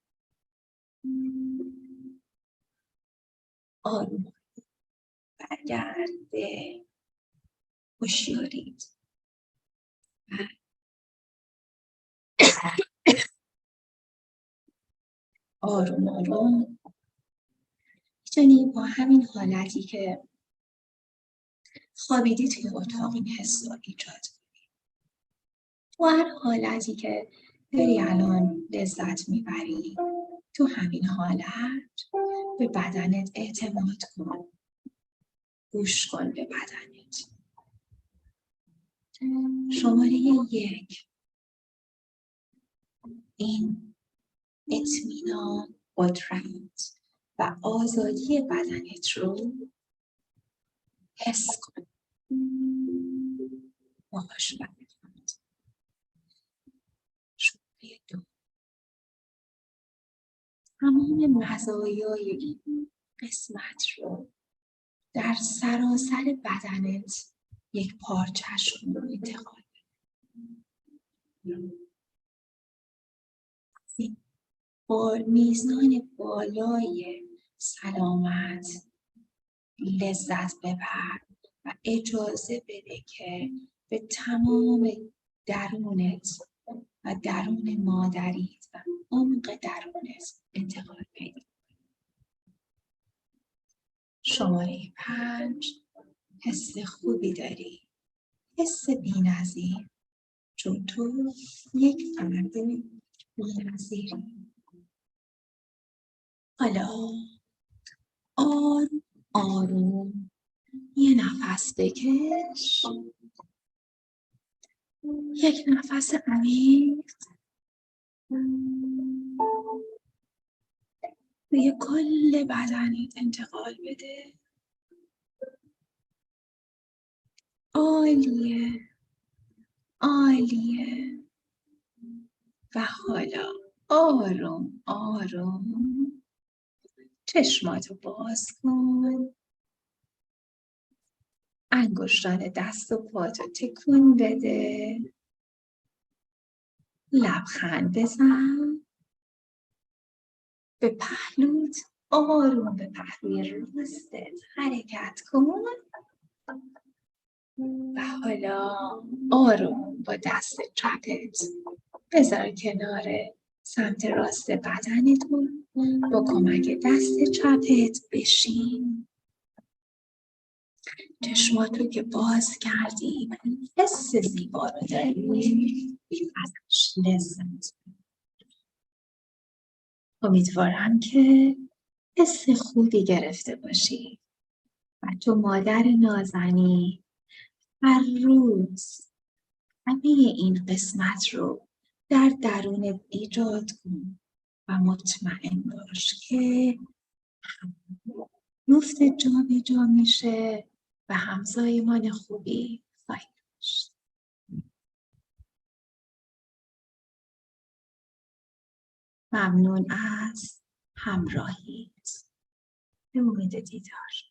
آروم برگرد به هوشیاریت. آروم آروم میتونی با همین حالتی که خوابیدی توی اتاق این حس رو ایجاد کنی. تو هر حالتی که داری الان لذت میبری، تو همین حالت به بدنت اعتماد کن. گوش کن به بدنت. شماره 1. این اطمینان، قدرت و آزادی بدنت رو حس کن. باهاش برخورد. شماره 2. تمام مزایای این قسمت رو در سراسر بدنت یک پارچه‌شون رو انتقال بده. با میزان بالای سلامت لذت ببر و اجازه بده که به تمام درونت و درون مادریت و عمق درونت انتقال پیدا. شماره 5. حس خوبی داری. حس بی‌نظیر. چون تو یک فرد بی‌نظیری. حالا آروم آروم یه نفس بکش. یک نفس عمیق روی کل بدنت انتقال بده. عالیه. عالیه. و حالا آروم آروم چشماتو باز کن. انگشتان دست و پاتو تکون بده. لبخند بزن. به پهلوت آروم به پهلوی راستت حرکت کن. و حالا آروم با دست چپت بذار کنار سمت راست بدنتون. با کمک دست چپت بشین. چشماتو که باز کردی و این حس زیبا رو داری ازش لذت. امیدوارم که حس خوبی گرفته باشی و تو مادر نازنین هر روز همه این قسمت رو در درونت ایجاد کن و مطمئن باش که جفت جا به جا میشه و همزایمان خوبی خواهید داشت. ممنون از همراهیت. به امید دیدار.